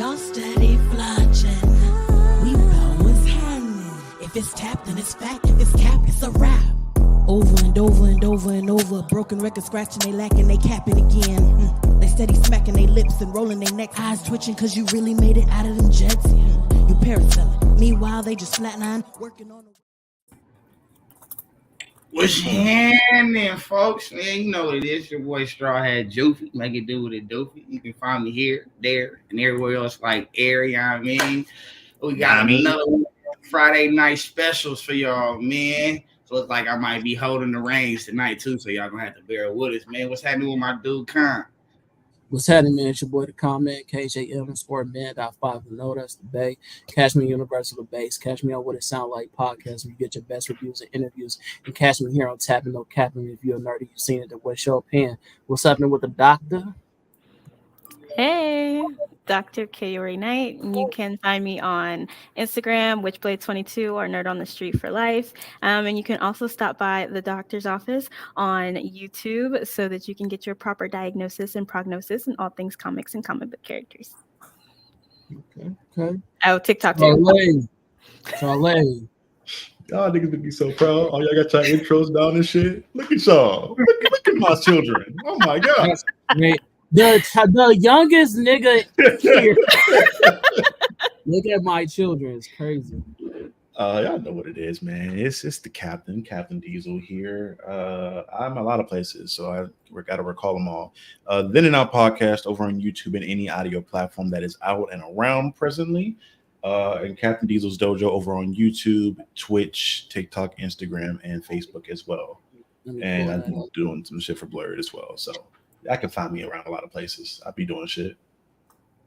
y'all steady flunching. We know what's happening. If it's tapped, then it's fact. If it's capped, it's a rap. Over and over and over and over. Broken record scratching, they lacking, they capping again. They steady smacking their lips and rolling their necks. Eyes twitching cause you really made it out of them jets. You parasailing. Meanwhile, they just flatline, working on the... What's happening, folks? Man, you know what it is. Your boy Straw Hat Joofy. Make it do what it doofy. You can find me here, there, and everywhere else like air, you know what I mean? We got another Friday night specials for y'all, man. So it's like I might be holding the reins tonight too, so y'all gonna have to bear with us, man. What's happening with my dude Con? What's happening, man? It's your boy, the comment, KJM, Sport Man, .5, no, that's the Bay. Catch me Universal Base. Catch me on What It Sound Like podcast, where you get your best reviews and interviews. And catch me here on Tapping No Capping. If you're a nerdy, you've seen it, then what's your opinion? What's happening with the doctor? Hey, Dr. Kaori Knight. You can find me on Instagram, Witchblade22, or Nerd on the Street for Life. And you can also stop by the doctor's office on YouTube so that you can get your proper diagnosis and prognosis and all things comics and comic book characters. Okay. Oh, TikTok too. Charlie. Y'all niggas would be so proud. Oh, y'all got your intros down and shit. Look at y'all. Look at my children. Oh my god. Great. The youngest nigga here. Look at my children. It's crazy. Y'all know what it is, man. It's the Captain Diesel here. I'm a lot of places, so we got to recall them all. Then and Out podcast over on YouTube and any audio platform that is out and around presently. And Captain Diesel's Dojo over on YouTube, Twitch, TikTok, Instagram, and Facebook as well. And I'm doing some shit for Blurred as well. So I can find me around a lot of places. I be doing shit.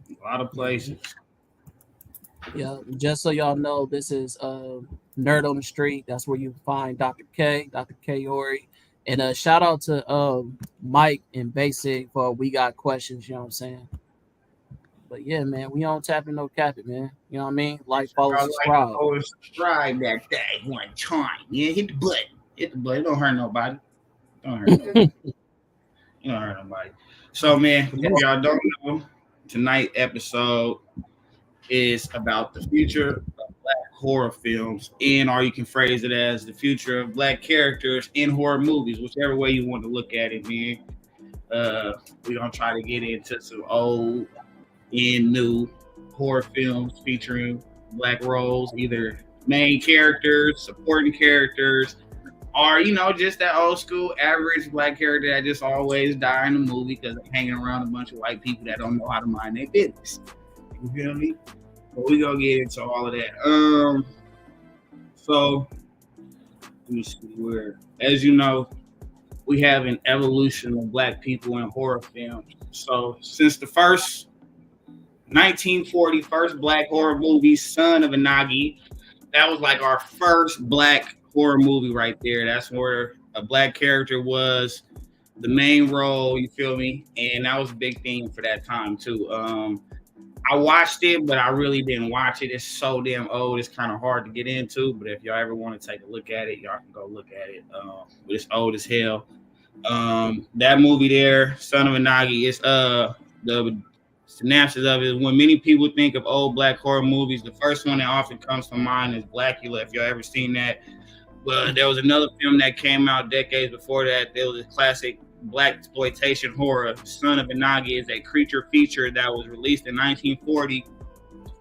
A lot of places. Yeah, just so y'all know, this is Nerd on the Street. That's where you find Dr. Kaori. And shout out to Mike and Basic for We Got Questions, you know what I'm saying? But yeah, man, we on Tapping No Capping, man. You know what I mean? Like, follow, subscribe. Subscribe that thing one time. Yeah, hit the button. Hit the button. Don't hurt nobody. Don't hurt nobody. You don't hurt nobody. So, man, if y'all don't know, tonight's episode is about the future of Black horror films, or you can phrase it as the future of Black characters in horror movies, whichever way you want to look at it, man. We're going to try to get into some old and new horror films featuring Black roles, either main characters, supporting characters, or, you know, just that old school average Black character that just always die in the movie because they're hanging around a bunch of white people that don't know how to mind their business. You feel me? But we're going to get into all of that. So, let me see where. As you know, we have an evolution of Black people in horror films. So, since the first 1940 first Black horror movie, Son of Inagi, that was like our first Black horror movie right there. That's where a Black character was the main role, you feel me? And that was a big thing for that time too. I watched it, but I really didn't watch it. It's so damn old, it's kind of hard to get into. But if y'all ever want to take a look at it, y'all can go look at it. But it's old as hell. That movie there, Son of Inagi, is the synopsis of it is when many people think of old Black horror movies, the first one that often comes to mind is Blackula, if y'all ever seen that. But there was another film that came out decades before that. There was a classic Black exploitation horror. Son of Inagi is a creature feature that was released in 1940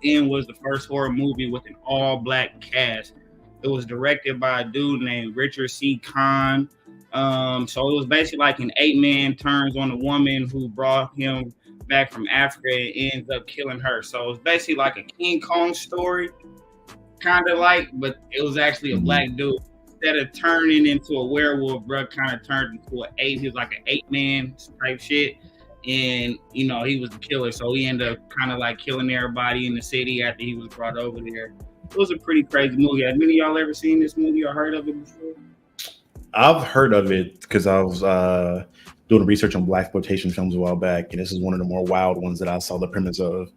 and was the first horror movie with an all-Black cast. It was directed by a dude named Richard C. Kahn. So it was basically like an 8-man turns on a woman who brought him back from Africa and ends up killing her. So it's basically like a King Kong story, kind of like, but it was actually a Black dude. Instead of turning into a werewolf, bro, kind of turned into an 8. He was like an 8-man type shit. And, you know, he was the killer. So he ended up kind of like killing everybody in the city after he was brought over there. It was a pretty crazy movie. Have any of y'all ever seen this movie or heard of it before? I've heard of it because I was doing research on Black exploitation films a while back, and this is one of the more wild ones that I saw the premise of.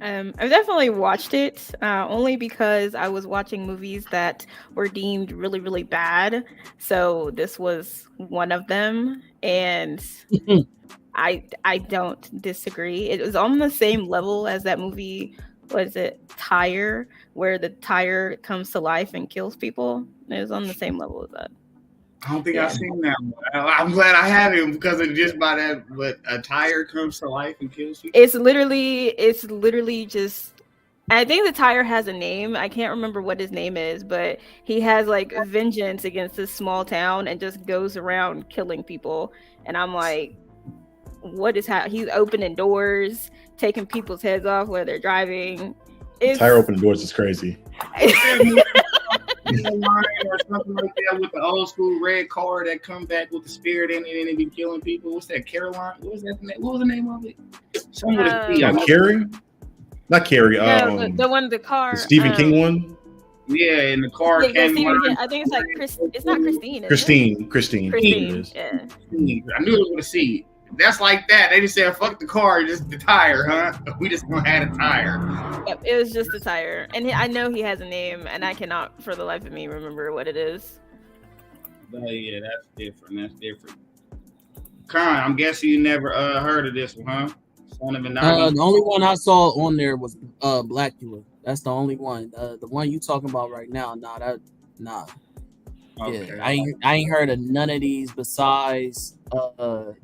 I've definitely watched it only because I was watching movies that were deemed really, really bad. So this was one of them. And I don't disagree. It was on the same level as that movie. What is it, Tire, where the tire comes to life and kills people? It was on the same level as that. I don't think I've seen that one. I'm glad I haven't because of just by that. But a tire comes to life and kills people. It's literally just. I think the tire has a name. I can't remember what his name is, but he has like vengeance against this small town and just goes around killing people. And I'm like, what is how he's opening doors, taking people's heads off while they're driving. Tire opening doors is crazy. Or something like that with the old school red car that come back with the spirit in it and it be killing people. What's that? Caroline? What was that? What was the name of it? Carrie? Not Carrie. No, the one, the car. The Stephen King one. Yeah, and the car came. I think it's like it's not Christine. Christine. Yeah. I knew it was with a C. That's like that. They just said, "Fuck the car, just the tire, huh? We just gonna add a tire." Yep, it was just a tire, and I know he has a name, and I cannot, for the life of me, remember what it is. But yeah, that's different. Khan, I'm guessing you never heard of this one, huh? The only one I saw on there was Blackula. That's the only one. The one you talking about right now, nah. Okay. Yeah, I ain't heard of none of these besides the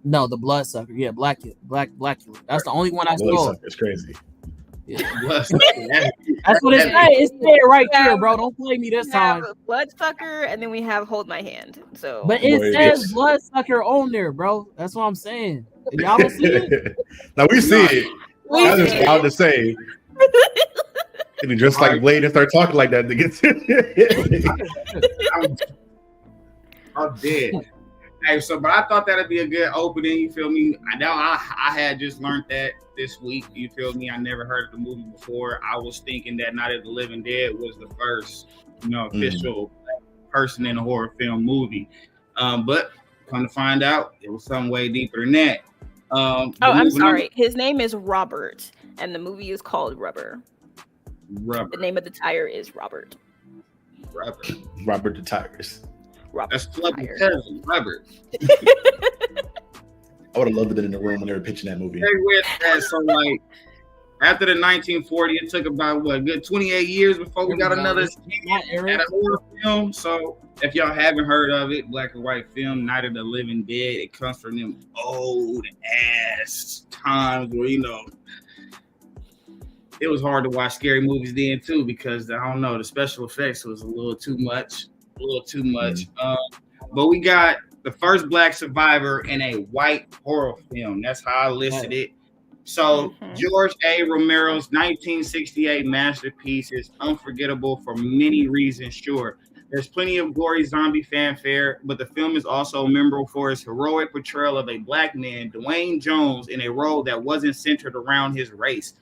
Bloodsucker. Yeah, Blackula. That's the only one I saw. It's crazy. Yeah. That's what it's saying. It's there right here, bro. Don't play me this time. Bloodsucker, and then we have Hold My Hand. So, but it says Bloodsucker on there, bro. That's what I'm saying. Y'all don't see it? Now we see it. I was just about to say. And just like Blade and start talking like that, I'm dead. Hey, but I thought that'd be a good opening. You feel me? I know I had just learned that this week. You feel me? I never heard of the movie before. I was thinking that Night of the Living Dead was the first, official person in a horror film movie. But come to find out, it was some way deeper than that. I'm sorry. His name is Robert, and the movie is called Rubber. The name of the tire is Robert. Robert the Tires. That's Flubby's cousin, Robert. I would have loved it in the room when they were pitching that movie. So like after the 1940, it took about a good 28 years before we got another at a horror film. So if y'all haven't heard of it, black and white film, Night of the Living Dead, it comes from them old ass times where it was hard to watch scary movies then too, because I don't know, the special effects was a little too much. But we got the first black survivor in a white horror film. That's how I listed it. So George A. Romero's 1968 masterpiece is unforgettable for many reasons. Sure, there's plenty of gory zombie fanfare, but the film is also memorable for its heroic portrayal of a black man, Dwayne Jones, in a role that wasn't centered around his race.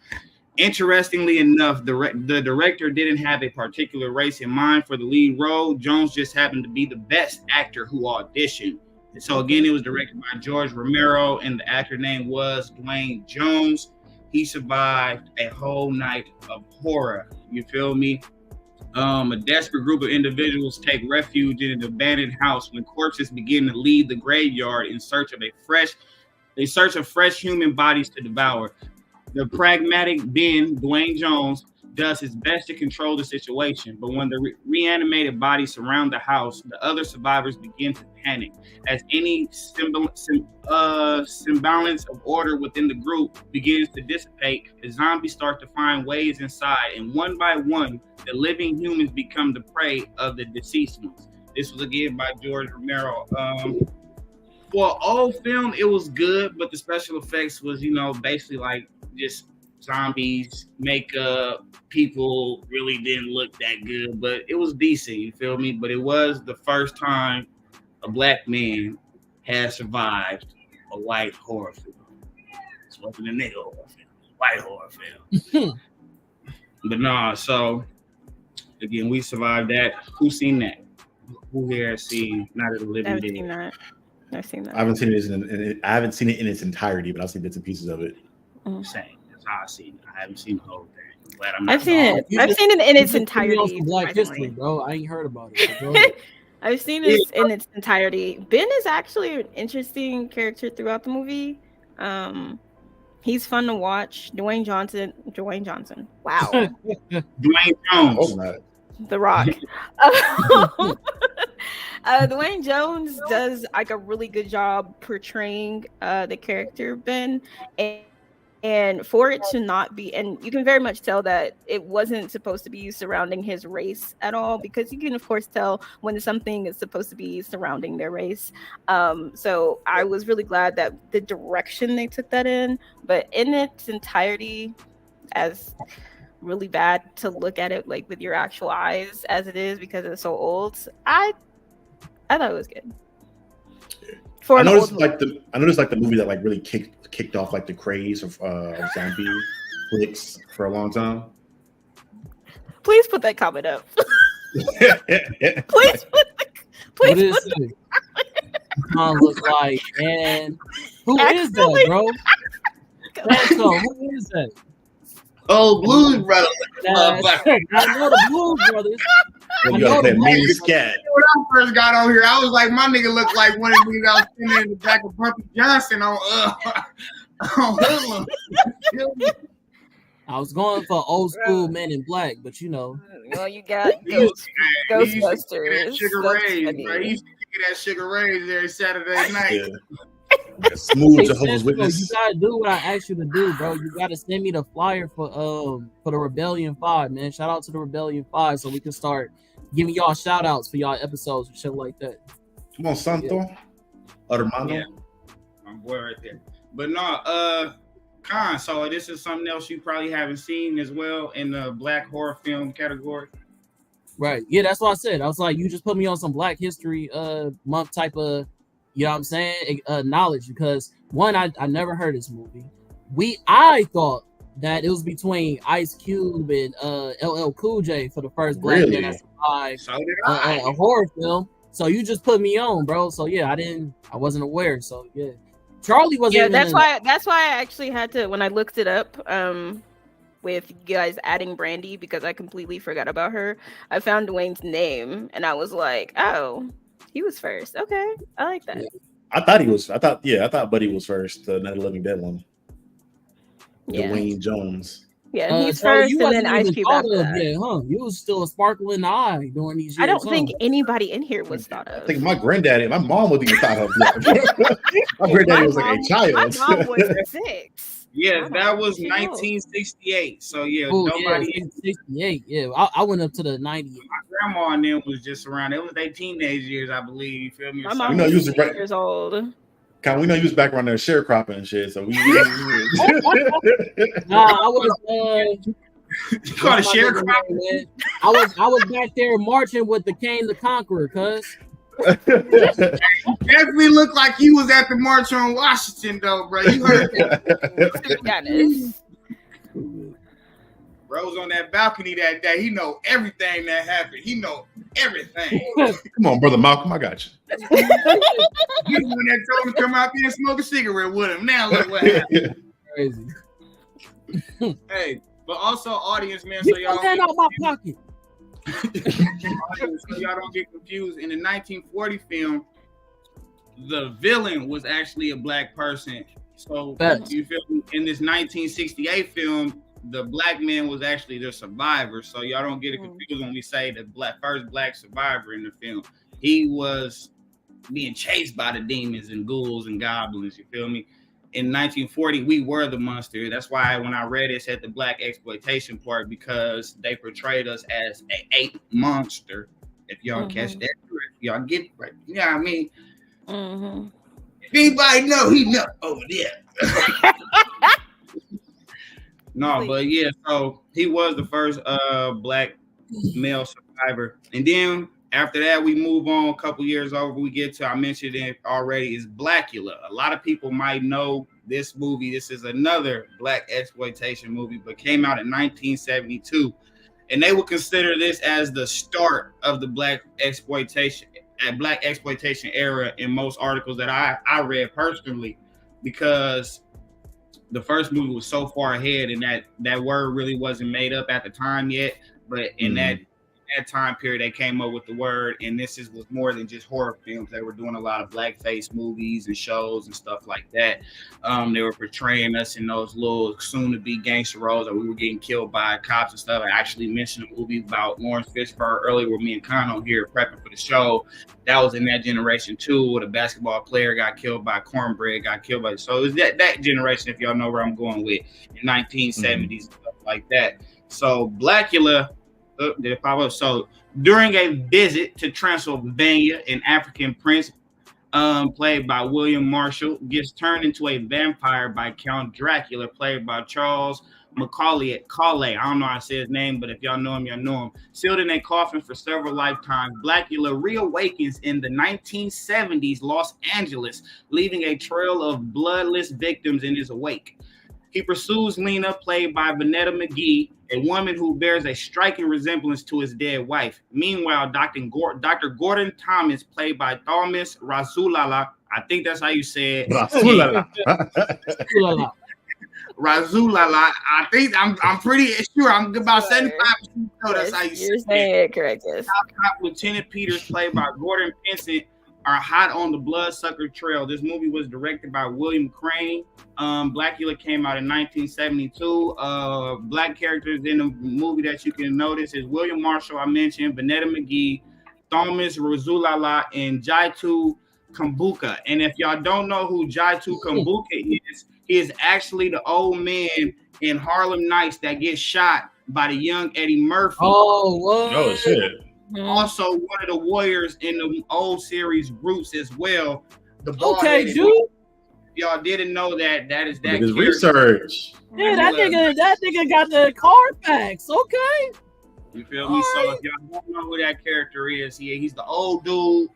Interestingly enough, the director didn't have a particular race in mind for the lead role. Jones just happened to be the best actor who auditioned. And so again, it was directed by George Romero, and the actor name was Dwayne Jones. He survived a whole night of horror. You feel me? A desperate group of individuals take refuge in an abandoned house when corpses begin to leave the graveyard in search of fresh human bodies to devour. The pragmatic Ben, Dwayne Jones, does his best to control the situation, but when the reanimated bodies surround the house, the other survivors begin to panic. As any semblance of order within the group begins to dissipate, the zombies start to find ways inside, and one by one, the living humans become the prey of the deceased ones. This was again by George Romero. For an old film, it was good, but the special effects was, basically like just zombies, makeup, people really didn't look that good, but it was decent, you feel me? But it was the first time a black man had survived a white horror film. It wasn't a nigga horror film, it was a white horror film. But so again, we survived that. Who's seen that? Who here has seen Night of the Living Dead? I've seen that. I haven't seen it in its entirety, but I've seen bits and pieces of it. Same. That's how I seen it. I haven't seen the whole thing. I've seen it in its entirety. Black history, bro. I ain't heard about it. I've seen this in its entirety. Ben is actually an interesting character throughout the movie. He's fun to watch. Dwayne Johnson. Wow. Dwayne Jones. The Rock. Dwayne Jones does like a really good job portraying the character Ben, and for it to not be, and you can very much tell that it wasn't supposed to be surrounding his race at all, because you can of course tell when something is supposed to be surrounding their race. So I was really glad that the direction they took that in, but in its entirety, as really bad to look at it like with your actual eyes as it is because it's so old, I thought it was good. I noticed like the movie that like really kicked off like the craze of zombie flicks for a long time. Please put that comment up. Please put the looks like, and who is that, bro? So who is that? Oh, Blues Brothers. I know the Blues Brothers. You gotta play Mean Scat. When I first got on here, I was like, my nigga looked like one of these I was sitting in the back of Bumpy Johnson on Hoodlum. I was going for old school Men in Black, but you know. Well, you got Ghostbusters. Sugar Rays, bro. He used to get that Sugar Rays every Saturday night. Yeah. Smooth Jehovah's Witness. You gotta do what I asked you to do, bro. You gotta send me the flyer for the Rebellion 5, man. Shout out to the Rebellion 5 so we can start giving y'all shout outs for y'all episodes and shit like that. Come on, Santo. Hermano. Yeah. My boy right there. But no, Khan, so this is something else you probably haven't seen as well in the black horror film category. Right. Yeah, that's what I said. I was like, you just put me on some Black History Month type of, you know what I'm saying, knowledge, because one, I never heard this movie. I thought that it was between Ice Cube and LL Cool J for the first black man that survived a horror film. So you just put me on, bro. So yeah, I wasn't aware. So yeah, Charlie wasn't. Yeah, that's why I actually had to, when I looked it up, with you guys adding Brandy, because I completely forgot about her. I found Dwayne's name and I was like, oh, he was first. Okay, I like that. Yeah. I thought Buddy was first, the Night of the Living Dead one. Yeah. Dwayne Jones. Yeah, he's first, and then Ice Cube after that. Yeah, huh? You was still a sparkle in the eye during these years. I don't think anybody in here was thought of. I think my mom wasn't even thought of. My granddaddy was like a child. My mom was 6. Yeah, that was 1968. So yeah, nobody. 68. Yeah, I went up to the 90s. My grandma and them was just around. It was their teenage years, I believe. You feel me? My mom was 8 years old. We know you was back around there sharecropping and shit. So we. Nah, I was. You call it sharecropping? I was back there marching with the Kane the Conqueror, cuz. Definitely looked like you was at the March on Washington, though, bro. You heard that? Bro's on that balcony that day. He know everything that happened. He know everything. Come on, brother Malcolm, I got you. You the one that told him to come out there and smoke a cigarette with him. Now look what happened. Crazy. Hey, but also audience, man. So y'all that out my pocket. So y'all don't get confused. In the 1940 film, the villain was actually a black person. So you feel me? In this 1968 film, the black man was actually the survivor. So y'all don't get it confused when we say the first black survivor in the film. He was being chased by the demons and ghouls and goblins. You feel me? In 1940, we were the monster. That's why when I read it, said the black exploitation part, because they portrayed us as an ape monster. If y'all catch that, y'all get it right. You know what I mean? If anybody know, he know over there. No, but yeah, so he was the first black male survivor. And then after that, we move on a couple years over. We get to, I mentioned it already, is Blackula. A lot of people might know this movie. This is another black exploitation movie, but came out in 1972. And they would consider this as the start of the black exploitation era in most articles that I read personally, because the first movie was so far ahead, and that word really wasn't made up at the time yet. But in that that time period they came up with the word, and was more than just horror films. They were doing a lot of blackface movies and shows and stuff like that. They were portraying us in those little soon-to-be gangster roles that we were getting killed by cops and stuff. I actually mentioned a movie about Lawrence Fishburne earlier with me and Kano here prepping for the show. That was in that generation too, where the basketball player got killed by cornbread, so it was that generation, if y'all know where I'm going with, in 1970s and stuff like that. So Blackula, so during a visit to Transylvania, an African prince, played by William Marshall, gets turned into a vampire by Count Dracula, played by Charles Macaulay. I don't know how to say his name, but if y'all know him, y'all know him. Sealed in a coffin for several lifetimes, Blackula reawakens in the 1970s Los Angeles, leaving a trail of bloodless victims in his wake. He pursues Lena, played by Vanetta McGee, a woman who bears a striking resemblance to his dead wife. Meanwhile, Dr. Gordon Thomas, played by Thomas Razulala, I think that's how you say it. Razulala. Razulala. I think I'm pretty sure. I'm about 75% sure that's how you say it. Saying it correct. Yes. Lieutenant Peters, played by Gordon Vincent, are hot on the bloodsucker trail. This movie was directed by William Crane. Blackula came out in 1972. Black characters in the movie that you can notice is William Marshall, I mentioned, Vanetta McGee, Thomas Razulala, and Jaitu Kumbuka. And if y'all don't know who Jaitu Kumbuka is, he is actually the old man in Harlem Nights that gets shot by the young Eddie Murphy. Oh, what? Oh, shit. Also, one of the warriors in the old series Roots as well. The okay, dude. Y'all didn't know that is that. His research. Yeah, that nigga got the Carfax. Okay. You feel me? So if y'all don't know who that character is, he's the old dude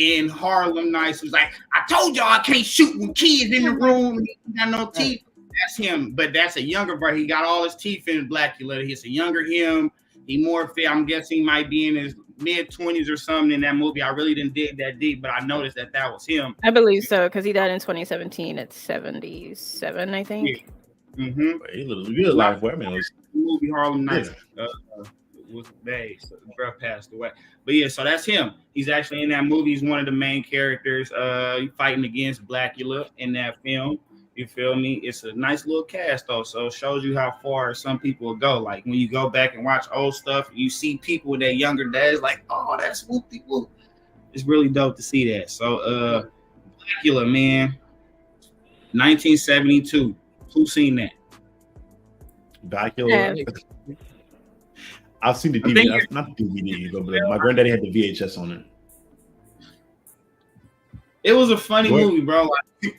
in Harlem Nights who's like, I told y'all I can't shoot when kids in the room. He got no teeth. That's him, but that's a younger version. He got all his teeth in Blackula. He's a younger him. He more fit. I'm guessing he might be in his mid-20s or something in that movie. I really didn't dig that deep, but I noticed that was him. I believe so, because he died in 2017 at 77, I think. Yeah. Mm-hmm. He lived a good life. Well, I mean, it was movie Harlem Nights was bad. So the bro passed away. But yeah, so that's him. He's actually in that movie. He's one of the main characters fighting against Blackula in that film. You feel me? It's a nice little cast though, so it shows you how far some people will go. Like when you go back and watch old stuff, you see people with their younger days, like, oh, that's whoopty whoop. It's really dope to see that. So Blackula, man, 1972. Who seen that? Blackula. I've seen the DVD, not the DVD, but my granddaddy had the VHS on it. It was a funny movie, bro. Like,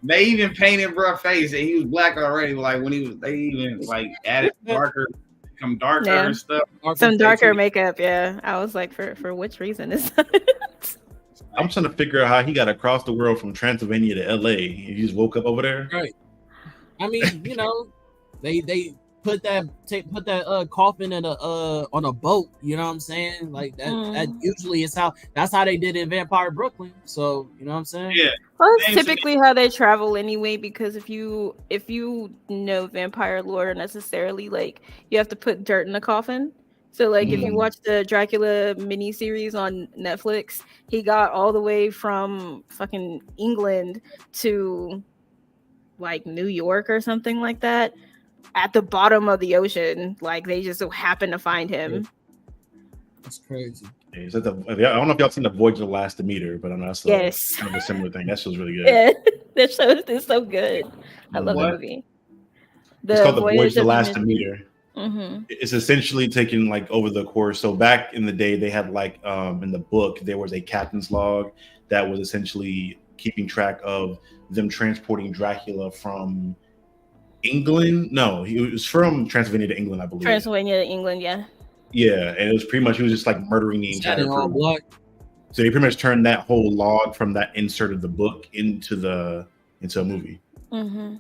they even painted bruh's face, and he was black already. Like when they even like added become darker and stuff. Some darker makeup. Yeah, I was like, for which reason is that? I'm trying to figure out how he got across the world from Transylvania to LA. He just woke up over there. Right. I mean, they put that coffin in on a boat. You know what I'm saying? Like that. That usually is that's how they did it in Vampire Brooklyn. So you know what I'm saying? Yeah. Well, it's typically how they travel anyway, because if you know vampire lore necessarily, like you have to put dirt in the coffin. So like if you watch the Dracula miniseries on Netflix, he got all the way from fucking England to like New York or something like that at the bottom of the ocean. Like they just so happened to find him. That's crazy. I don't know if y'all seen The Voyage of the Last Demeter, but I know that's kind of a similar thing. That show's really good. Yeah, that show is so good. I love the movie. It's called The Voyage of the Last Demeter. Mm-hmm. It's essentially taken like over the course. So back in the day, they had like in the book there was a captain's log that was essentially keeping track of them transporting Dracula from England. No, it was from Transylvania to England, I believe. Transylvania to England, yeah. Yeah, and it was pretty much he was just like murdering the entire crew. So they pretty much turned that whole log from that insert of the book into a movie. Mm-hmm.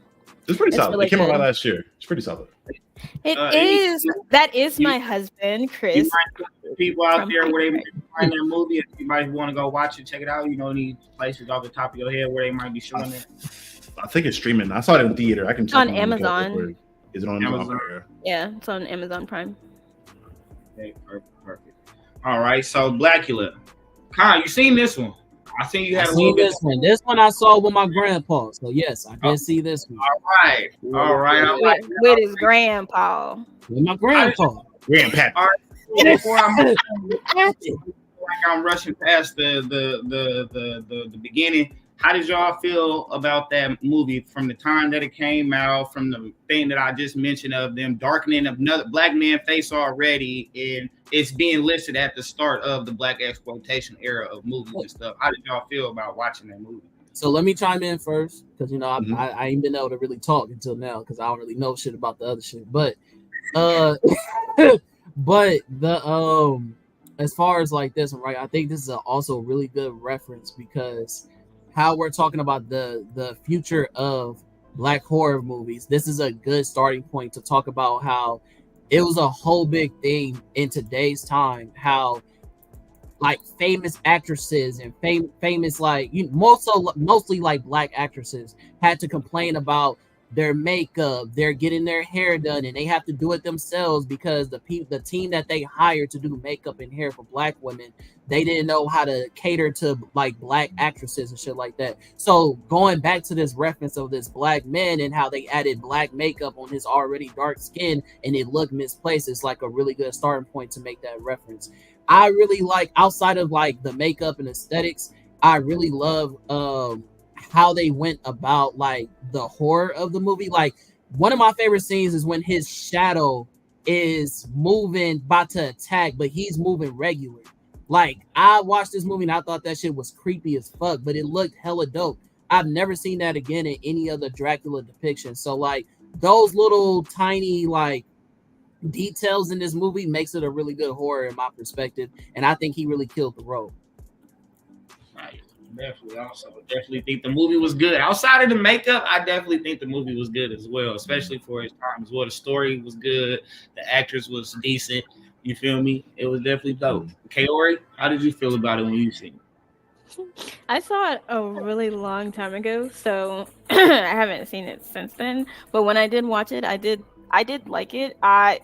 It's pretty solid. Really it came out last year. It's pretty solid. It is. That is my husband, Chris. People out there where they find their movie, if you might want to go watch it, check it out. You know, any places off the top of your head where they might be showing it. I think it's streaming. I saw it in theater. I can check on Amazon. Is it on Amazon? Yeah, it's on Amazon Prime. Okay, perfect. All right, so Blackula. Kyle, you seen this one? I seen you had a little bit. This one. This one I saw with my grandpa. So yes, I did see this one. All right. I like with his grandpa. With my grandpa. Grandpa. All right. Before I'm rushing past the beginning. How did y'all feel about that movie from the time that it came out, from the thing that I just mentioned of them darkening another black man's face already, and it's being listed at the start of the black exploitation era of movies and stuff? How did y'all feel about watching that movie? So let me chime in first, because I ain't been able to really talk until now because I don't really know shit about the other shit. But but the as far as like this one, right? I think this is also a really good reference because how we're talking about the future of black horror movies. This is a good starting point to talk about how it was a whole big thing in today's time, how like famous actresses and famous like mostly like black actresses had to complain about their makeup, they're getting their hair done and they have to do it themselves because the team that they hired to do makeup and hair for black women, they didn't know how to cater to like black actresses and shit like that. So going back to this reference of this black man and how they added black makeup on his already dark skin and it looked misplaced, it's like a really good starting point to make that reference. I really like, outside of like the makeup and aesthetics, I really love how they went about like the horror of the movie. Like one of my favorite scenes is when his shadow is moving, about to attack, but he's moving regular. Like I watched this movie and I thought that shit was creepy as fuck, but it looked hella dope. I've never seen that again in any other Dracula depiction. So like those little tiny like details in this movie makes it a really good horror in my perspective, and I think he really killed the role. Definitely think the movie was good. Outside of the makeup, I definitely think the movie was good as well, especially for its time as well. The story was good, the actress was decent. You feel me? It was definitely dope. Kaori, how did you feel about it when you seen it? I saw it a really long time ago, so I haven't seen it since then. But when I did watch it, I did like it. I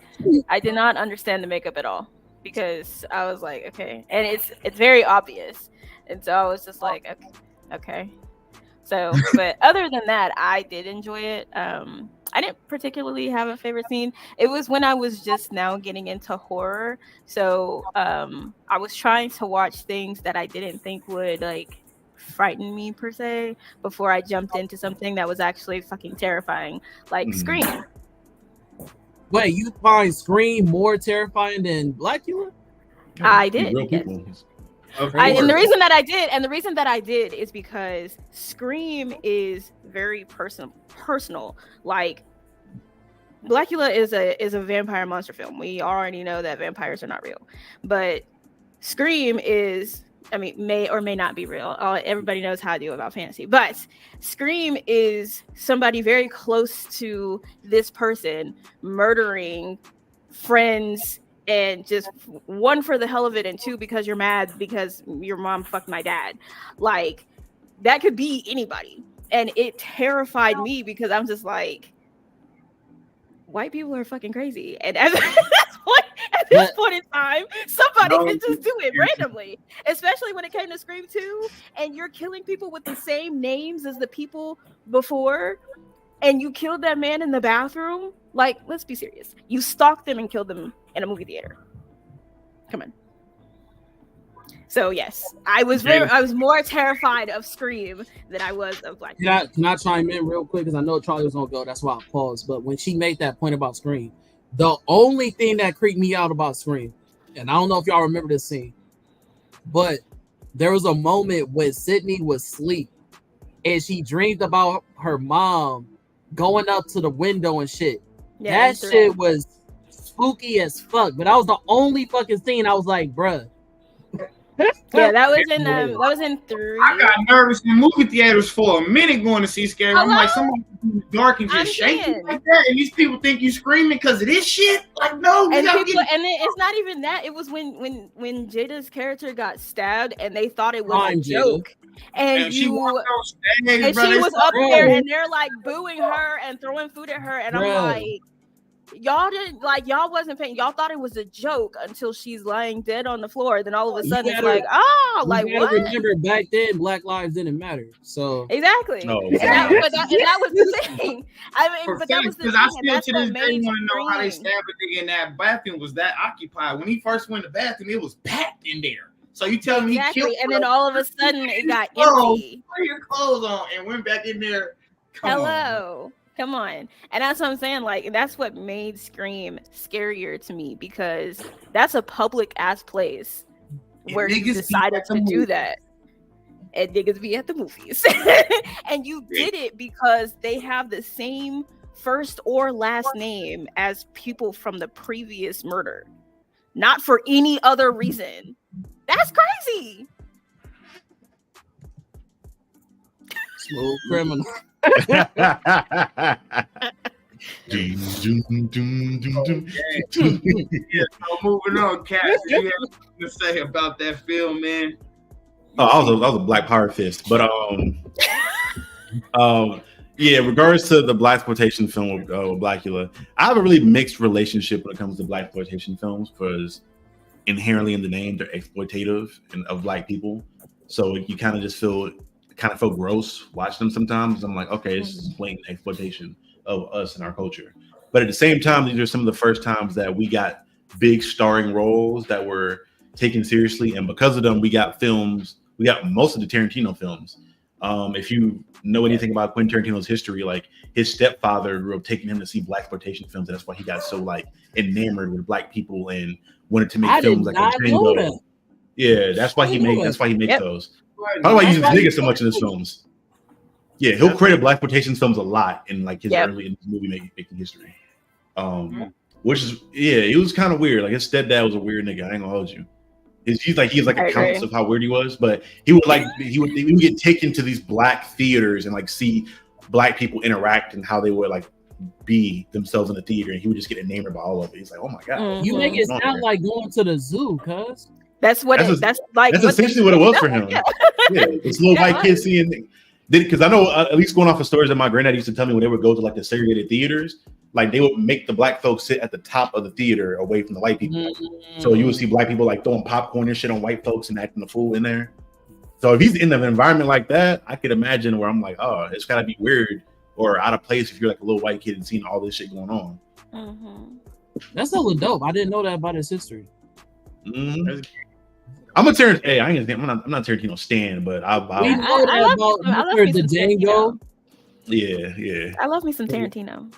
did not understand the makeup at all because I was like, okay, and it's very obvious. And so I was just like, okay. So, but other than that, I did enjoy it. I didn't particularly have a favorite scene. It was when I was just now getting into horror. So I was trying to watch things that I didn't think would like frighten me per se before I jumped into something that was actually fucking terrifying, like Scream. Wait, you find Scream more terrifying than Blackula? I did. Yes. Okay. And the reason that I did is because Scream is very personal. Like Blackula is a vampire monster film. We already know that vampires are not real, but Scream is, I mean, may or may not be real. Everybody knows how I do about fantasy, but Scream is somebody very close to this person murdering friends. And just one for the hell of it, and two because you're mad because your mom fucked my dad. Like that could be anybody, and it terrified me because I'm just like, white people are fucking crazy, and at this point in time, somebody can just do it randomly. Especially when it came to Scream 2, and you're killing people with the same names as the people before, and you killed that man in the bathroom. Like, let's be serious. You stalked them and killed them in a movie theater. Come on. So yes, I was more terrified of Scream than I was of Black. Can I chime in real quick because I know Charlie was gonna go. That's why I paused. But when she made that point about Scream, the only thing that creeped me out about Scream, and I don't know if y'all remember this scene, but there was a moment when Sydney was asleep and she dreamed about her mom going up to the window and shit. Yeah, that shit was spooky as fuck, but that was the only fucking scene I was like, bruh. Yeah, that was in 3. I got nervous in movie theaters for a minute going to see Scary. I'm like, somebody dark and just shaking like that, and these people think you screaming because of this shit. Like, no, and it's not even that. It was when Jada's character got stabbed, and they thought it was a joke. And she was up there, and they're like booing her and throwing food at her, and I'm like, Y'all didn't y'all wasn't paying. Y'all thought it was a joke until she's lying dead on the floor. Then all of a sudden it's what? Remember, back then Black lives didn't matter. So exactly. No, and that was the thing. I mean, but that was the thing. I still that's to this what day made want to know how they Scream. stabbed a nigga in that bathroom was that occupied. When he first went to the bathroom, it was packed in there. So you tell me he killed and then all of a sudden it got empty. Put your clothes on and went back in there. Come on. And that's what I'm saying. Like, that's what made Scream scarier to me, because that's a public ass place where you decided to do that. And niggas be at the movies. And you did it because they have the same first or last name as people from the previous murder. Not for any other reason. That's crazy. Smooth criminal. Yeah, so moving on, Kat, you have something to say about that film, man? Oh, I was a Black Power fist, but yeah. Regards to the blaxploitation film with Blackula, I have a really mixed relationship when it comes to blaxploitation films, because inherently in the name they're exploitative of Black people, so you kind of just feel gross watching them sometimes. I'm like, okay, this is blatant exploitation of us and our culture. But at the same time, these are some of the first times that we got big starring roles that were taken seriously, and because of them, we got most of the Tarantino films. If you know anything about Quentin Tarantino's history, like his stepfather grew up taking him to see blaxploitation films, and that's why he got so enamored with Black people and wanted to make films like Django. Yeah, that's why he makes those. Probably why he uses niggas so much in his films. Yeah, he'll create blaxploitation films a lot in his early in his movie making history. Which is it was kind of weird. Like his stepdad was a weird nigga. I ain't gonna hold you. He's like accounts of how weird he was, but he would get taken to these Black theaters and see Black people interact and how they would be themselves in the theater, and he would just get enamored by all of it. He's like, oh my god, you niggas sound like going to the zoo, cuz. That's essentially what it was for him. Yeah, this little white kid seeing. Because I know, at least going off of stories that my granddad used to tell me, when they would go to the segregated theaters, they would make the Black folks sit at the top of the theater away from the white people. So you would see Black people throwing popcorn and shit on white folks and acting the fool in there. So if he's in an environment like that, I could imagine where I'm like, oh, it's gotta be weird or out of place if you're a little white kid and seeing all this shit going on. That's hella dope. I didn't know that about his history. I'm a Tarantino. Hey, I'm not Tarantino stan, but I love the Django. Yeah. I love me some Tarantino.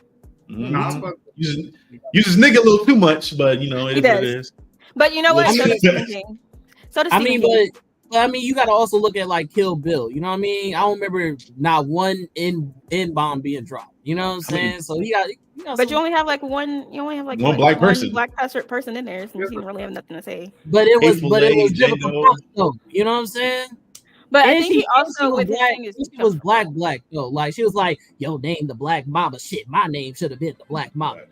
Uses nigga a little too much, but it is what it is. But you know what? So does Stephen King. I mean, you got to also look at Kill Bill. You know what I mean? I don't remember not one N-bomb being dropped. You know what I'm saying? So he got. But you only have one. You only have one Black person. Black person in there, so you don't really have nothing to say. But it was difficult, though. You know what I'm saying? But I think he also with she was black though. She was like, "Yo, name the Black Mama." Shit, my name should have been the Black Mama.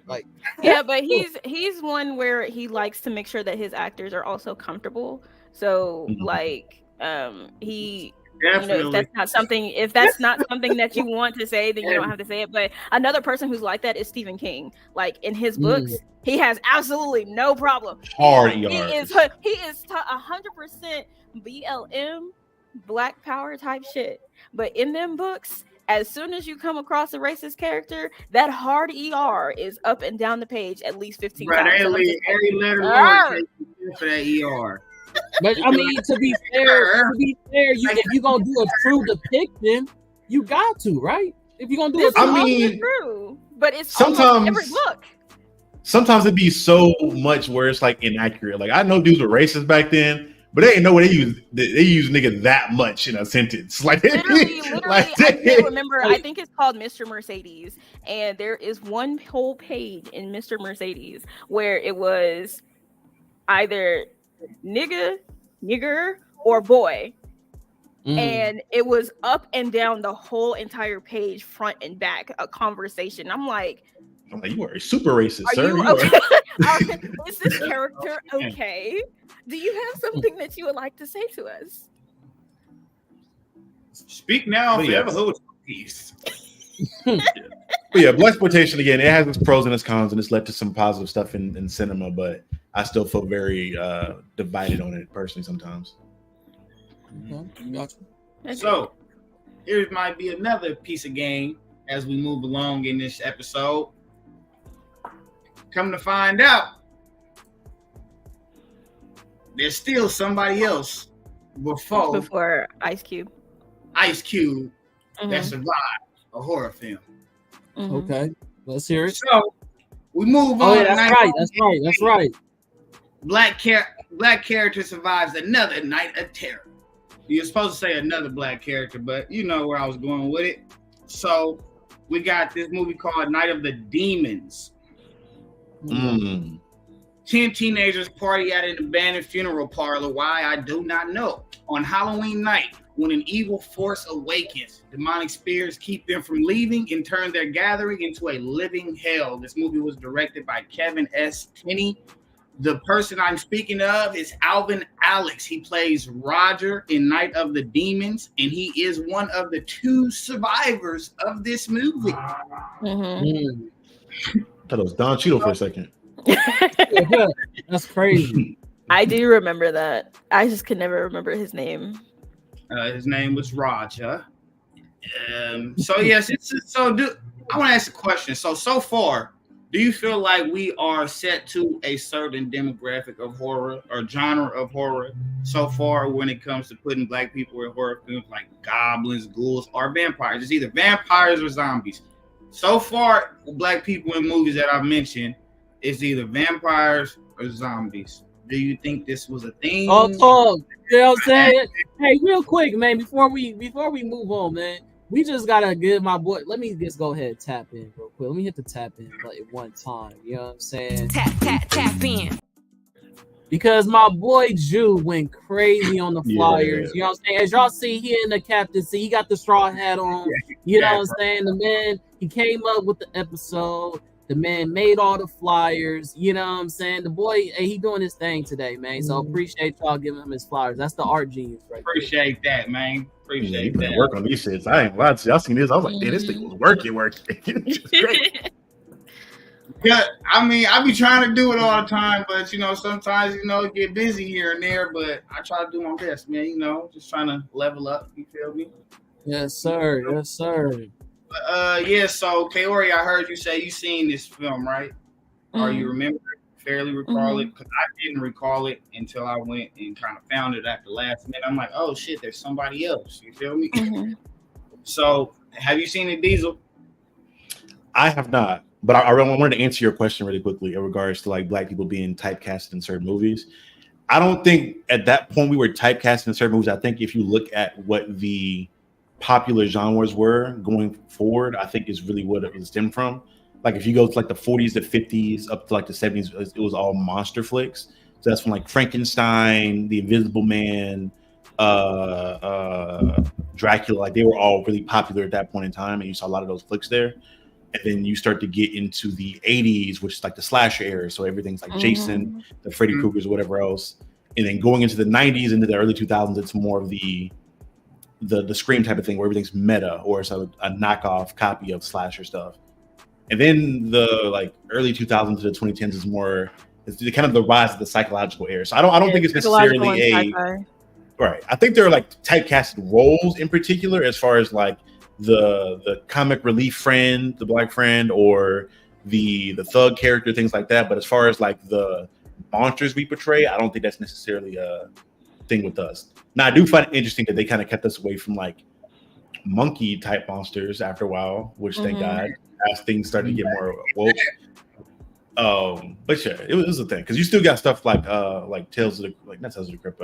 Yeah, but he's one where he likes to make sure that his actors are also comfortable. So he. Definitely. If that's not something that you want to say, then you don't have to say it. But another person who's like that is Stephen King. In his books, he has absolutely no problem. Hard He ER. is 100% BLM, Black Power type shit. But in them books, as soon as you come across a racist character, that hard ER is up and down the page at least 15 times. Every letter for that ER. But I mean, to be fair, if you're gonna do a true depiction, you got to, right? If you're gonna do true, but it's sometimes every book. Sometimes it'd be so much where it's inaccurate. I know dudes were racist back then, but they didn't know what they use nigga that much in a sentence. Literally, I can't remember. I think it's called Mr. Mercedes, and there is one whole page in Mr. Mercedes where it was either nigger, or boy. And it was up and down the whole entire page, front and back, a conversation. I'm like, you are super racist, sir. Is this character okay? Do you have something that you would like to say to us? Speak now, forever hold your peace. But But yeah, blaxploitation again, it has its pros and its cons, and it's led to some positive stuff in cinema. But I still feel very divided on it personally sometimes. Gotcha. So here might be another piece of game as we move along in this episode. Come to find out, there's still somebody else before Ice Cube that survived a horror film. Okay, let's hear it. So we move on. Oh, yeah, that's right. Black character survives another night of terror. You're supposed to say another black character, but you know where I was going with it. So we got this movie called Night of the Demons. 10 teenagers party at an abandoned funeral parlor. Why, I do not know. On Halloween night, when an evil force awakens, demonic spirits keep them from leaving and turn their gathering into a living hell. This movie was directed by Kevin S. Tenney. The person I'm speaking of is Alvin Alex. He plays Roger in Night of the Demons, and he is one of the 2 survivors of this movie. I thought it was Don Cheadle for a second. That's crazy. I do remember that. I just could never remember his name. His name was Roger. So yes, I want to ask a question. So far, do you feel like we are set to a certain demographic of horror or genre of horror so far when it comes to putting black people in horror films like goblins, ghouls, or vampires? It's either vampires or zombies. So far, black people in movies that I've mentioned, it's either vampires or zombies. Do you think this was a thing? Oh, you know what I'm saying? Hey, real quick, man, before we move on, man, we just gotta give my boy. Let me just go ahead and tap in real quick. Let me hit the tap in like one time. You know what I'm saying? Tap in. Because my boy Jew went crazy on the flyers. You know what I'm saying? As y'all see, he in the captaincy. He got the straw hat on. You know what I'm saying? The man, he came up with the episode. The man made all the flyers. You know what I'm saying? The boy, hey, he doing his thing today, man. So appreciate y'all giving him his flowers. That's the art genius right there. Appreciate that, man. Appreciate that. Work on these shits. I ain't lied to y'all. Seen this? I was like, this thing was working. Yeah, I mean, I be trying to do it all the time, but you know, sometimes get busy here and there. But I try to do my best, man. You know, just trying to level up. You feel me? Yes, sir. Yes, sir. Yeah. So, Kaori, I heard you say you seen this film, right? Or you remember it, fairly recall it? Because I didn't recall it until I went and kind of found it at the last minute. I'm like, oh shit, there's somebody else. You feel me? So, have you seen it, Diesel? I have not, but I wanted to answer your question really quickly in regards to like black people being typecasted in certain movies. I don't think at that point we were typecasted in certain movies. I think if you look at what the popular genres were going forward, I think is really what it stemmed from. Like if you go to like the 40s, the 50s, up to like the 70s, it was all monster flicks. So that's when like Frankenstein, The Invisible Man, Dracula, like they were all really popular at that point in time, and you saw a lot of those flicks there. And then you start to get into the 80s, which is like the slasher era. So everything's like Jason, the Freddy Kruegers, whatever else. And then going into the 90s, into the early 2000s, it's more of the Scream type of thing where everything's meta or it's a knockoff copy of slasher stuff. And then the like early 2000s to the 2010s is more, it's the kind of the rise of the psychological era. So I don't think it's necessarily right. I think there are like typecasted roles in particular as far as like the comic relief friend, the black friend, or the thug character, things like that. But as far as like the monsters we portray, I don't think that's necessarily a thing with us. Now I do find it interesting that they kind of kept us away from like monkey type monsters after a while, which thank God, as things started to get more woke. But yeah, it was a thing because you still got stuff like Tales of the, like not Tales of the Crypt,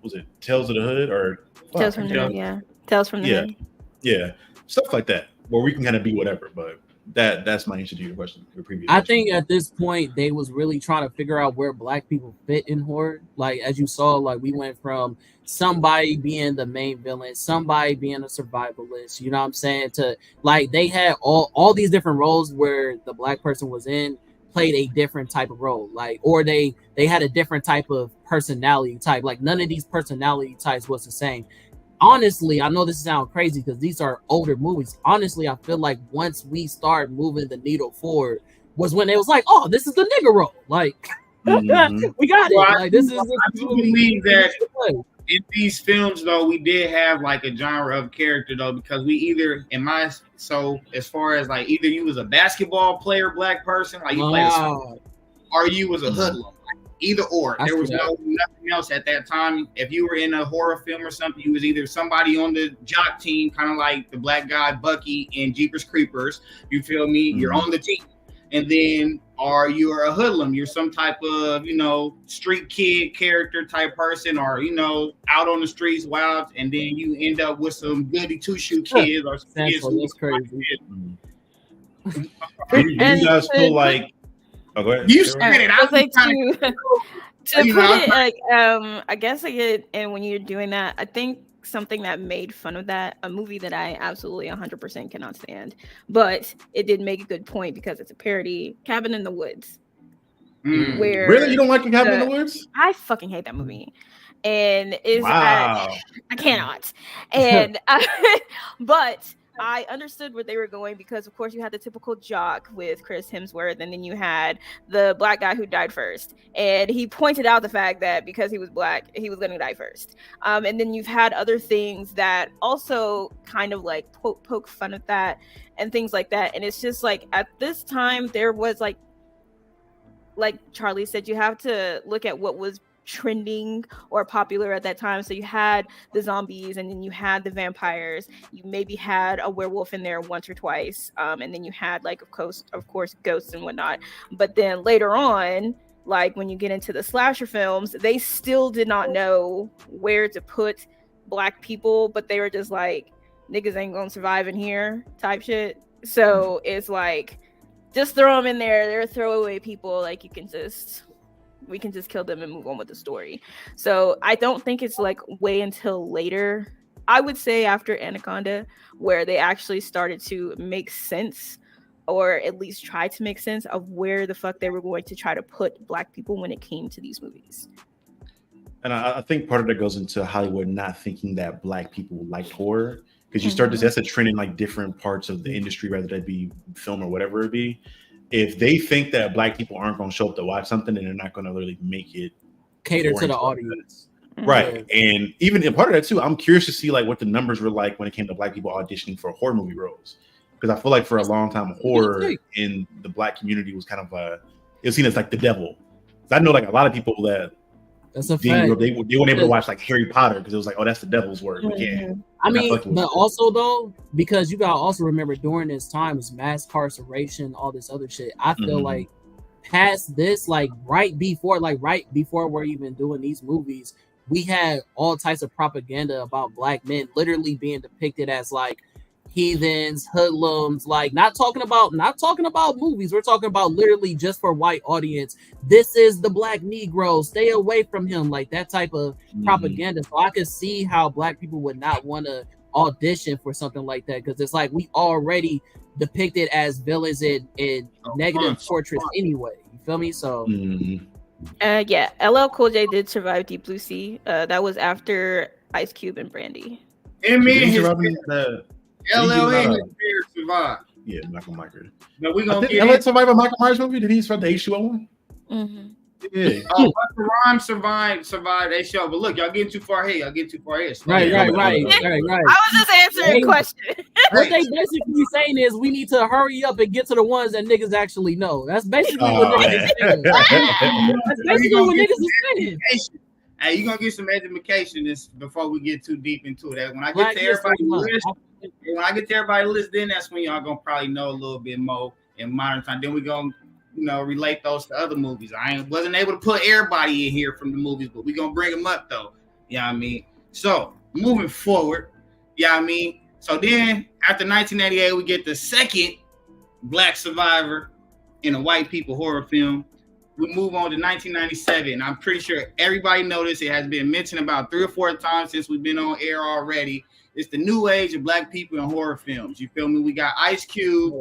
was it Tales of the Hood or Tales from the Hood? Yeah, Tales from the Hood. Yeah, stuff like that where we can kind of be whatever. But that's my answer to your question. Your previous I think at this point they was really trying to figure out where black people fit in horror. Like as you saw, like we went from somebody being the main villain, somebody being a survivalist, you know what I'm saying, to like they had all these different roles where the black person was in played a different type of role, like, or they had a different type of personality type. Like none of these personality types was the same. honestly, I know this sounds crazy because these are older movies. Honestly, I feel like once we start moving the needle forward was when it was like, oh, this is the nigga role. Like, we got it. Like, this is I do believe that in these films, though, we did have like a genre of character, though, because we either as far as like either you was a basketball player, black person, like you played a sport, or you was a hoodlum. Either or. There was nothing else at that time. If you were in a horror film or something, you was either somebody on the jock team, kind of like the black guy Bucky in Jeepers Creepers. You feel me? You're on the team. And then, or you're a hoodlum. You're some type of, street kid character type person, or, out on the streets wild. And then you end up with some goody two-shoe kids or some kids who was crazy. Do you guys feel like... Oh, go ahead. You said it. I was like to put it like I guess and when you're doing that, I think something that made fun of that, a movie that I absolutely 100% cannot stand, but it did make a good point because it's a parody, Cabin in the Woods. Where really, you don't like Cabin in the Woods? I fucking hate that movie, and I cannot. And but I understood where they were going because, of course, you had the typical jock with Chris Hemsworth, and then you had the black guy who died first. And he pointed out the fact that because he was black, he was going to die first. And then you've had other things that also kind of like poke fun at that and things like that. And it's just like at this time, there was like Charlie said, you have to look at what was trending or popular at that time. So you had the zombies, and then you had the vampires, you maybe had a werewolf in there once or twice, and then you had like of course ghosts and whatnot. But then later on, like when you get into the slasher films, they still did not know where to put black people, but they were just like, niggas ain't gonna survive in here type shit. So it's like, just throw them in there, they're throwaway people, like we can just kill them and move on with the story. So I don't think it's like way until later, I would say after Anaconda, where they actually started to make sense, or at least try to make sense of where the fuck they were going to try to put black people when it came to these movies. And I think part of that goes into Hollywood not thinking that black people liked horror, because you start to, that's a trend in like different parts of the industry, whether that be film or whatever it be. If they think that black people aren't going to show up to watch something, and they're not going to really make it cater to the audience, right? And even in part of that too, I'm curious to see like what the numbers were like when it came to black people auditioning for horror movie roles, because I feel like for a long time horror in the black community was kind of it was seen as like the devil. I know like a lot of people that that's a fact. They weren't able to watch like Harry Potter because it was like, oh, that's the devil's work. We can't. I mean, but also though, because you gotta also remember during this time is mass incarceration, all this other shit. I feel like past this, like right before we're even doing these movies, we had all types of propaganda about black men literally being depicted as like heathens, hoodlums, like not talking about movies. We're talking about literally just for white audience. This is the black Negro. Stay away from him. Like that type of propaganda. So I could see how black people would not want to audition for something like that, because it's like we already depicted as villains in negative portraits anyway. You feel me? So yeah, LL Cool J did survive Deep Blue Sea. That was after Ice Cube and Brandy. And LL and his beard survived. Yeah, Michael Myers. But we gonna get LL survive a Michael Myers movie? Did he survive the H2O one? Yeah. Busta Rhymes survived that show. But look, y'all getting too far ahead. Right. I was just answering a question. What they basically saying is we need to hurry up and get to the ones that niggas actually know. That's basically what niggas is saying. That's basically what niggas is saying. Hey, you're gonna get some education before we get too deep into that. When I get to everybody's list, then that's when y'all gonna probably know a little bit more in modern time. Then we gonna relate those to other movies. I wasn't able to put everybody in here from the movies, but we gonna bring them up though. You know what I mean? So moving forward, so then after 1988, we get the second black survivor in a white people horror film. We move on to 1997. I'm pretty sure everybody noticed it has been mentioned about 3 or 4 times since we've been on air already. It's the new age of black people in horror films. You feel me? We got Ice Cube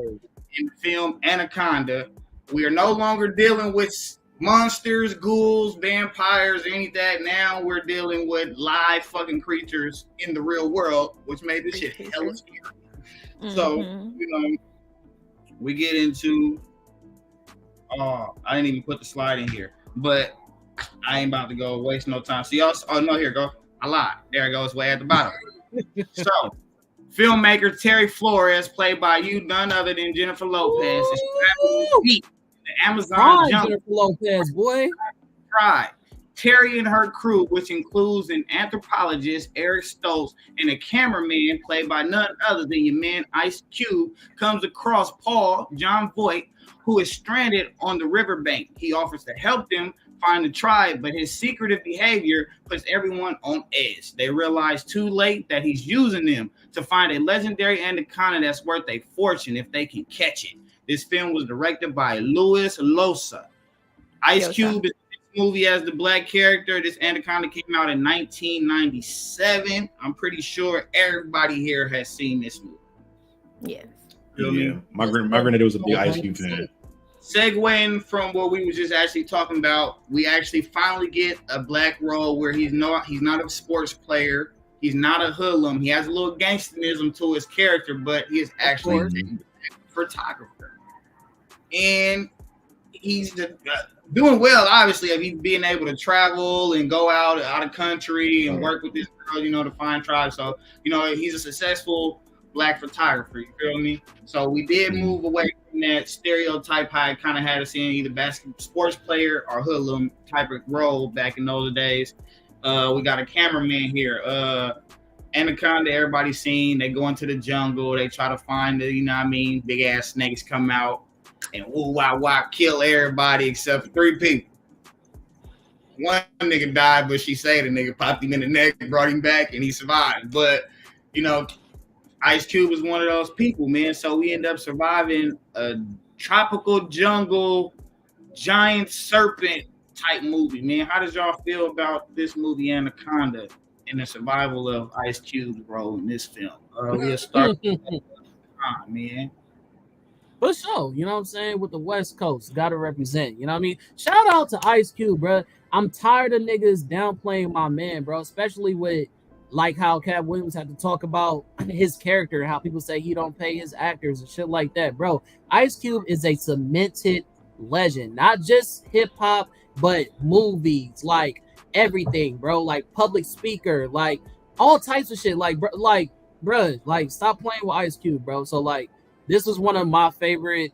in the film Anaconda. We are no longer dealing with monsters, ghouls, vampires, any of that. Now we're dealing with live fucking creatures in the real world, which made this shit hella scary. So, you know, we get into I didn't even put the slide in here, but I ain't about to go waste no time. So y'all, oh no, here go. I lied. There it goes, way at the bottom. So, filmmaker Terry Flores, played by none other than Jennifer Lopez, is the Amazon jungle. Jennifer Lopez, boy. Tried. Terry and her crew, which includes an anthropologist, Eric Stoltz, and a cameraman played by none other than your man Ice Cube, comes across Paul, John Voight, who is stranded on the riverbank. He offers to help them find the tribe, but his secretive behavior puts everyone on edge. They realize too late that he's using them to find a legendary anaconda that's worth a fortune if they can catch it. This film was directed by Luis Loza. Ice Cube is in this movie as the black character. This anaconda came out in 1997. I'm pretty sure everybody here has seen this movie. Yes. Yeah, my granddad was a big Ice Cube fan. Segueing from what we were just actually talking about, we actually finally get a black role where he's not a sports player, he's not a hoodlum, he has a little gangsterism to his character, but he is actually a photographer, and he's doing well. Obviously, of he's being able to travel and go out of country and work with this girl, you know, to find tribes. So, you know, he's a successful black photographer, you feel me? So we did move away from that stereotype how it kind of had us in either basketball sports player or hoodlum type of role back in those days. We got a cameraman here. Anaconda, everybody's seen. They go into the jungle, they try to find the, you know what I mean, big ass snakes come out and woo wow wow kill everybody except for 3 people. One nigga died, but she saved the nigga, popped him in the neck, brought him back, and he survived. But you know, Ice Cube was one of those people, man. So we end up surviving a tropical jungle, giant serpent type movie, man. How does y'all feel about this movie, Anaconda, and the survival of Ice Cube's role in this film? We'll start man. For sure, you know what I'm saying? With the West Coast, gotta represent, you know what I mean? Shout out to Ice Cube, bro. I'm tired of niggas downplaying my man, bro, especially with like how Cat Williams had to talk about his character, how people say he don't pay his actors and shit like that, bro. Ice Cube is a cemented legend, not just hip hop, but movies, like everything, bro. Like public speaker, like all types of shit. Like, bro, like stop playing with Ice Cube, bro. So like, this was one of my favorite.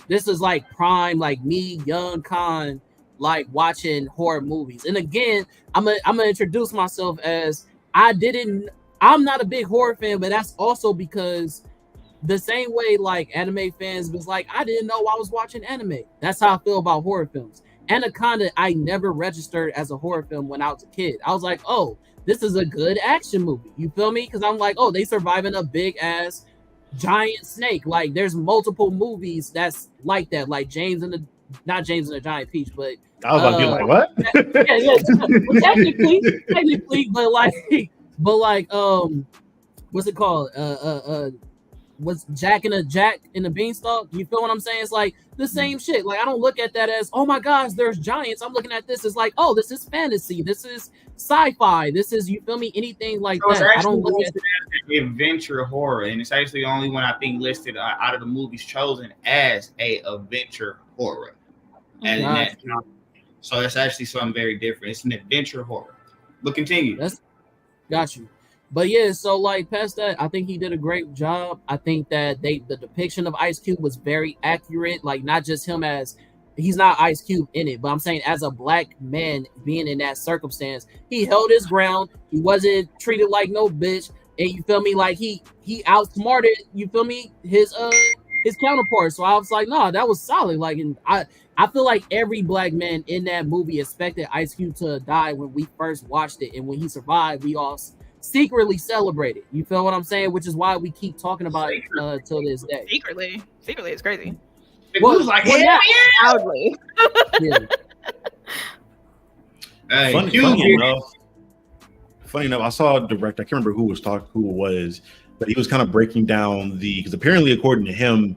This is like prime, like me, young Khan, like watching horror movies. And again, I'm gonna introduce myself as I'm not a big horror fan, but that's also because the same way like anime fans was like, I didn't know I was watching anime. That's how I feel about horror films. Anaconda, I never registered as a horror film when I was a kid. I was like, oh, this is a good action movie. You feel me? Because I'm like, oh, they surviving a big ass giant snake. Like there's multiple movies that's like that, like not James and the Giant Peach, but I was about to be like, what? Yeah. Well, technically, but like, what's it called? Was Jack and the Beanstalk? You feel what I'm saying? It's like the same shit. Like I don't look at that as, oh my gosh, there's giants. I'm looking at this as like, oh, this is fantasy. This is sci-fi. This is, you feel me? Anything like that. I don't look at it as adventure horror, and it's actually the only one I think listed out of the movies chosen as a adventure horror. And that, so it's actually something very different. It's an adventure horror. But continue. Got you. But yeah, so like past that, I think he did a great job. I think that the depiction of Ice Cube was very accurate. Like not just him as, he's not Ice Cube in it, but I'm saying as a black man being in that circumstance, he held his ground. He wasn't treated like no bitch. And you feel me? Like he outsmarted, you feel me, his counterpart. So I was like, no, that was solid. Like, and I feel like every black man in that movie expected Ice Cube to die when we first watched it, and when he survived, we all secretly celebrated. You feel what I'm saying? Which is why we keep talking about it till this day. Secretly, it's crazy. It was like, yeah, loudly. Yeah. Hey, funny enough, I saw a director. I can't remember who it was, but he was kind of breaking down because apparently, according to him,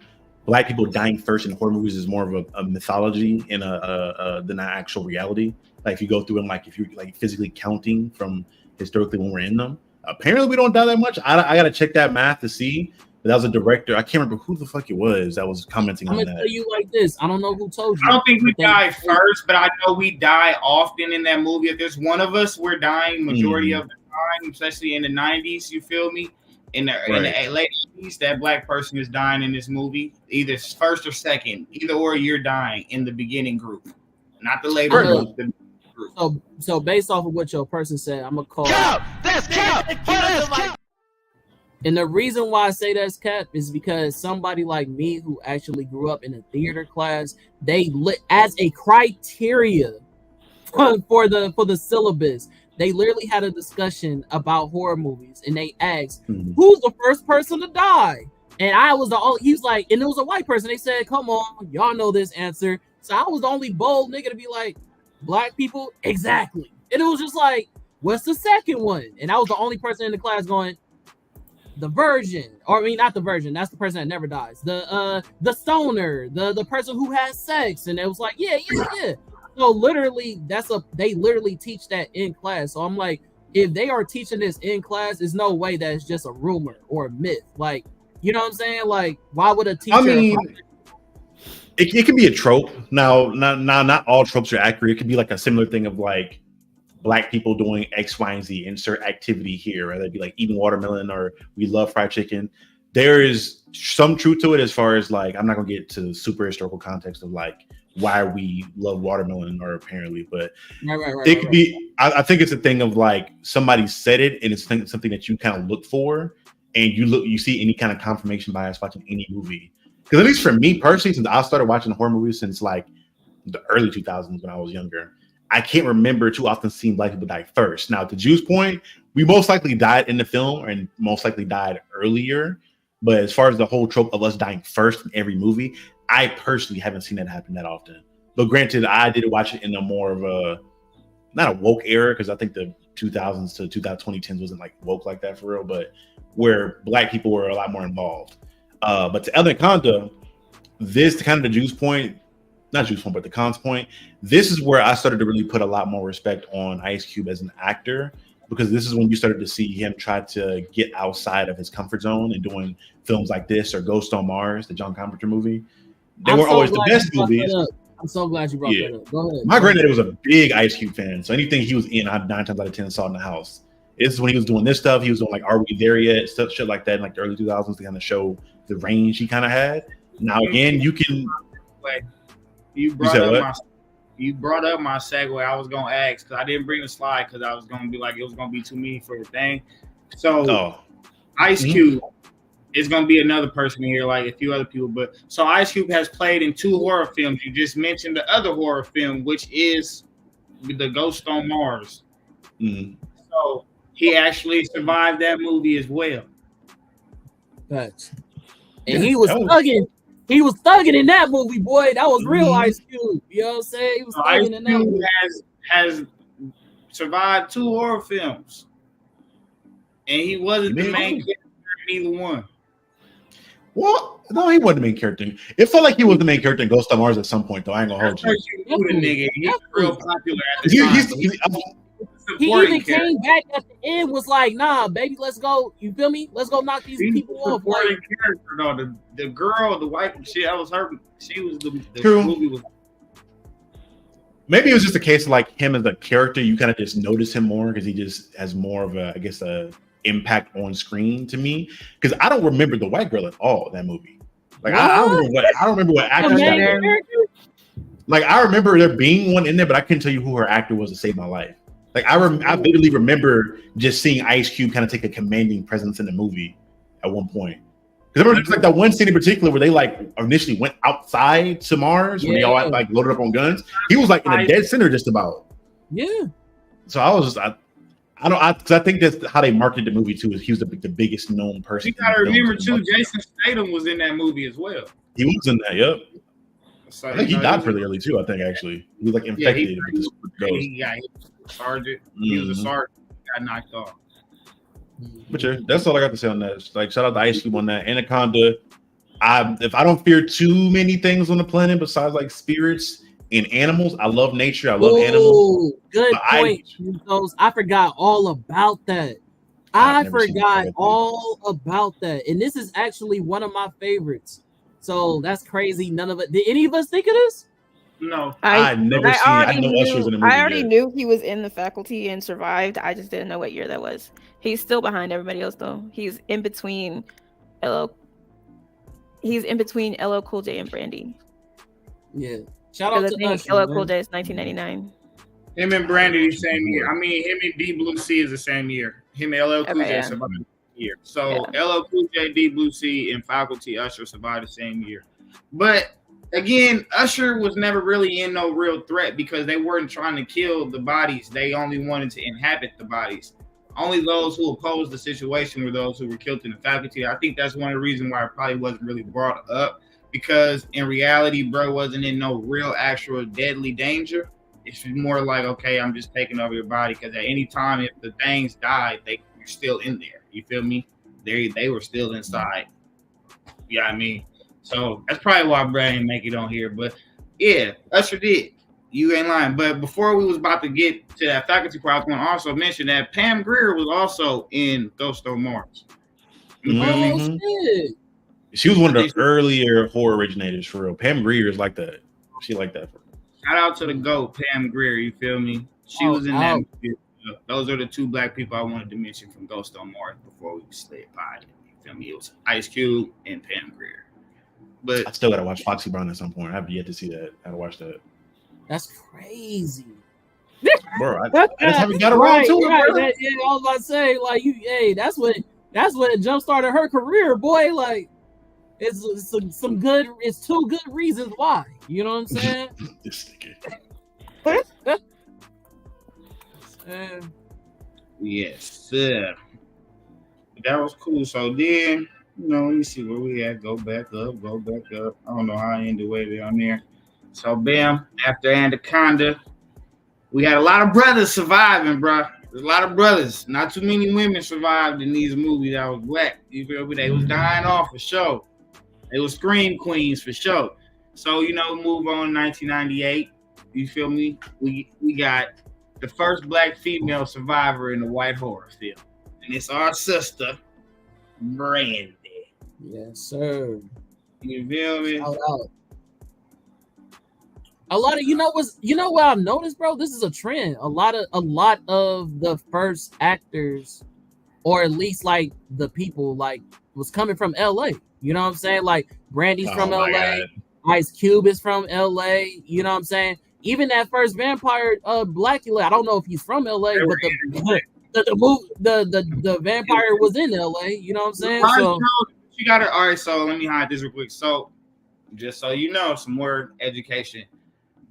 black people dying first in horror movies is more of a mythology and than an actual reality. Like if you go through and like if you're like physically counting from historically when we're in them, apparently we don't die that much. I gotta check that math to see. But that was a director. I can't remember who the fuck it was that was commenting on that. I'm gonna tell you like this. I don't know who told you. I don't think we die first, but I know we die often in that movie. If there's one of us, we're dying majority of the time, especially in the 90s. You feel me? In the late 80s, that black person is dying in this movie, either first or second. Either or, you're dying in the beginning group, not the later group. The group. So based off of what your person said, I'm gonna call. That's cap. And the reason why I say that's cap is because somebody like me who actually grew up in a theater class, they as a criteria for the syllabus. They literally had a discussion about horror movies, and they asked, "Who's the first person to die?" And I was the only. He was like, and it was a white person. They said, "Come on, y'all know this answer." So I was the only bold nigga to be like, "Black people, exactly." And it was just like, "What's the second one?" And I was the only person in the class going, "The virgin," or I mean, not the virgin. That's the person that never dies. The stoner, the person who has sex, and it was like, yeah. So literally, they literally teach that in class. So I'm like, if they are teaching this in class, there's no way that it's just a rumor or a myth. Like, you know what I'm saying? Like, why would a teacher? I mean, it can be a trope. Now, not all tropes are accurate. It could be like a similar thing of like black people doing X, Y, and Z, insert activity here, whether it be like eating watermelon or we love fried chicken. There is some truth to it as far as like, I'm not gonna get to super historical context of like why we love watermelon or apparently, but it could be, I think it's a thing of like somebody said it and it's something that you kind of look for and you see any kind of confirmation bias watching any movie. Because at least for me personally, since I started watching horror movies since like the early 2000s when I was younger, I can't remember too often seeing black people die first. Now, to Juice's point, we most likely died in the film and most likely died earlier. But as far as the whole trope of us dying first in every movie, I personally haven't seen that happen that often. But granted, I did watch it in a more of a, not a woke era, because I think the 2000s to 2010s wasn't like woke like that for real, but where black people were a lot more involved. But to Anaconda, this to kind of the Juice point, not Juice point, but the Khan's point, this is where I started to really put a lot more respect on Ice Cube as an actor, because this is when you started to see him try to get outside of his comfort zone and doing films like this or Ghost on Mars, the John Carpenter movie. They weren't always the best movies. I'm so glad you brought that up. Go ahead. My granddad was a big Ice Cube fan, so anything he was in, I 9 times out of 10 saw in the house. This is when he was doing this stuff. He was doing like Are We There Yet? Stuff, shit like that in like the early 2000s to kind of show the range he kind of had. Now again, you can. You brought up my segue. I was gonna ask because I didn't bring the slide because I was gonna be like it was gonna be too many for the thing. So Ice Cube is gonna be another person here, like a few other people. But so Ice Cube has played in 2 horror films. You just mentioned the other horror film, which is the Ghost on Mars. So he actually survived that movie as well. That's and he was thugging. He was thugging in that movie, boy. That was real Ice Cube. You know what I'm saying? He was thugging in that movie. Has survived 2 horror films, and he wasn't the main character in either one. Well, no, he wasn't the main character. It felt like he was the main character in Ghost on Mars at some point, though. I ain't gonna hold you. He's real popular at the time. He even came back at the end, was like, "Nah, baby, let's go." You feel me? Let's go knock these people off. Like, character, though. The girl, the white shit, that was her. She was the movie was. Maybe it was just a case of like him as a character. You kind of just notice him more because he just has more of a, I guess, a impact on screen to me. Because I don't remember the white girl at all. That movie, like I don't remember what actor that there. Like I remember there being one in there, but I couldn't tell you who her actor was to save my life. Like I vividly remember just seeing Ice Cube kind of take a commanding presence in the movie at one point. Because I remember there's like that one scene in particular where they like initially went outside to Mars when they all like loaded up on guns. He was like in a dead center just about. Yeah. So I was just because I think that's how they marketed the movie too. Is he was the biggest known person. You gotta remember too, Jason Statham was in that movie as well. He was in that. Yep. So, I think he died pretty early too. I think actually he was like infected. Sergeant. He was a sergeant. Got knocked off. But yeah, that's all I got to say on that. Like shout out to Ice Cube on that. Anaconda. If I don't fear too many things on the planet besides like spirits and animals, I love nature. I love animals. Good point. I forgot all about that. I forgot all about that. And this is actually one of my favorites. So that's crazy. None of it. Did any of us think of this? No. I never seen it. I know Usher was in the movie. I already knew he was in the faculty and survived. I just didn't know what year that was. He's still behind everybody else though. He's in between LL Cool J and Brandy. Yeah. Shout out to Usher. LL Cool J is 1999. Him and Brandy the same year. I mean, him and D Blue C is the same year. Him and LL Cool J survived the year. So LL Cool J, D Blue C, and faculty Usher survived the same year. But again, Usher was never really in no real threat because they weren't trying to kill the bodies. They only wanted to inhabit the bodies. Only those who opposed the situation were those who were killed in the faculty. I think that's one of the reasons why it probably wasn't really brought up, because in reality, bro wasn't in no real actual deadly danger. It's more like, okay, I'm just taking over your body, because at any time if the things died, you're still in there. You feel me? They were still inside. Yeah, I mean, so that's probably why Brad didn't make it on here. But yeah, Usher did. You ain't lying. But before we was about to get to that faculty part, I was going to also mention that Pam Grier was also in Ghost on Mars. You feel me? Shit. She was one of the earlier horror originators for real. Pam Grier is like that. She like that. Shout out to the GOAT, Pam Grier. You feel me? She was in that movie. Those are the two black people I wanted to mention from Ghost on Mars before we slid by it. You feel me? It was Ice Cube and Pam Grier. But I still gotta watch Foxy Brown at some point. I have yet to see that. I gotta watch that. That's crazy. Bro, I just haven't got around to it. Bro. I was about to say, like, that's what jump started her career, boy. Like, it's two good reasons why. You know what I'm saying? This nigga. Yes, sir. That was cool. So then, let me see where we at. Go back up. I don't know how I ended the way down there. So bam, after Anaconda, we had a lot of brothers surviving, bro. There's a lot of brothers. Not too many women survived in these movies that was black. You feel me? They was dying off for sure. They were scream queens for sure. So, move on 1998. You feel me? We got the first black female survivor in the white horror film. And it's our sister, Brandy. Yes, sir. You feel me? Shout out. A lot of what I've noticed, bro. This is a trend. A lot of the first actors, or at least like the people, like was coming from LA. You know what I'm saying? Like Brandy's from LA, God. Ice Cube is from LA. You know what I'm saying? Even that first vampire, Blackula. I don't know if he's from LA, but the vampire was in LA. You know what I'm saying? So you got it. All right. So let me hide this real quick. So just so you know, some more education.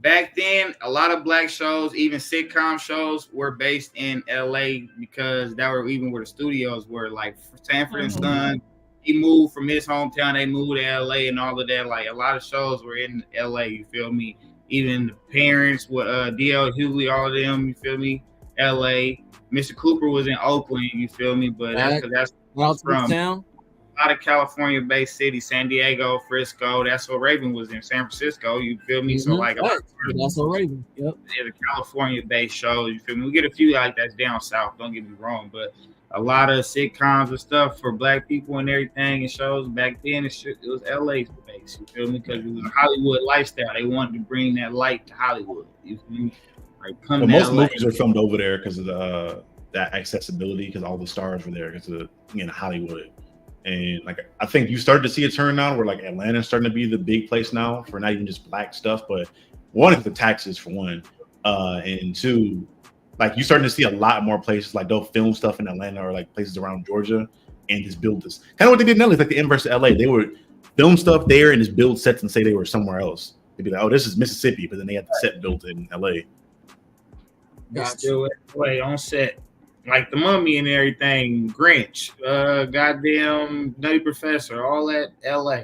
Back then, a lot of black shows, even sitcom shows, were based in LA because that were even where the studios were. Like Sanford and Son, he moved from his hometown, they moved to LA and all of that. Like a lot of shows were in LA, you feel me? Even the parents with D.L. Hughley, all of them, you feel me? LA. Mr. Cooper was in Oakland, you feel me? But that's from town. A lot of California-based cities, San Diego, Frisco. That's where Raven was in San Francisco. You feel me? Mm-hmm. So like, that's where Raven. Yep. It's a California-based show. You feel me? We get a few like that's down south. Don't get me wrong, but a lot of sitcoms and stuff for black people and everything and shows back then. It was LA based. You feel me? Because it was a Hollywood lifestyle. They wanted to bring that light to Hollywood. You feel me? Like most movies are filmed over there because of that accessibility. Because all the stars were there because of Hollywood. And like I think you started to see a turn now where like Atlanta's starting to be the big place now for not even just black stuff, but one is the taxes for one, and two, like you're starting to see a lot more places like they'll film stuff in Atlanta or like places around Georgia and just build this kind of what they did in LA, like the inverse of LA. They would film stuff there and just build sets and say they were somewhere else. They'd be like, oh, this is Mississippi, but then they had the set built in LA. Gotcha. Wait, on set. Like the Mummy and everything, Grinch, goddamn Nutty Professor, all that LA.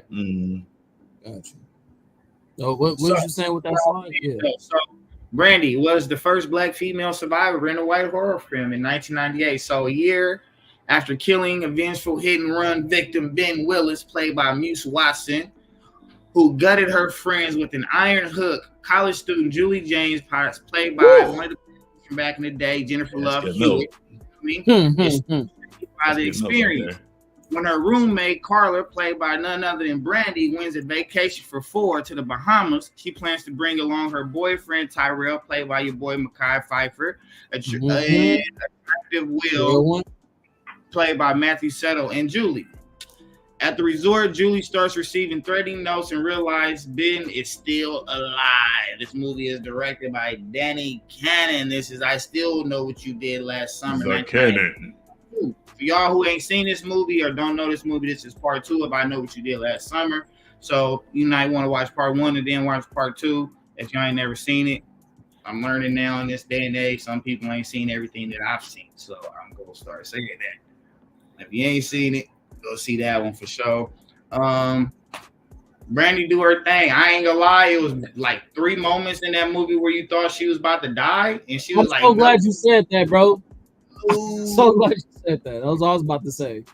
Gotcha. So what was you saying with that song? Yeah. So Brandy was the first black female survivor in a white horror film in 1998. So a year After killing a vengeful hit-and-run victim Ben Willis, played by Muse Watson, who gutted her friends with an iron hook, college student Julie James, played by one of the from back in the day, Jennifer Love Hewitt, is by the experience. When her roommate Carla, played by none other than Brandy, wins a vacation for 4 to the Bahamas, she plans to bring along her boyfriend Tyrell, played by your boy Mekhi Phifer, and attractive Will, played by Matthew Settle, and Julie. At the resort, Julie starts receiving threatening notes and realizes Ben is still alive. This movie is directed by Danny Cannon. This is I Still Know What You Did Last Summer. Cannon. For y'all who ain't seen this movie or don't know this movie, this is part 2 of I Know What You Did Last Summer. So you might want to watch part 1 and then watch part 2 if y'all ain't never seen it. I'm learning now in this day and age, some people ain't seen everything that I've seen. So I'm going to start saying that. If you ain't seen it, go see that one for sure. Brandy do her thing. I ain't gonna lie, it was like 3 moments in that movie where you thought she was about to die, and she was I'm so glad you said that, bro. I'm so glad you said that. That was all I was about to say.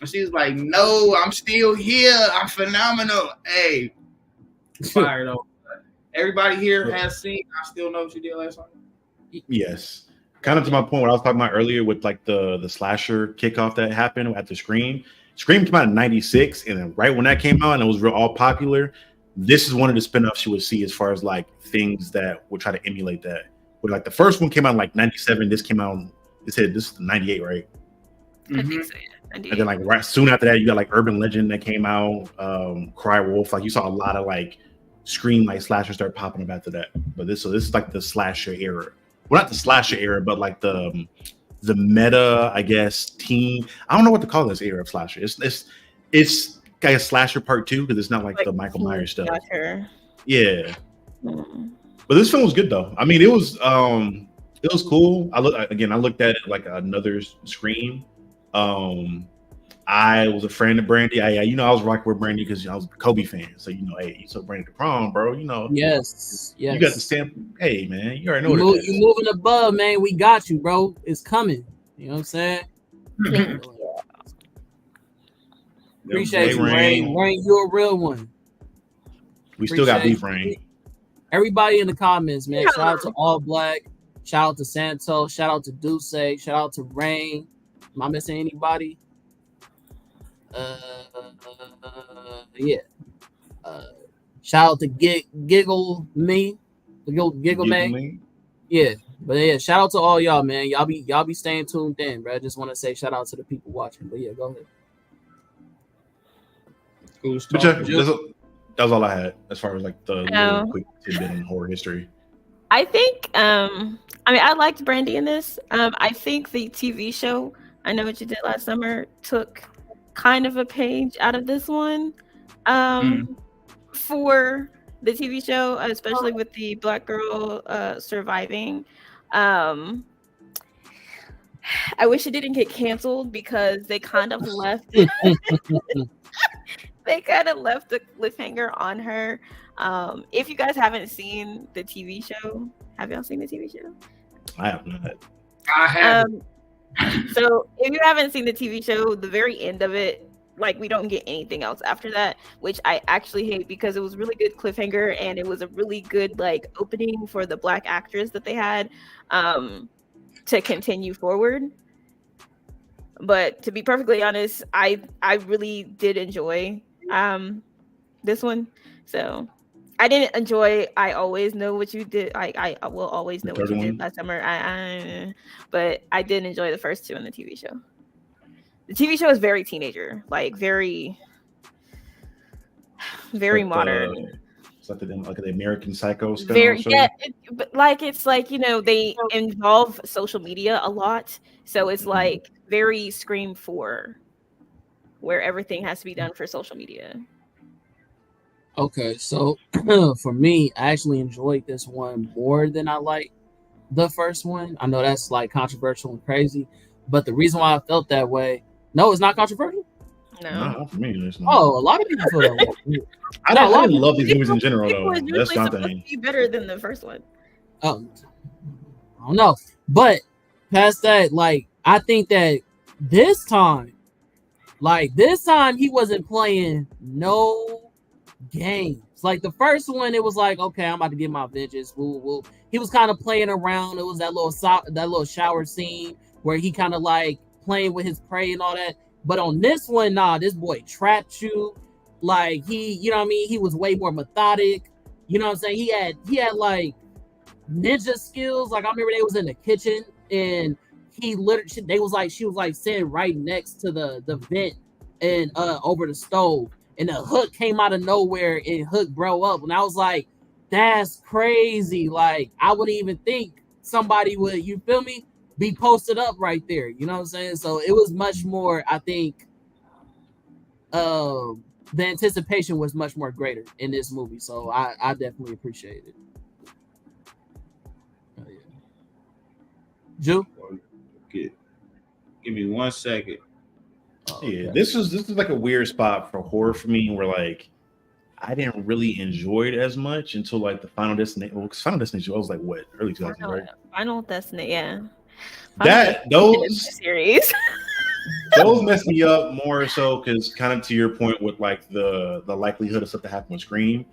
She was like, "No, I'm still here. I'm phenomenal." Hey, fire though. Everybody here has seen I Still Know What You Did Last Summer. Yes. Kind of to my point what I was talking about earlier with like the slasher kickoff that happened at the Scream. Scream came out in 96, and then right when that came out and it was all popular, this is one of the spinoffs you would see as far as like things that would try to emulate that. But like the first one came out in like 97, this came out, it said this is 98, right? I think so, yeah. And then like right soon after that, you got like Urban Legend that came out, Cry Wolf. Like you saw a lot of like Scream like slashers start popping up after that. But this is like the slasher era. Well, not the slasher era, but like the meta, I guess, teen. I don't know what to call this era of slasher. It's like a slasher part 2 because it's not like the Michael Myers stuff. Slasher. Yeah. But this film was good though. I mean, it was cool. I looked at it like another Scream. I was a friend of Brandy. I was rocking with Brandy because I was a Kobe fan. So hey, you took Brandy to prom, bro. Yes. You got the stamp. Hey, man, you already know what you're moving above, man. We got you, bro. It's coming. You know what I'm saying? Appreciate you, Rain. Rain, you're a real one. We still got beef, Rain. Everybody in the comments, man. Shout out to All Black. Shout out to Santos. Shout out to Duce. Shout out to Rain. Am I missing anybody? Yeah. Shout out to Giggle Me. Yeah. But yeah, shout out to all y'all, man. Y'all be staying tuned in, bro. I just want to say shout out to the people watching. But yeah, go ahead. Cool stuff. That was all I had as far as like the little quick tidbit in horror history. I think I liked Brandy in this. I think the TV show I Know What You Did Last Summer took kind of a page out of this one for the TV show, especially with the black girl surviving. I wish it didn't get canceled because they kind of left the cliffhanger on her. If you guys haven't seen the TV show, have y'all seen the TV show? I have not. I have. So if you haven't seen the TV show, the very end of it, like we don't get anything else after that, which I actually hate because it was really good cliffhanger and it was a really good like opening for the black actress that they had to continue forward. But to be perfectly honest, I really did enjoy this one. So I didn't enjoy I Always Know What You Did. I will always know what you did last summer. But I did enjoy the first 2 in the TV show. The TV show is very teenager, like very modern. It's like the American Psycho stuff. But like it's like they involve social media a lot, so it's like very Scream 4, where everything has to be done for social media. Okay, so for me, I actually enjoyed this one more than I liked the first one. I know that's like controversial and crazy, but the reason why I felt that way, no, it's not controversial. No, not for me. Oh, a lot of people feel that way. I didn't love these movies in general, though. That's not the thing. Be better than the first one. I don't know, but past that, like I think that This time he wasn't playing no games. Like the first one, it was like, okay, I'm about to get my vengeance. Woo. He was kind of playing around. It was that little shower scene where he kind of like playing with his prey and all that. But on this one, nah, this boy trapped you. Like you know what I mean? He was way more methodic. You know what I'm saying? He had like ninja skills. Like I remember they was in the kitchen and she was like sitting right next to the vent and over the stove. And the hook came out of nowhere and hook bro up. And I was like, that's crazy. Like, I wouldn't even think somebody would, you feel me, be posted up right there. You know what I'm saying? So it was much more, I think, the anticipation was much more greater in this movie. So I definitely appreciate it. Oh, yeah. Jew? Give me 1 second. Oh, yeah, okay. This is like a weird spot for horror for me, where like I didn't really enjoy it as much until like the Final Destination. Well, Final Destination, I was like what, early 2000s, right? Final Destination, yeah. Those series. Those mess me up more so because kind of to your point with like the likelihood of stuff to happen with Scream.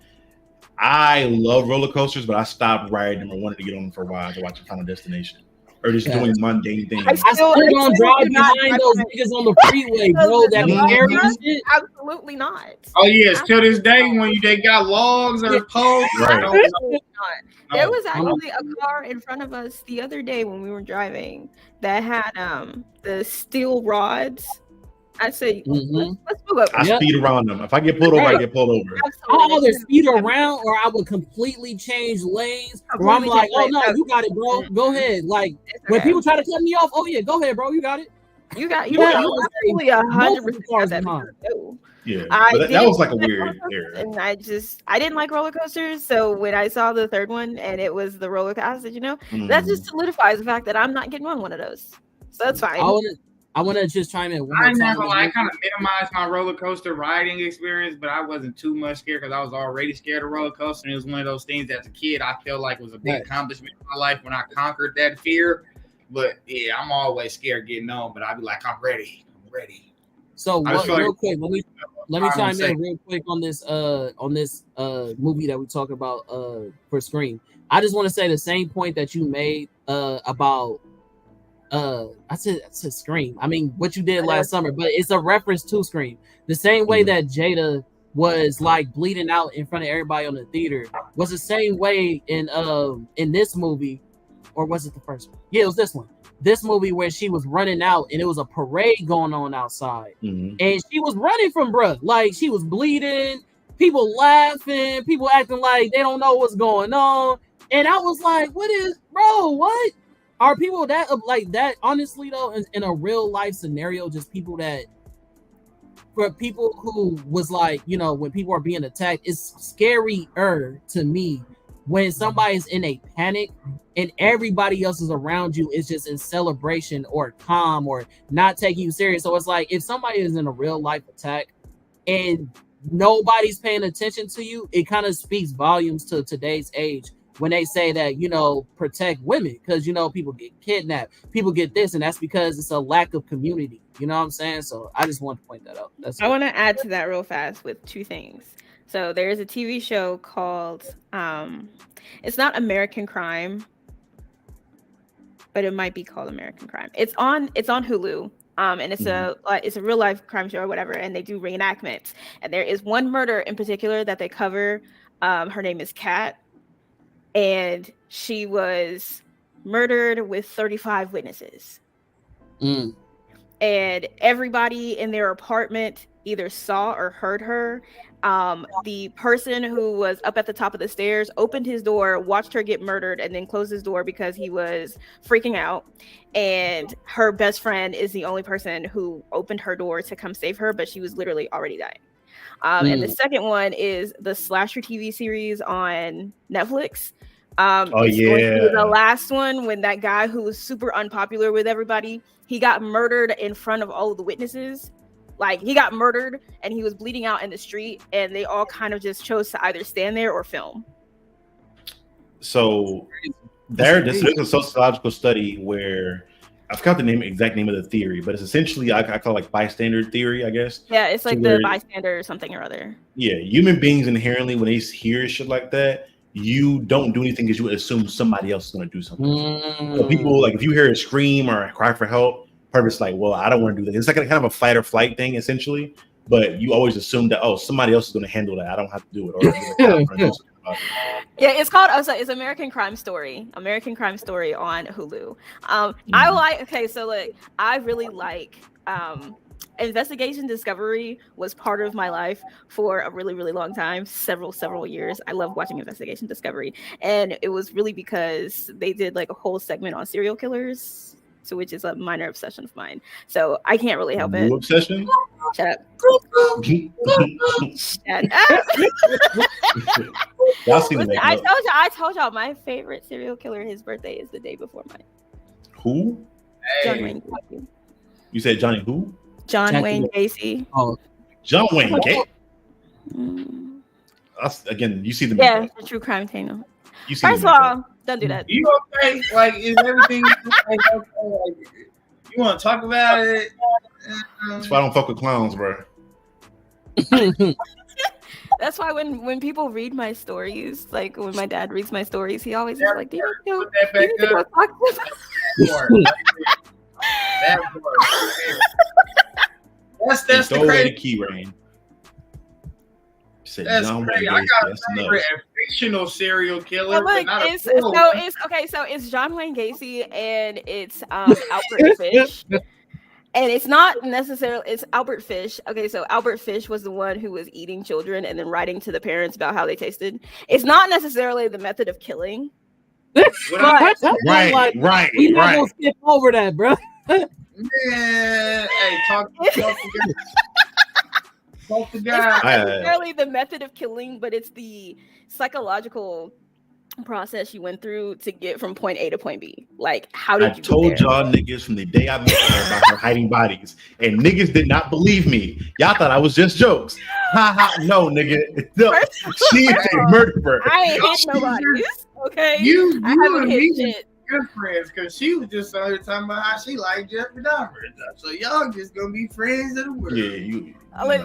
I love roller coasters, but I stopped riding them. I wanted to get on them for a while to watch a Final Destination. Or just doing mundane things. I still don't drive behind those niggas on the freeway, bro. That scary shit. Absolutely not. Oh yes, to this day when they got logs or poles. Right. There was actually a car in front of us the other day when we were driving that had the steel rods. I said, let's move up. I speed around them. If I get pulled over, I get pulled over. I'll either speed around or I would completely change lanes. Or I'm like, oh no, you got it, bro. Go ahead. Like when people try to cut me off, oh yeah, go ahead, bro. You got it. You absolutely 100%. Yeah, but that was like a weird era. And I didn't like roller coasters. So when I saw the third one and it was the roller coaster, that just solidifies the fact that I'm not getting on one of those. So that's fine. I want to just chime in. I kind of minimized my roller coaster riding experience, but I wasn't too much scared because I was already scared of roller coaster. And it was one of those things as a kid I felt like was a big accomplishment in my life when I conquered that fear. But yeah, I'm always scared getting on, but I'd be like, I'm ready. So real quick, let me chime in real quick on this movie that we talk about for Scream. I just want to say the same point that you made about I said Scream. I mean, what you did last summer, but it's a reference to Scream. The same way that Jada was like bleeding out in front of everybody on the theater was the same way in this movie, or was it the first one? Yeah, it was this one. This movie where she was running out and it was a parade going on outside, and she was running from bruh. Like she was bleeding, people laughing, people acting like they don't know what's going on, and I was like, "What? Are people that like that?" Honestly, though, in a real life scenario, just people that, for people who was like, when people are being attacked, it's scarier to me when somebody's in a panic and everybody else is around you is just in celebration or calm or not taking you serious. So it's like if somebody is in a real life attack and nobody's paying attention to you, it kind of speaks volumes to today's age. When they say that, protect women because, people get kidnapped, people get this, and that's because it's a lack of community. You know what I'm saying? So I just want to point that out. I want to add to that real fast with two things. So there's a TV show called, it's not American Crime, but it might be called American Crime. It's on Hulu. And it's a real life crime show or whatever, and they do reenactments. And there is one murder in particular that they cover. Her name is Kat. And she was murdered with 35 witnesses. And everybody in their apartment either saw or heard her. The person who was up at the top of the stairs opened his door, watched her get murdered, and then closed his door because he was freaking out. And her best friend is the only person who opened her door to come save her, but she was literally already dying. And the second one is the slasher TV series on Netflix. The last one, when that guy who was super unpopular with everybody, he got murdered in front of all of the witnesses. Like he got murdered and he was bleeding out in the street, and they all kind of just chose to either stand there or film. So there's a sociological study where I forgot the exact name of the theory, but it's essentially I call it like bystander theory, I guess. Yeah, it's like the bystander or something or other. Yeah, human beings inherently, when they hear shit like that, you don't do anything because you assume somebody else is going to do something. So people, like, if you hear a scream or a cry for help, purpose like, well, I don't want to do that. It's like a kind of a fight or flight thing, essentially. But you always assume that, oh, somebody else is going to handle that. I don't have to do it. Or yeah, it's called it's American Crime Story. American Crime Story on Hulu. I really like investigation discovery was part of my life for a really, really long time, several years. I love watching investigation discovery, and it was really because they did like a whole segment on serial killers, so which is a minor obsession of mine. So I can't really help it. Obsession? Shut up. Shut up. Listen, I told y'all my favorite serial killer, his birthday is the day before mine. Who? John Wayne Gacy. You said Johnny who? John Wayne Gacy. Oh, John Wayne Gacy. Again, you see the the true crime channel. First of all, don't do that. You okay? Like, is everything okay? Like, you want to talk about it? That's why I don't fuck with clowns, bro. That's why when people read my stories, like when my dad reads my stories, he always is like, "Do you know what talk That's the crazy key, Rain. That's crazy. I got a favorite fictional serial killer. So it's John Wayne Gacy and it's Albert Fish. And it's not necessarily, it's Albert Fish. Okay, so Albert Fish was the one who was eating children and then writing to the parents about how they tasted. It's not necessarily the method of killing. Right. We not gonna skip over that, bro. Man, hey, talk to God. It's not necessarily the method of killing, but it's the psychological process you went through to get from point A to point B. Like, how did you get there? I told y'all niggas from the day I met her about her hiding bodies, and niggas did not believe me. Y'all thought I was just jokes. Ha ha! No, nigga. No, she is a murderer. I ain't hit nobody. Okay, I haven't hit shit. Good friends, because she was just out here talking about how she liked Jeffrey Dahmer. So y'all just gonna be friends of the world. Yeah,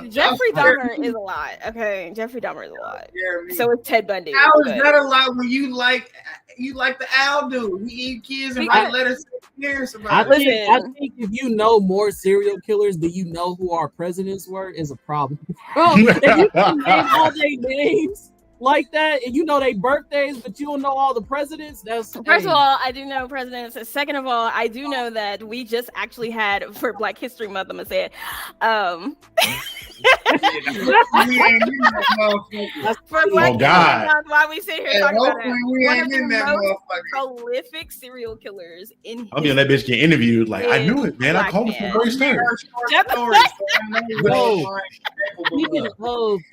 Jeffrey Dahmer is a lot. Okay, Jeffrey Dahmer is a lot. So is Ted Bundy. How is that a lot when you like the owl dude? He eat kids and write letters to parents about it. I think if you know more serial killers than you know who our presidents were, is a problem. Bro, if you can name all their names like that, and you know their birthdays, but you don't know all the presidents. That's first of all, I do know presidents. Second of all, I do know that we just actually had for Black History Month. I'm gonna say it. For Black History Month, while we sit here talking about it, one of the most prolific serial killers in. I'll be on that bitch getting interviewed. Like, I knew it, man. I called it from the start.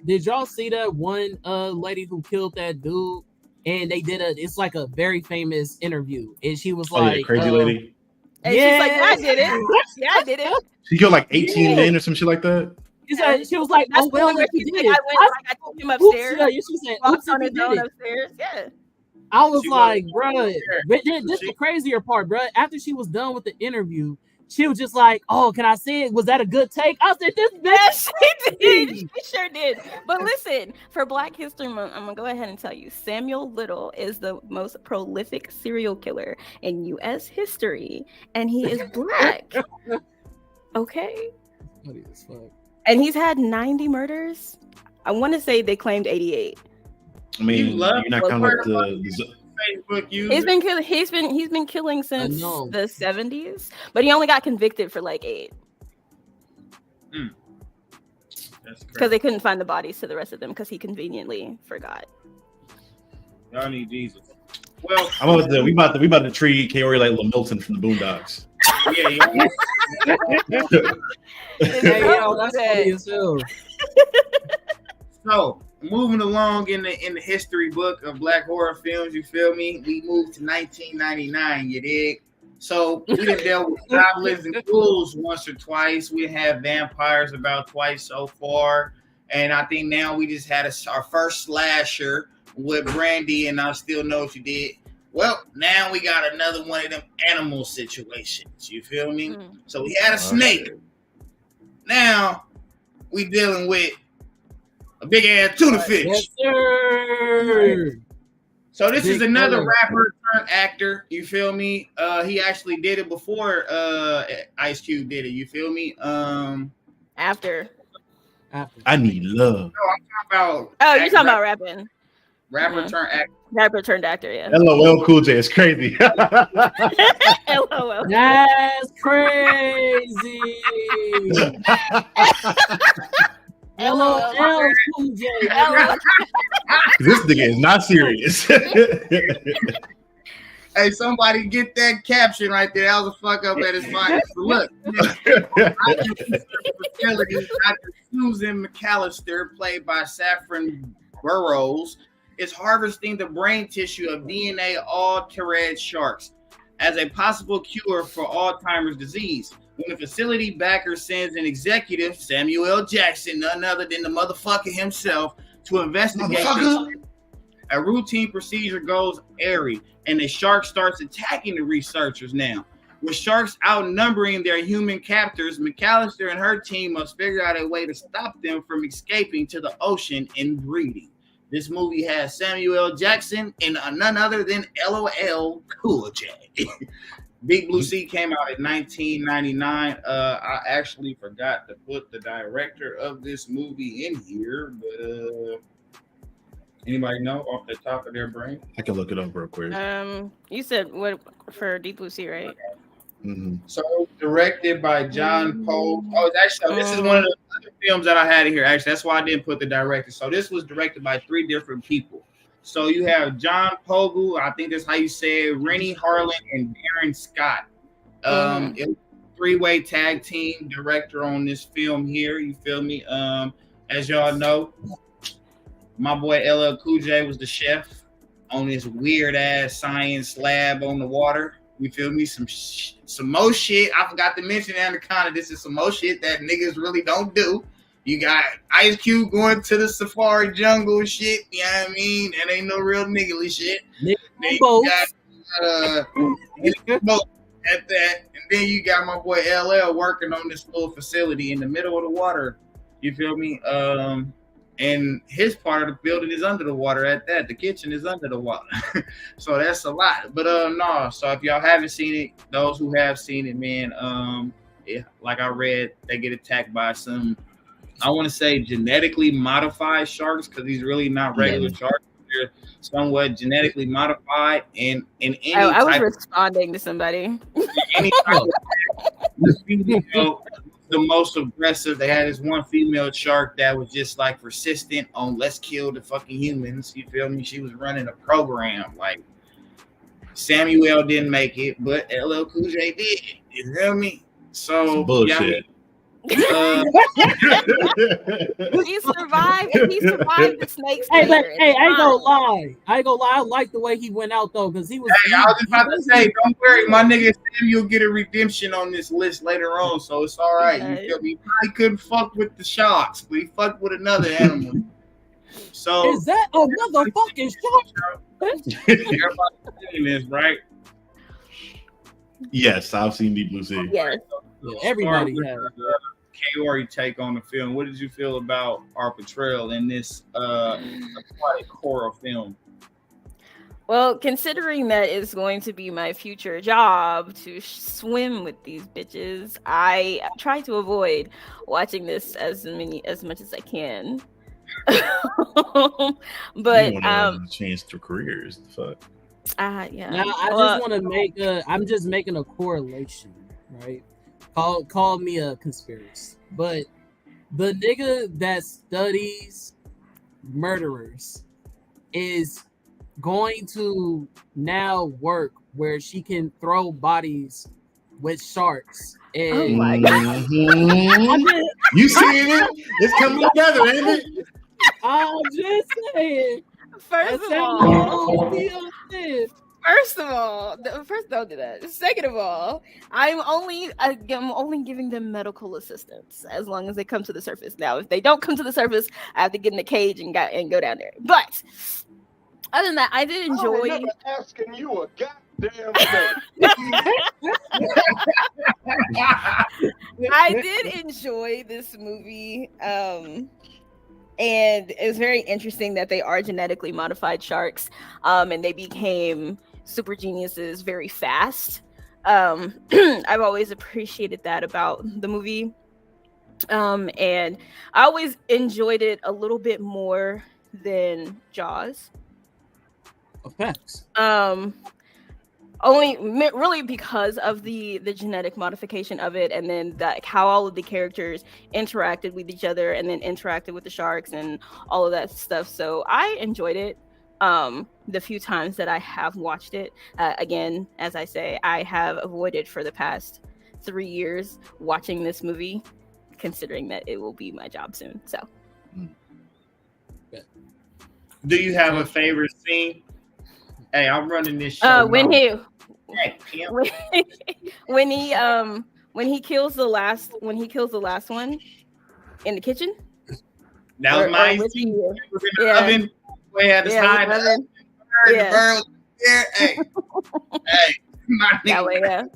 Did y'all see that one lady who killed that dude? And they did it's like a very famous interview, and she was crazy lady. And she's like, I did it. Yeah, I did it. She killed like 18 men or some shit like that. She was like, oh well, she did. I took him upstairs. Yeah, she said, oops, on his own upstairs. Yeah. I was like, bro, this is the crazier part, bro. After she was done with the interview, she was just like, oh, can I see it? Was that a good take? I said, this bitch. She did. She sure did. But listen, for Black History Month, I'm going to go ahead and tell you, Samuel Little is the most prolific serial killer in U.S. history, and he is Black. Okay? And he's had 90 murders. I want to say they claimed 88. I mean, you're not counting the Facebook user. He's been killing since the 70s, but he only got convicted for like 8. Because they couldn't find the bodies to the rest of them because he conveniently forgot. Y'all need Jesus. Well, we about to treat Kaori like Milton from the Boondocks. That's funny as hell. So, moving along in the history book of Black horror films, you feel me? We moved to 1999, you dig? So we done dealt with goblins and ghouls once or twice. We had vampires about twice so far. And I think now we just had our first slasher with Brandy, and I Still Know What You Did. Well, now we got another one of them animal situations. You feel me? So we had a snake. Now we dealing with a big ass tuna fish. Yes, sir. So this is another killer. rapper turned actor. You feel me? He actually did it before Ice Cube did it. You feel me? After. I need love. No, I'm talking about. Oh, you're talking about rapping. Rapper turned actor. Rapper turned actor, yeah. LOL Cool J is crazy. LOL. That's crazy. LOL Cool J. This nigga is not serious. Hey, somebody get that caption right there. That was a fuck up at his body. So look, Dr. Susan McAllister, played by Saffron Burrows, is harvesting the brain tissue of DNA altered sharks as a possible cure for Alzheimer's disease. When the facility backer sends an executive, Samuel L. Jackson, none other than the motherfucker himself, to investigate, a routine procedure goes airy, and the shark starts attacking the researchers now. With sharks outnumbering their human captors, McAllister and her team must figure out a way to stop them from escaping to the ocean and breeding. This movie has Samuel L. Jackson and none other than LOL Cool J. Big Blue Sea came out in 1999. I actually forgot to put the director of this movie in here, but anybody know off the top of their brain? I can look it up real quick. You said what for Deep Blue Sea, right? Mm-hmm. So directed by John Poe. Oh, it's actually this is one of the other films that I had in here. Actually, that's why I didn't put the director. So this was directed by 3 different people. So you have John Pogu, I think that's how you say it, Rennie Harlan, and Darren Scott. It was a 3-way tag team director on this film here. You feel me? As y'all know, my boy LL Cool J was the chef on this weird ass science lab on the water. You feel me? Some more shit. I forgot to mention Anaconda. This is some more shit that niggas really don't do. You got Ice Cube going to the safari jungle shit. You know what I mean? That ain't no real niggly shit. Then you got at that, and then you got my boy LL working on this little facility in the middle of the water. You feel me? And his part of the building is under the water at that. The kitchen is under the water. So that's a lot. But no, so if y'all haven't seen it, those who have seen it, man, yeah, like I read, they get attacked by some, I want to say genetically modified sharks, because these really not regular sharks. They're somewhat genetically modified, and in any I was responding to somebody. Any type of, the most aggressive. They had this one female shark that was just like persistent on let's kill the fucking humans. You feel me? She was running a program. Like Samuel didn't make it, but LL Cool J did. You feel me? So bullshit. He survived. He survived the snake. Hey, I ain't gonna lie. I like the way he went out though, because he was. Hey, I was just about to say, don't worry, my nigga Sam, you'll get a redemption on this list later on, so it's all right. You feel me? He probably couldn't fuck with the sharks, but he fucked with another animal. So is that a motherfucking shark? Everybody's seen this, right? Yes, I've seen Deep Blue Sea. Yes. Yeah, everybody has. Kaori take on the film. What did you feel about our portrayal in this aquatic horror film? Well, considering that it's going to be my future job to swim with these bitches, I try to avoid watching this as much as I can. But change their careers. Fuck. Yeah. Now I just want to make I'm just making a correlation, right? Call me a conspiracy, but the nigga that studies murderers is going to now work where she can throw bodies with sharks. And oh my God. You seeing it? It's coming together, ain't it? I'm just saying. First of all, don't do that. Second of all, I'm only giving them medical assistance as long as they come to the surface. Now, if they don't come to the surface, I have to get in the cage and go down there. But Other than that, I did enjoy. I remember asking you a goddamn thing. I did enjoy this movie. And it's very interesting that they are genetically modified sharks. And they became super geniuses very fast. I've always appreciated that about the movie. And I always enjoyed it a little bit more than Jaws. Effects. Only really because of the genetic modification of it, and then how all of the characters interacted with each other and then interacted with the sharks and all of that stuff. So I enjoyed it the few times that I have watched it. Again, as I say, I have avoided for the past 3 years watching this movie, considering that it will be my job soon. So do you have a favorite scene? Hey, I'm running this show. When he kills the last one in the kitchen. That was my scene. Oven. We had to hide the oven. The bird was there. Hey, my nigga.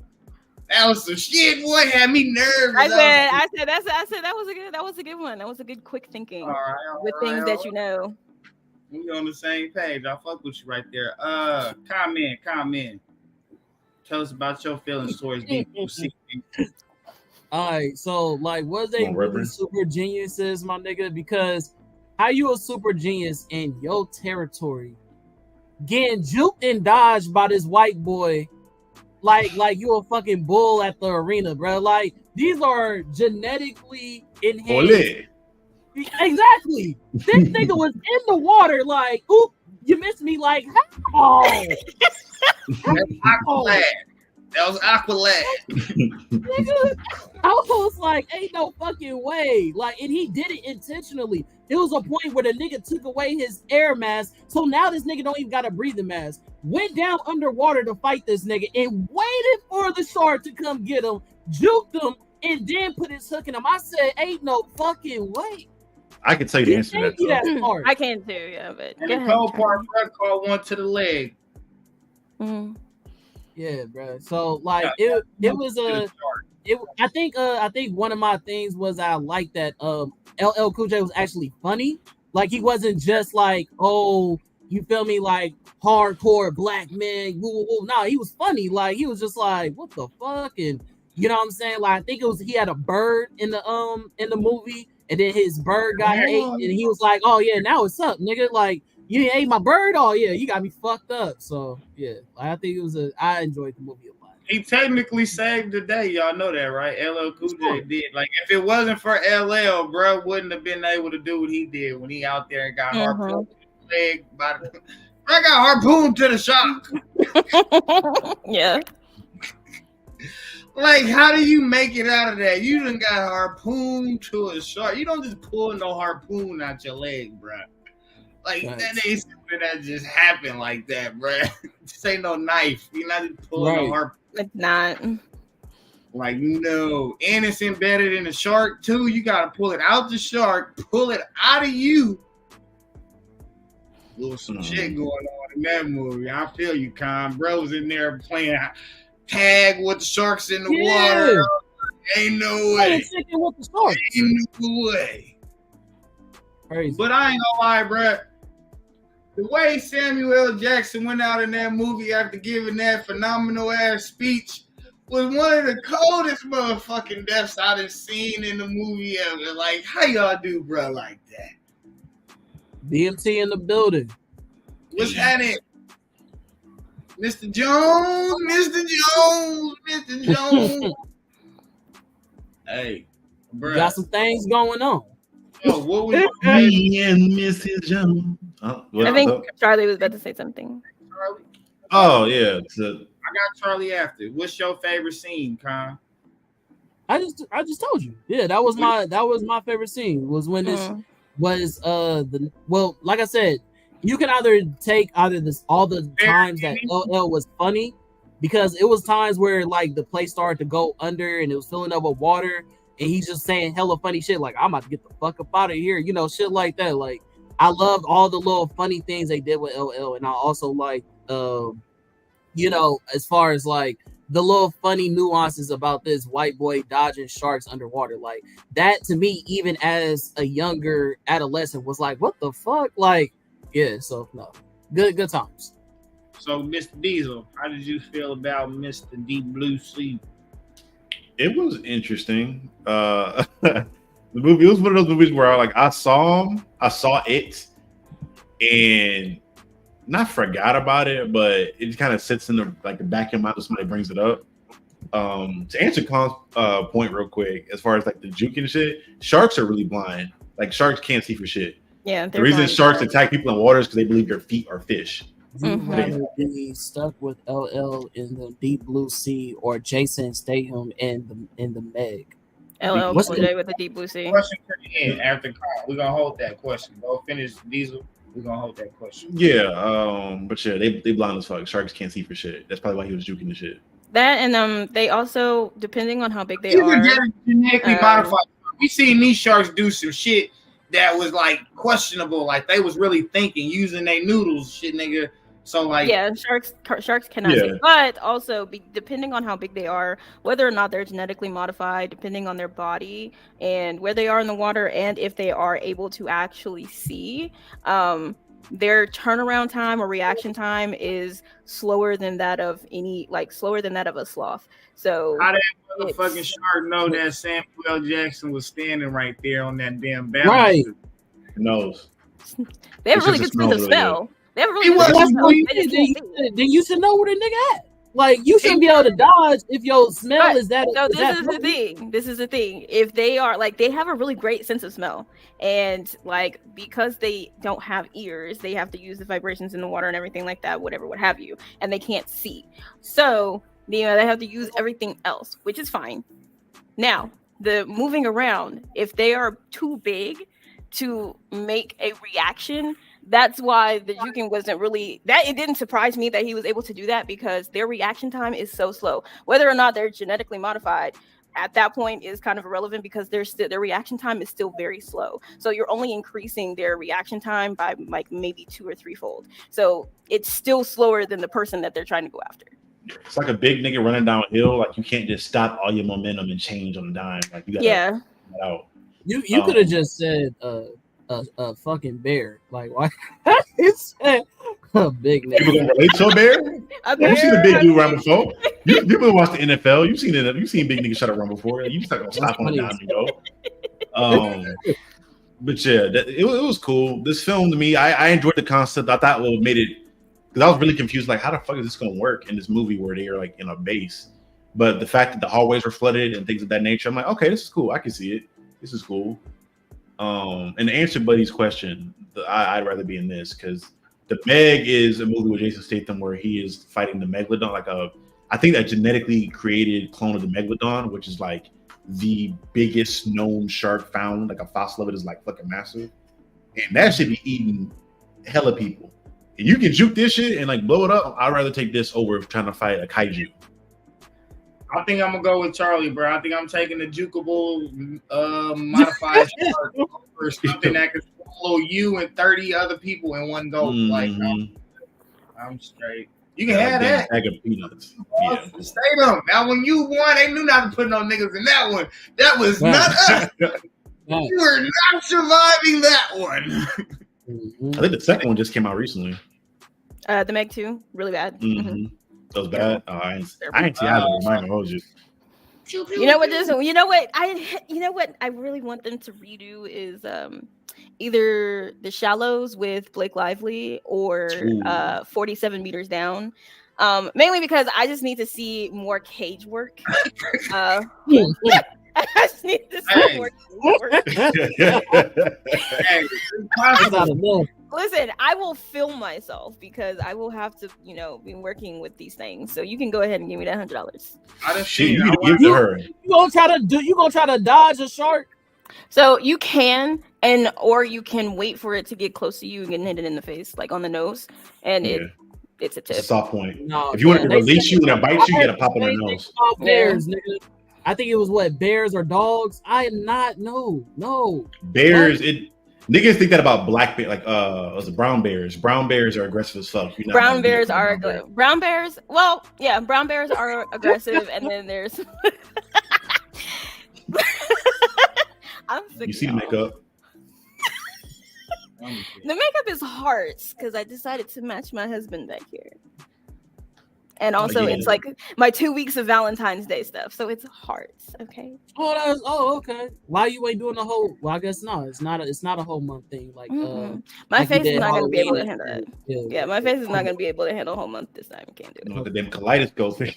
That was some shit, boy. Had me nervous. I said that was a good one. That was a good quick thinking with things that you know. We on the same page. I fuck with you right there. Comment. Tell us about your feelings towards DQC. All right, so like, was they really super geniuses, my nigga? Because how you a super genius in your territory, getting juked and dodged by this white boy, like you a fucking bull at the arena, bro? Like, these are genetically enhanced. Ole. Exactly. This nigga was in the water, like, oop, you missed me, like, how? That was Aqualad. Nigga, I was like, ain't no fucking way. Like, and he did it intentionally. It was a point where the nigga took away his air mask, so now this nigga don't even got a breathing mask. Went down underwater to fight this nigga and waited for the shark to come get him, juked him, and then put his hook in him. I said, ain't no fucking way. I can tell you the answer to that. I can too, yeah. But and the cold part, Fred called one to the leg. Yeah, bro. So like, it was I think one of my things was I liked that LL Cool J was actually funny. Like, he wasn't just like, oh, you feel me, like hardcore black man. Woo, woo, woo. No, he was funny. Like, he was just like, what the fuck? And you know what I'm saying? Like, I think he had a bird in the movie. And then his bird got ate, and he was like, "Oh yeah, now what's up, nigga? Like, you ate my bird? Oh yeah, you got me fucked up." So yeah, I think I enjoyed the movie a lot. He technically saved the day, y'all know that, right? LL Cool J did. Like, if it wasn't for LL, bro, wouldn't have been able to do what he did when he out there and got harpooned to the leg by the. I got harpooned to the shark. Yeah. Like, how do you make it out of that? You done got harpooned to a shark. You don't just pull no harpoon out your leg, bro. Like, that ain't something that just happened like that, bro. This ain't no knife. You're not just pulling no harpoon. It's not. Like, no. And it's embedded in the shark, too. You got to pull it out the shark, pull it out of you. Little some shit going on in that movie. I feel you, Con. Bro was in there playing tag with the sharks in the water. Ain't no way. Ain't no way. Crazy. But I ain't gonna lie, bro. The way Samuel L. Jackson went out in that movie after giving that phenomenal ass speech was one of the coldest motherfucking deaths I've seen in the movie ever. Like, how y'all do, bro, like that? DMT in the building. What's happening? Mr. Jones. Hey, bro. Got some things going on. Yo, what was me and Mrs. Jones? I think Charlie was about to say something. Charlie? Oh, yeah. I got Charlie after. What's your favorite scene, Con? I just told you. Yeah, that was my favorite scene. Was when this was like I said, you can either take all the times that LL was funny, because it was times where like the place started to go under and it was filling up with water and he's just saying hella funny shit like, I'm about to get the fuck up out of here, you know, shit like that. Like, I loved all the little funny things they did with LL, and I also like, you know, as far as like the little funny nuances about this white boy dodging sharks underwater, like that to me, even as a younger adolescent, was like, what the fuck, like, yeah. So no, good times. So, Mr. Diesel, how did you feel about Mr. Deep Blue Sea? It was interesting. The movie, it was one of those movies where I saw it, and not forgot about it, but it kind of sits in the back of your mind when somebody brings it up. To answer Khan's point real quick, as far as like the juke and shit, sharks are really blind. Like sharks can't see for shit. Yeah, the reason sharks attack people in water is because they believe your feet are fish. You'd rather be stuck with LL in the Deep Blue Sea or Jason Statham in the Meg? LL What's Cool the- J with the Deep Blue Sea. Question for the end after Khan. We're gonna hold that question. Go finish Diesel. We're gonna hold that question. Yeah, but yeah, they blind as fuck. Sharks can't see for shit. That's probably why he was juking the shit. That and they also, depending on how big they These are, genetically modified. We seen these sharks do some shit that was like questionable. Like they was really thinking, using their noodles, shit, nigga. So like, yeah, sharks cannot see, but also depending on how big they are, whether or not they're genetically modified, depending on their body and where they are in the water, and if they are able to actually see, their turnaround time or reaction time is slower than that of a sloth. So how that motherfucking shark know that Samuel L. Jackson was standing right there on that damn balance? Right. Knows. They have really good sense of smell. They have really good That's sense of what smell. then you should know where the nigga at. Like you shouldn't be able to dodge if your smell is that. So this is the thing. This is the thing. If they are like, they have a really great sense of smell, and like because they don't have ears, they have to use the vibrations in the water and everything like that, whatever, what have you, and they can't see. So they have to use everything else, which is fine. Now the moving around, if they are too big to make a reaction. That's why the juking wasn't really that. It didn't surprise me that he was able to do that because their reaction time is so slow. Whether or not they're genetically modified at that point is kind of irrelevant because their reaction time is still very slow. So you're only increasing their reaction time by like maybe 2 or 3-fold. So it's still slower than the person that they're trying to go after. It's like a big nigga running downhill. Like you can't just stop all your momentum and change on the dime. Like you gotta get out. You could have just said a fucking bear. Like why? It's a big nigga. People gonna relate to a bear? You've seen a big dude run before. People watch the NFL. You've seen big niggas shut up run before. You just not gonna stop on the dime and go. But yeah, it was cool. This film to me, I enjoyed the concept. I thought what made it, because I was really confused. Like, how the fuck is this gonna work in this movie where they are like in a base? But the fact that the hallways were flooded and things of that nature, I'm like, okay, this is cool. I can see it. This is cool. And to answer Buddy's question, I'd rather be in this because The Meg is a movie with Jason Statham where he is fighting the megalodon, I think a genetically created clone of the megalodon, which is like the biggest known shark found. Like a fossil of it is like fucking massive, and that should be eating hella people. And you can juke this shit and like blow it up. I'd rather take this over trying to fight a kaiju. I think I'm gonna go with Charlie, bro. I think I'm taking the jukeable modified shark for something that can swallow you and 30 other people in one go. Like I'm straight. You can have that. Bag of peanuts. Yeah. Statham. Now when you won, they knew not to put no niggas in that one. That was not us. You were not surviving that one. I think the second one just came out recently. The Meg 2, really bad. That was bad. I ain't see either. Mine hold you. You know what I really want them to redo is either The Shallows with Blake Lively or 47 Meters Down. Mainly because I just need to see more cage work. I just need to see more cage work. Listen, I will film myself because I will have to, be working with these things. So you can go ahead and give me that $100. You gonna try to dodge a shark? So you can, or you can wait for it to get close to you and get hit in the face, like on the nose, and it's a tip. It's a soft point. No, if you want to release you and bite you, gotta pop on the nose. Bears, nigga. I think it was bears or dogs. I am not. No. Bears. Niggas think that about black bear, like was it brown bears? Brown bears are aggressive as fuck. Brown bears are brown bears. Well, yeah, brown bears are aggressive, and then there's. I'm sick. You see the makeup. The makeup is hearts because I decided to match my husband back here. And also, it's like my 2 weeks of Valentine's Day stuff, so it's hearts. Okay. Okay. Why you ain't doing the whole? Well, I guess no. It's not a whole month thing. Like, my face is not gonna be able to handle it. Yeah, my face is not gonna be able to handle a whole month this time. Can't do it. No, the damn kaleidoscope. But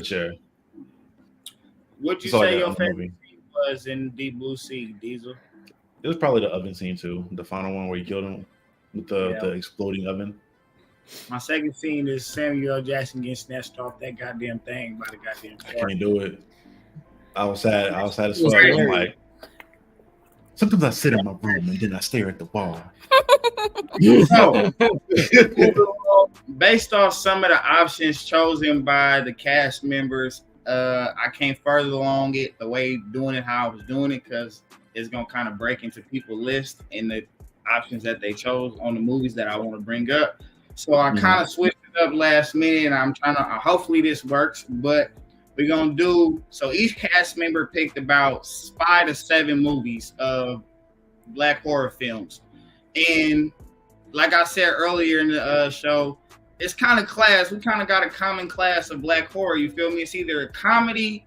yeah. What'd you say your favorite scene was in Deep Blue Sea, Diesel? It was probably the oven scene too. The final one where he killed him with the exploding oven. My second scene is Samuel L. Jackson getting snatched off that goddamn thing by the goddamn car. I can't do it. I was sad as fuck. I'm like, sometimes I sit in my room and then I stare at the wall. Based off some of the options chosen by the cast members, I can't further along it the way doing it how I was doing it because it's gonna kind of break into people's list and the options that they chose on the movies that I want to bring up. So I kind of switched it up last minute, and I'm trying to. Hopefully this works, but we're gonna do so. Each cast member picked about 5 to 7 movies of black horror films, and like I said earlier in the show, it's kind of class. We kind of got a common class of black horror. You feel me? It's either a comedy,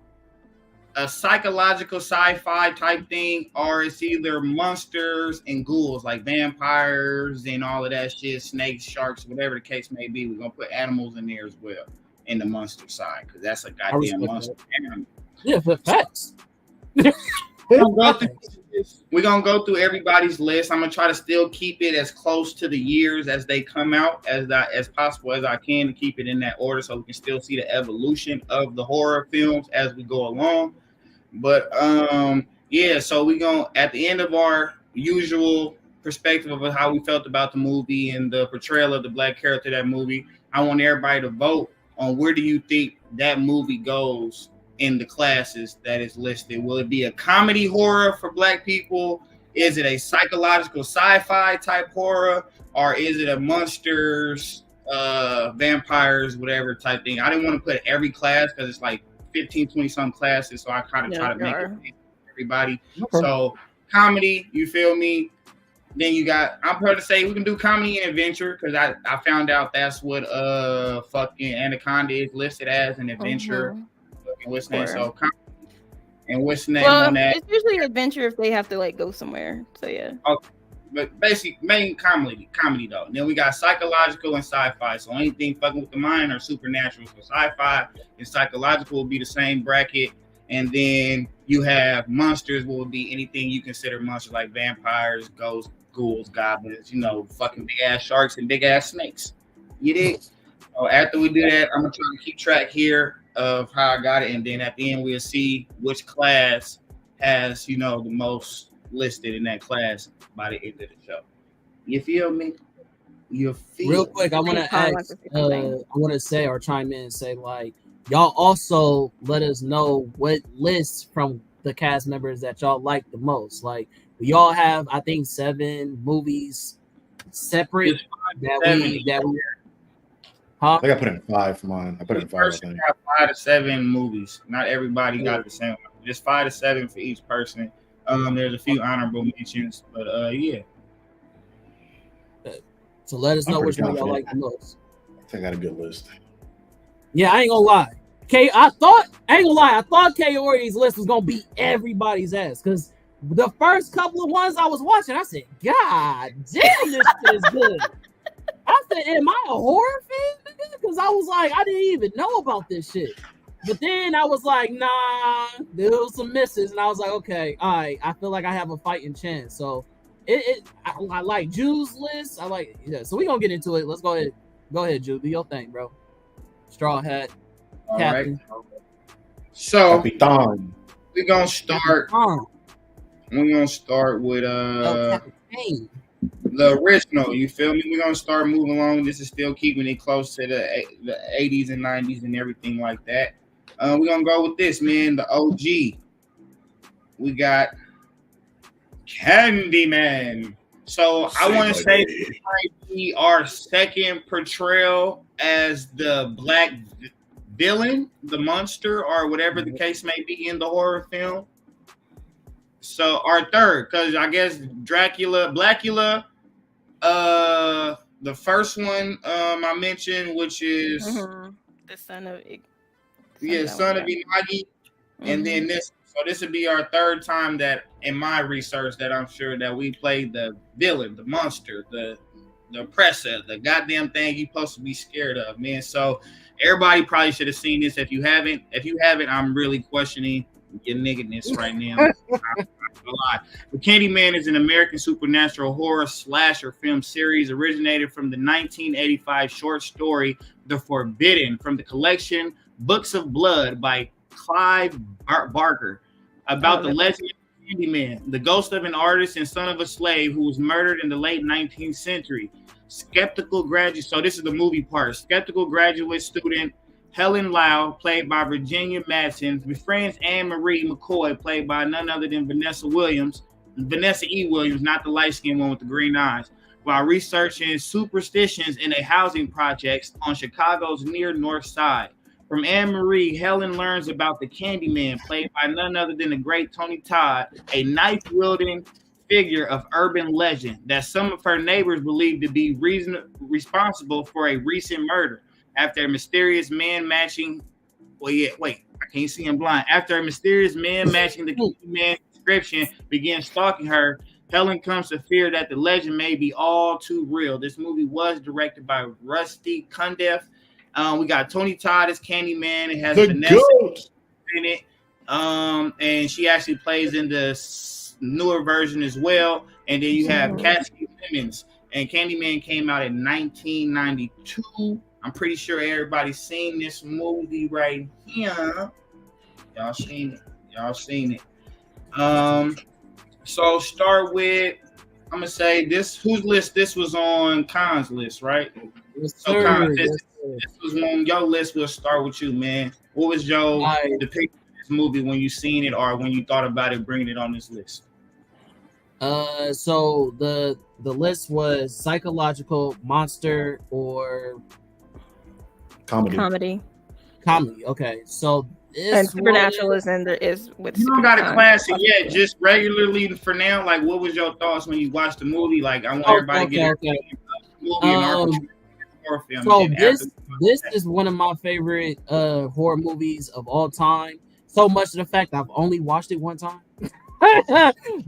a psychological sci-fi type thing, or it's either monsters and ghouls like vampires and all of that shit, snakes, sharks, whatever the case may be. We're gonna put animals in there as well in the monster side because that's a goddamn monster animal. Yeah, but facts. We're gonna go through everybody's list. I'm gonna try to still keep it as close to the years as they come out as possible as I can to keep it in that order so we can still see the evolution of the horror films as we go along. But so we gonna at the end of our usual perspective of how we felt about the movie and the portrayal of the black character of that movie, I want everybody to vote on where do you think that movie goes in the classes that is listed. Will it be a comedy horror for black people? Is it a psychological sci-fi type horror? Or is it a monsters, vampires, whatever type thing? I didn't want to put every class because it's like 15, 20 some classes. So I kind of try to make it for everybody. Okay. So comedy, you feel me? Then you got, I'm proud to say we can do comedy and adventure because I found out that's what fucking Anaconda is listed as, an adventure. What's name? So and what's name on that? It's usually adventure if they have to like go somewhere. So yeah. Okay. But basically main comedy though. And then we got psychological and sci-fi. So anything fucking with the mind or supernatural. So sci-fi and psychological will be the same bracket. And then you have monsters will be anything you consider monsters like vampires, ghosts, ghouls, goblins, fucking big ass sharks and big ass snakes. You dig? So after we do that, I'm gonna try to keep track here of how I got it, and then at the end we'll see which class has the most listed in that class by the end of the show. You feel me? Real quick, I want to ask. I want to say or chime in and say like y'all also let us know what lists from the cast members that y'all like the most. Like we all have, I think 7 movies separate that we. Huh? I got put in 5 for mine. I put in 5. Person got 5 to 7 movies. Not everybody got the same. Just 5 to 7 for each person. There's a few honorable mentions, but yeah. So let us know which one y'all like the most. I think I got a good list. Yeah, I ain't gonna lie. I thought Categorize list was gonna beat everybody's ass because the first couple of ones I was watching, I said, God damn, this shit is good. I said, am I a horror fan? Because I was like, I didn't even know about this shit. But then I was like, nah, there was some misses. And I was like, okay, all right, I feel like I have a fighting chance. So I like Jew's list. So we're going to get into it. Let's go ahead. Go ahead, Jew. Do your thing, bro. Straw hat. All Captain. right. So we're going to start. We're going to start with the original, you feel me? We're gonna start moving along. This is still keeping it close to the 80s and 90s and everything like that. We're gonna go with this, man. The OG, we got Candyman. So I want to say this might be our second portrayal as the black villain, the monster, or whatever the case may be in the horror film. So our third, because I guess Blackula, the first one I mentioned, which is the son of son of Imagi, and then this. So this would be our third time that, in my research, that I'm sure that we played the villain, the monster, the oppressor, the goddamn thing you're supposed to be scared of, man. So everybody probably should have seen this. If you haven't, I'm really questioning your nigginess right now. The Candyman is an American supernatural horror slasher film series originated from the 1985 short story The Forbidden from the collection Books of Blood by Clive Barker, about the legend of Candyman, the ghost of an artist and son of a slave who was murdered in the late 19th century. Skeptical graduate, so this is the movie part. Skeptical graduate student Helen Lau, played by Virginia Madsen, befriends Anne Marie McCoy, played by none other than Vanessa E. Williams, not the light-skinned one with the green eyes, while researching superstitions in a housing project on Chicago's near north side. From Anne Marie, Helen learns about the Candyman, played by none other than the great Tony Todd, a knife-wielding figure of urban legend that some of her neighbors believe to be responsible for a recent murder. After a mysterious man matching, I can't see, I'm blind. After a mysterious man matching the Candyman description begins stalking her, Helen comes to fear that the legend may be all too real. This movie was directed by Rusty Cundiff. We got Tony Todd as Candyman. It has Vanessa in it. And she actually plays in the newer version as well. And then you have Cassie Simmons. And Candyman came out in 1992. I'm pretty sure everybody's seen this movie right here. Y'all seen it. So start with, I'm gonna say this. Whose list? This was on Khan's list, right? Yes, so Khan, this was on your list. We'll start with you, man. What was your depiction of this movie when you seen it, or when you thought about it bringing it on this list? So the list was psychological, monster, or comedy. Okay, so and supernatural is with. You don't got a classic yet. Just regularly for now. Like, what was your thoughts when you watched the movie? Like, I want everybody to get movie and horror film. So this is one of my favorite horror movies of all time. So much to the fact I've only watched it one time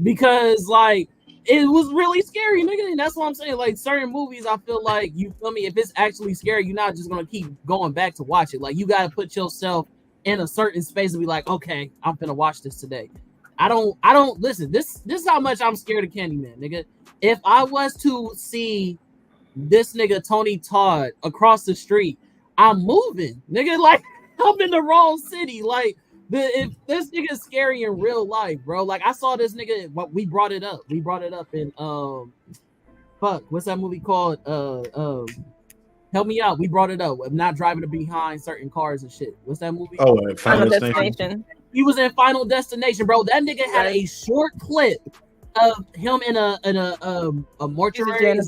because like it was really scary, nigga. And that's what I'm saying. Like certain movies, I feel like, you feel me, if it's actually scary, you're not just gonna keep going back to watch it. Like you gotta put yourself in a certain space and be like, okay, I'm gonna watch this today. I don't listen. This is how much I'm scared of Candyman, nigga. If I was to see this nigga Tony Todd across the street, I'm moving, nigga. Like I'm in the wrong city. Like if this nigga is scary in real life, bro. Like I saw this nigga. We brought it up in what's that movie called? Help me out. We brought it up. I'm not driving behind certain cars and shit. What's that movie? Oh, Final Destination. He was in Final Destination, bro. That nigga had a short clip of him in a mortuary.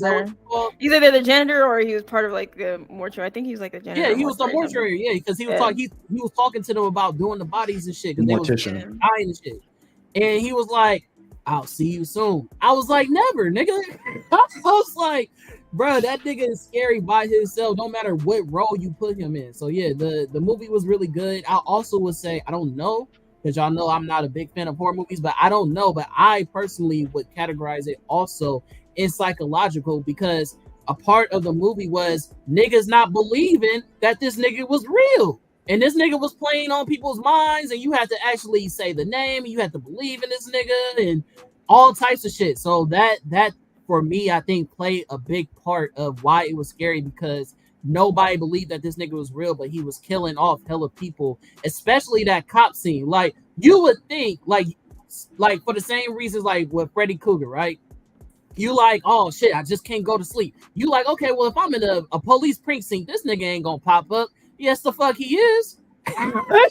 Either they're the janitor or he was part of like the mortuary. I think he was like the janitor. Yeah, he was the mortuary. Yeah, because he was talking to them about doing the bodies and shit because they was dying and shit. And he was like, "I'll see you soon." I was like, "Never, nigga." I was like, bro, that nigga is scary by himself, no matter what role you put him in. So yeah, the movie was really good. I also would say, I don't know, because y'all know I'm not a big fan of horror movies, but I don't know, but I personally would categorize it also in psychological, because a part of the movie was niggas not believing that this nigga was real. And this nigga was playing on people's minds, and you had to actually say the name, and you had to believe in this nigga, and all types of shit. So that for me, I think played a big part of why it was scary, because nobody believed that this nigga was real, but he was killing off hella people, especially that cop scene. Like you would think, like for the same reasons, like with Freddy Krueger, right? You like, oh shit, I just can't go to sleep. You like, okay, well if I'm in a police precinct, this nigga ain't gonna pop up. Yes, the fuck he is.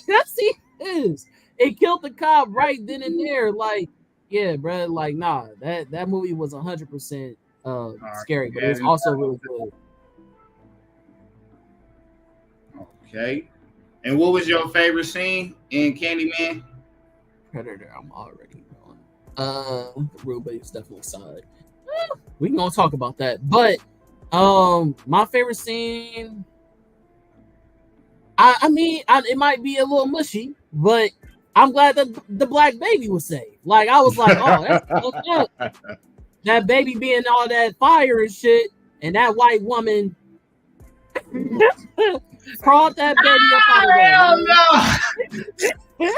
Yes, he is. it killed the cop right then and there. Like, yeah, bro. Like, nah, that movie was 100% scary, but it was also really good. Okay. And what was your favorite scene in Candyman? Predator, I'm already on. Ruby's definitely solid. We can gonna talk about that, but my favorite scene. I mean, it might be a little mushy, but I'm glad that the black baby was saved. Like, I was like, oh, that's fucked up. That baby being all that fire and shit, and that white woman crawled that baby up out of there. No.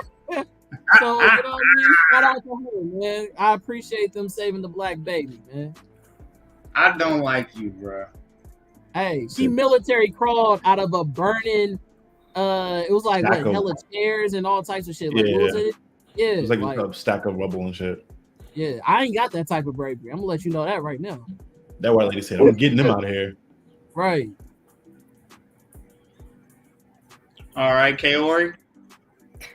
So, you know what I mean? Shout out to her, man. I appreciate them saving the black baby, man. I don't like you, bro. Hey, she military crawled out of a burning. It was like what, hella chairs and all types of shit. Like, what was it? Yeah, it was like a stack of rubble and shit. Yeah, I ain't got that type of bravery. I'm gonna let you know that right now. That white lady said, "I'm getting them out of here." Right. All right, Kaori.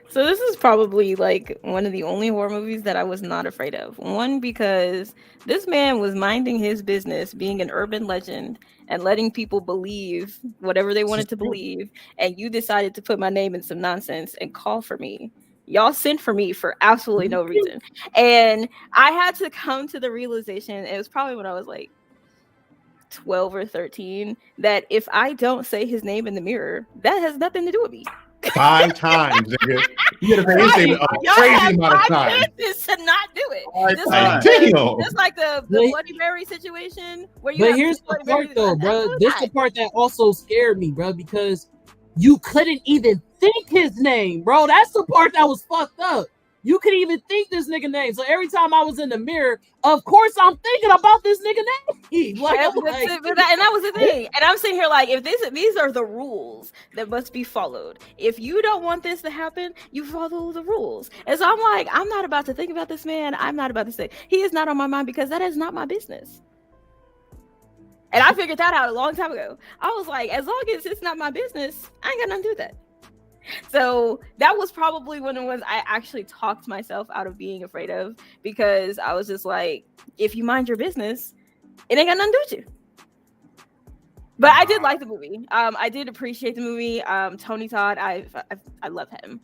So this is probably like one of the only horror movies that I was not afraid of. One, because this man was minding his business, being an urban legend and letting people believe whatever they wanted to believe. And you decided to put my name in some nonsense and call for me. Y'all sent for me for absolutely no reason. And I had to come to the realization, it was probably when I was like 12 or 13, that if I don't say his name in the mirror, that has nothing to do with me. 5 times, nigga. You gotta say his name a crazy amount of times to not do it. Just like the Bloody Mary situation where you. But here's the part, though, bro. This is the part that also scared me, bro, because you couldn't even think his name, bro. That's the part that was fucked up. You couldn't even think this nigga name. So every time I was in the mirror, of course I'm thinking about this nigga name. Like, and that was the thing. And I'm sitting here like, if these are the rules that must be followed. If you don't want this to happen, you follow the rules. And so I'm like, I'm not about to think about this man. I'm not about to say he is not on my mind because that is not my business. And I figured that out a long time ago. I was like, as long as it's not my business, I ain't got nothing to do with that. So that was probably one of the ones I actually talked myself out of being afraid of, because I was just like, if you mind your business, it ain't got nothing to do with you. But I did like the movie. I did appreciate the movie. Tony Todd, I love him.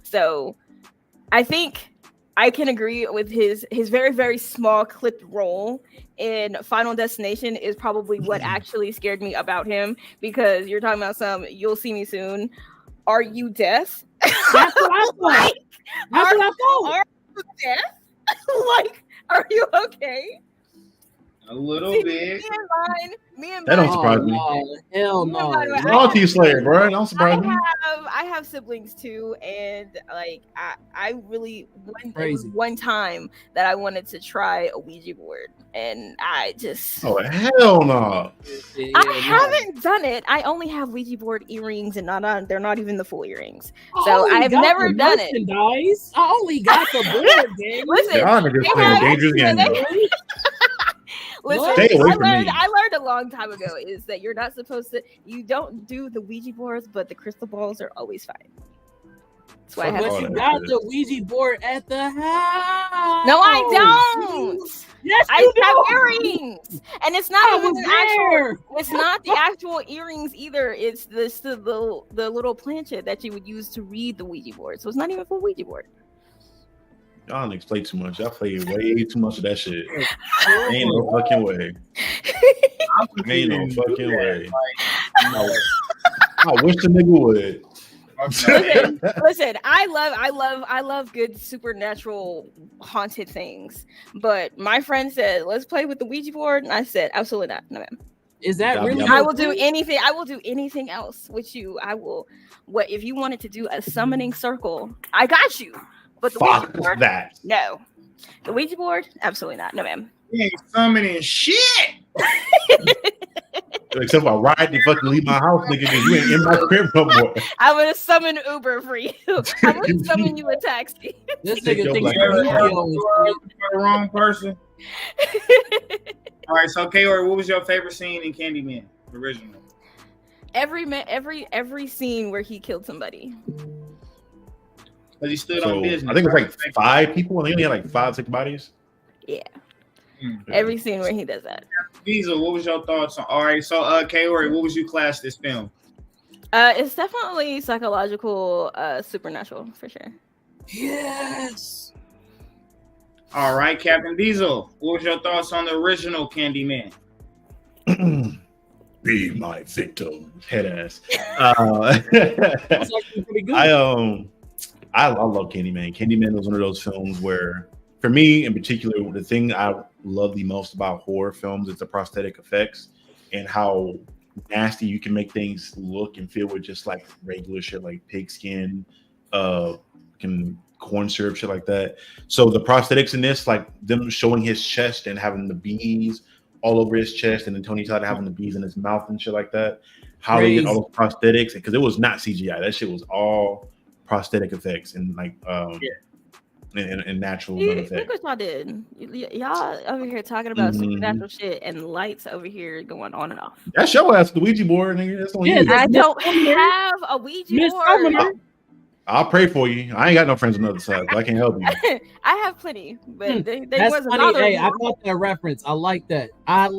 So I think I can agree with his very, very small clipped role in Final Destination is probably what actually scared me about him, because you're talking about you'll see me soon. Are you deaf? That's what I thought. That's what I thought. Are you deaf? Like, are you okay? A little bit. Me and that don't surprise me. Hell no. Naughty Slayer, bro. Don't surprise me. I have siblings too, and like I really one time that I wanted to try a Ouija board, and I just hell no. I haven't done it. I only have Ouija board earrings, and they're not even the full earrings. So I've never done it. I only got the board game. Listen, y'all niggas playing dangerous games. Listen, I learned a long time ago is that you're not supposed to. You don't do the Ouija boards, but the crystal balls are always fine. That's why But you got the Ouija board at the house. No, I don't. Yes, I have earrings, and it's not even the actual. It's not the actual earrings either. It's the little planchette that you would use to read the Ouija board. So it's not even a full Ouija board. Y'all niggas play too much. Y'all play way too much of that shit. Ain't no fucking way. Ain't no fucking way. I wish the nigga would. Listen, I love good supernatural haunted things. But my friend said, let's play with the Ouija board. And I said, absolutely not. No, ma'am. Is that really? I will do anything. I will do anything else with you. I will. What if you wanted to do a summoning circle? I got you. But the Ouija board, that. No. The Ouija board, absolutely not. No, ma'am. You ain't summoning shit. Except I ride to fucking leave my house, nigga. You ain't in my crib no more. I'm gonna summon Uber for you. I'm gonna summon you a taxi. This nigga thinks you're the wrong person. All right, so Kaori, what was your favorite scene in Candyman original? Every scene where he killed somebody. because he stood on business. I think it's like 5 people, and they only had like 5, 6 bodies. Yeah. Every scene where he does that. Diesel, what was your thoughts on? All right, so Kaori, what would you class this film? It's definitely psychological, supernatural for sure. Yes. All right, Captain Diesel, what was your thoughts on the original Candyman? Be my victim, head ass. That's actually pretty good. I love Candyman. Candyman was one of those films where, for me in particular, the thing I love the most about horror films is the prosthetic effects and how nasty you can make things look and feel with just like regular shit like pigskin, corn syrup, shit like that. So the prosthetics in this, like them showing his chest and having the bees all over his chest, and then Tony Todd having the bees in his mouth and shit like that. How they did all those prosthetics, because it was not CGI. That shit was all prosthetic effects and like and natural effects. Look what y'all did. Y'all over here talking about supernatural shit and lights over here going on and off. That's your ass, the Ouija board, nigga. That's on you. I don't have a Ouija board. I'll pray for you. I ain't got no friends on the other side, so I can't help you. I have plenty, but they wasn't funny. Hey, I got that reference. I like that. That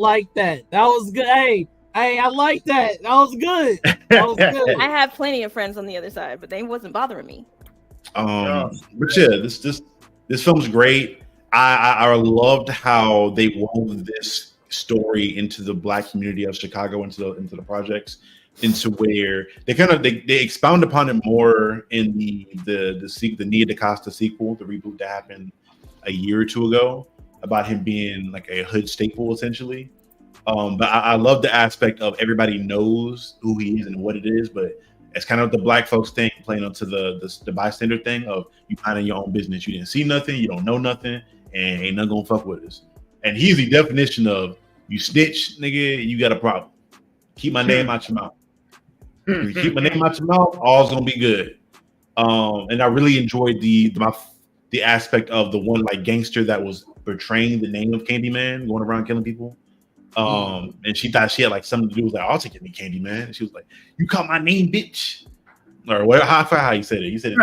was good. Hey, I like that. That was good. I have plenty of friends on the other side, but they wasn't bothering me. But yeah, this film's great. I loved how they wove this story into the Black community of Chicago, into the projects, into where they expound upon it more in the Nia DaCosta sequel, the reboot that happened a year or 2 ago, about him being like a hood staple essentially. But I love the aspect of everybody knows who he is and what it is, but it's kind of the Black folks thing playing onto the bystander thing of you minding your own business. You didn't see nothing, you don't know nothing, and ain't nothing gonna fuck with us. And he's the definition of you snitch, nigga, you got a problem. Keep my name out your mouth. If you keep my name out your mouth, all's gonna be good. And I really enjoyed the aspect of the one like gangster that was portraying the name of Candyman, going around killing people. And she thought she had like something to do with like, I'll take it, me Candyman. And she was like, "You call my name, bitch," or whatever. How you said it? He said it.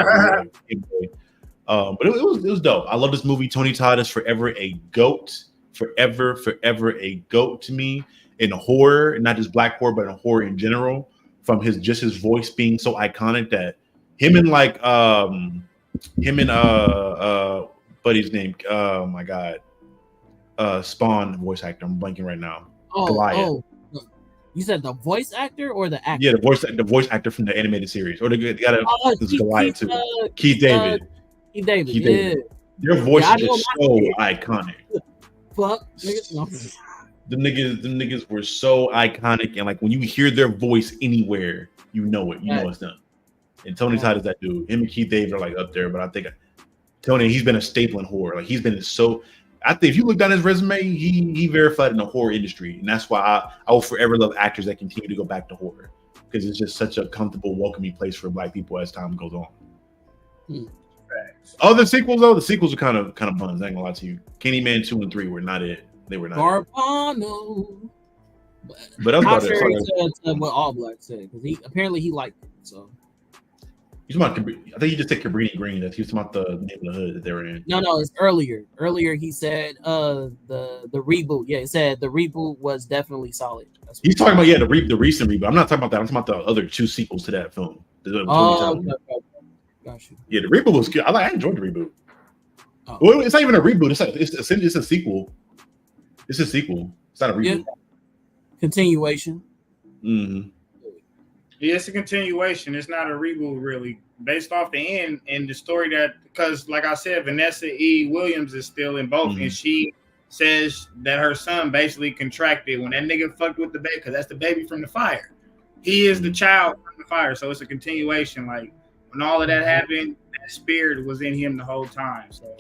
But it was dope. I love this movie. Tony Todd is forever a goat. Forever a goat to me in horror, and not just Black horror, but in horror in general. From his voice being so iconic that him and buddy's name, oh my god, Spawn voice actor. I'm blanking right now. Goliath. You said the voice actor or the actor? Yeah, the voice actor from the animated series. Or they got Goliath too. Keith David. Keith David. Yeah. Their voices are so iconic. Fuck. The niggas were so iconic, and like when you hear their voice anywhere, you know it. You know it's them. And Tony Todd is that dude. Him and Keith David are like up there, but I think Tony, he's been a staple in horror. Like he's been so. I think if you look down his resume, he verified in the horror industry, and that's why I will forever love actors that continue to go back to horror, because it's just such a comfortable, welcoming place for Black people as time goes on. Other sequels though, the sequels are kind of buns. I ain't gonna lie to you. Candyman 2 and 3 were not it. They were not. Garpano. But I'm not sure what All Black said, because he apparently liked it. So he's about I think he just said Cabrini Green. That he was talking about the name of the hood that they were in. No, it's earlier. Earlier he said the reboot. Yeah, he said the reboot was definitely solid. He's talking about the recent reboot. I'm not talking about that. I'm talking about the other 2 sequels to that film. Okay. Gotcha. Yeah, the reboot was good. I enjoyed the reboot. Well, it's not even a reboot. It's a sequel. It's a sequel. It's not a reboot. Yeah. Continuation. Mm-hmm. Yeah, it's a continuation. It's not a reboot, really. Based off the end and the story because, like I said, Vanessa E. Williams is still in both, and she says that her son basically contracted when that nigga fucked with the baby, because that's the baby from the fire. He is the child from the fire, so it's a continuation. Like when all of that happened, that spirit was in him the whole time. So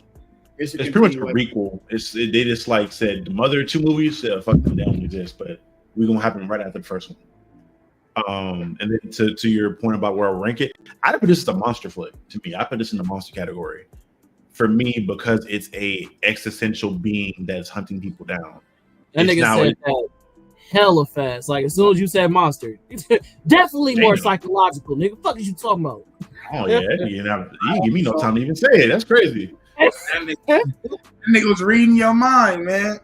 it's pretty much a requel. They just like said the mother of 2 movies, fuck them, they don't exist, but we're gonna happen right after the first one. And then to your point about where I rank it, I put this as a monster flick. To me, I put this in the monster category. For me, because it's a existential being that's hunting people down. That nigga said that hella fast. Like as soon as you said monster, definitely more Damn. psychological, nigga. Fuck is you talking about? Oh yeah, you didn't give me no time to even say it. That's crazy. That nigga was reading your mind, man.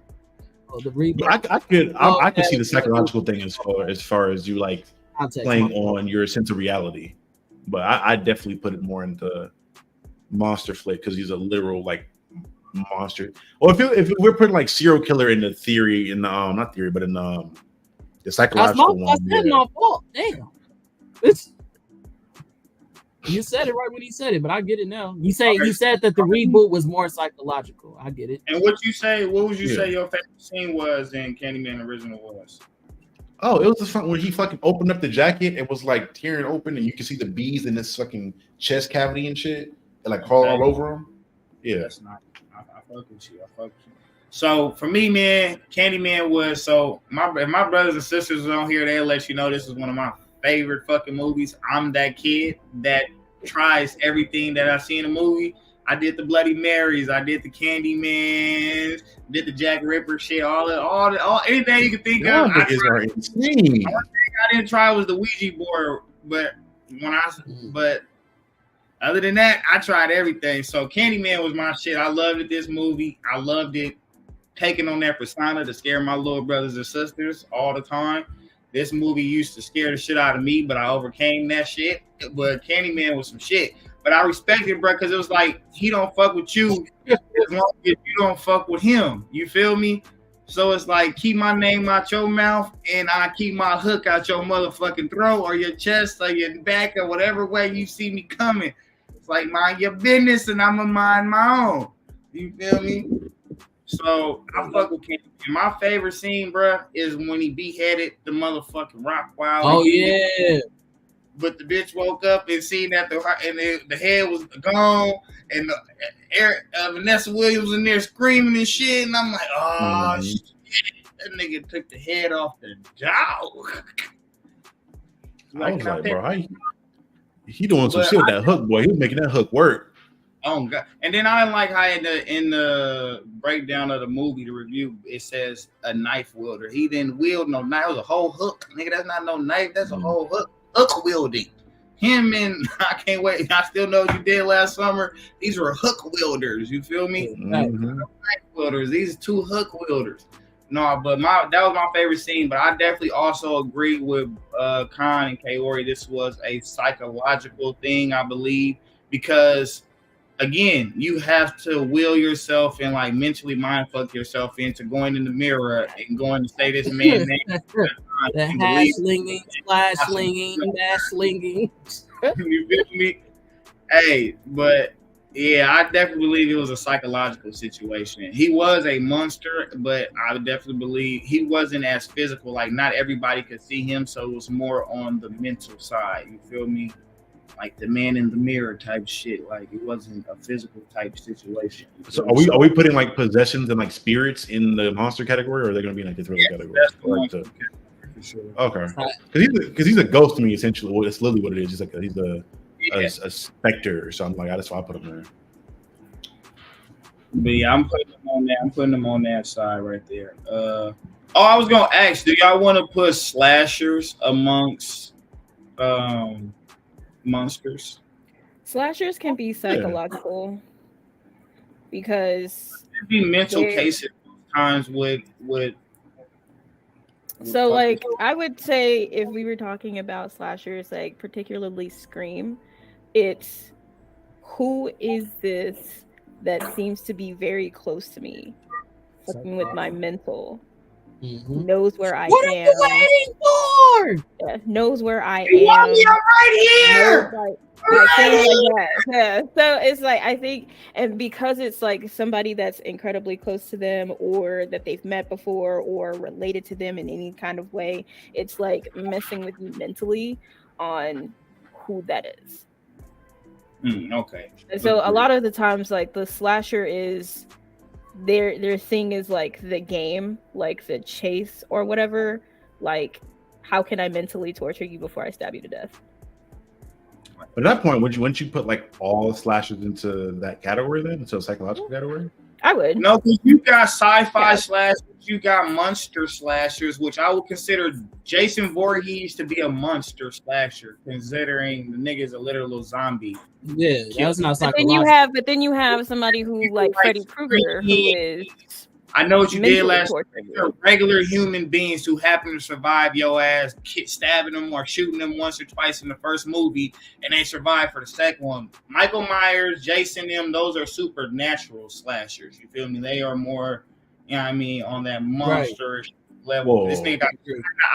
Oh, the reboot. I could see the psychological thing as far as you like Context, playing on your sense of reality, but I definitely put it more into monster flick because he's a literal like monster. Or if we're putting like serial killer in the theory in the not theory but in the psychological one. That's my fault. Damn. You said it right when he said it, but I get it now. You said that the reboot was more psychological. I get it. And what would you say your favorite scene was in Candyman original was? Oh, it was the fun when he fucking opened up the jacket. It was like tearing open, and you can see the bees in this fucking chest cavity and shit, and like crawl all over him. Yeah, that's not. I fuck with you. So for me, man, Candyman was if my brothers and sisters are on here, they'll let you know this is one of my favorite fucking movies. I'm that kid that tries everything that I see in a movie. I did the Bloody Marys, I did the Candyman, did the Jack Ripper shit, all anything you can think of. Niggas are insane. One thing I didn't try was the Ouija board, but other than that, I tried everything. So Candyman was my shit. I loved it. This movie, I loved it. Taking on that persona to scare my little brothers and sisters all the time. This movie used to scare the shit out of me, but I overcame that shit. But Candyman was some shit. But I respect it, bro, because it was like he don't fuck with you as long as you don't fuck with him. You feel me? So it's like keep my name out your mouth, and I keep my hook out your motherfucking throat or your chest or your back or whatever way you see me coming. It's like mind your business, and I'ma mind my own. You feel me? So I fuck with Candyman. My favorite scene, bro, is when he beheaded the motherfucking Rockwell. Oh yeah. But the bitch woke up and seen that the head was gone, and Vanessa Williams in there screaming and shit, and I'm like, oh shit, that nigga took the head off the dog. I was like, bro, he doing some shit with that hook, boy. He was making that hook work. Oh god! And then I didn't like how in the breakdown of the movie, the review, it says a knife wielder. He didn't wield no knife. It was a whole hook, nigga. That's not no knife. That's a whole hook. Hook wielding. Him and I can't wait. I still know what you did last summer. These were hook wielders. You feel me? Knife wielders. These are two hook wielders. No, but that was my favorite scene. But I definitely also agree with Khan and Kaori. This was a psychological thing, I believe, because again, you have to will yourself and like mentally mind fuck yourself into going in the mirror and going to say this man's name. The hash slinging, slash slinging, dash slinging. You feel me? Hey, but yeah, I definitely believe it was a psychological situation. He was a monster, but I would definitely believe he wasn't as physical. Like not everybody could see him, so it was more on the mental side. You feel me? Like the man in the mirror type shit. Like it wasn't a physical type situation. So are we putting like possessions and like spirits in the monster category, or are they going to be like the thriller category? For sure. Okay, because he's a ghost to me essentially. Well, that's literally what it is. He's like he's a specter or something like that. That's why I put him there. But yeah, I'm putting him on that. I'm putting him on that side right there. I was gonna ask, do y'all want to put slashers amongst monsters? Slashers can be psychological because there'd be mental cases times with so like I would say if we were talking about slashers, like particularly Scream, it's who is this that seems to be very close to me, fucking with my mental. Knows where I am. What are you waiting for? Yeah, knows where I am. You're right here. Yeah. So it's like I think, and because it's like somebody that's incredibly close to them, or that they've met before, or related to them in any kind of way, it's like messing with you mentally on who that is. Okay. And so a lot of the times, like the slasher is their thing is like the game, like the chase or whatever. Like, how can I mentally torture you before I stab you to death? But at that point, wouldn't you put like all slashers into that category then, into a psychological category? I would. No, because you got sci-fi slashers, you got monster slashers, which I would consider Jason Voorhees to be a monster slasher, considering the nigga's a literal zombie. Yeah, that's not But psychological. then you have somebody who like Freddy Krueger, who is. I know what you did last tortured. year. Regular human beings who happen to survive your ass, stabbing them or shooting them once or twice in the first movie, and they survive for the second one. Michael Myers, Jason, those are supernatural slashers. You feel me? They are more, you know what I mean, on that monster level. Whoa. This nigga got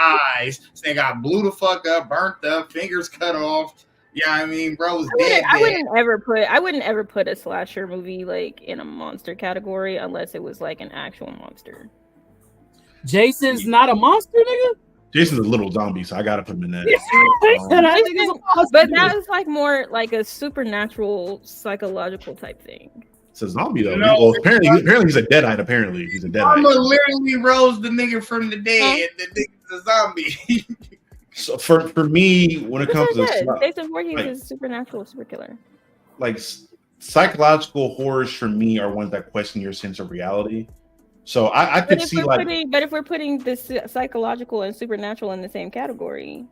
eyes. This nigga got blew the fuck up, burnt up, fingers cut off. Yeah, I mean, bro's dead. I wouldn't ever put a slasher movie like in a monster category unless it was like an actual monster. Jason's not a monster, nigga. Jason's a little zombie, so I gotta put him in that. But that is like more like a supernatural, psychological type thing. It's a zombie though. No, well, apparently he's a deadite. Apparently he's a deadite. I'ma literally rose the nigga from the dead. The nigga's a zombie. So for me, when it comes to Jason Voorhees is supernatural, super killer. Like psychological horrors for me are ones that question your sense of reality. So I could see like, but if we're putting this psychological and supernatural in the same category,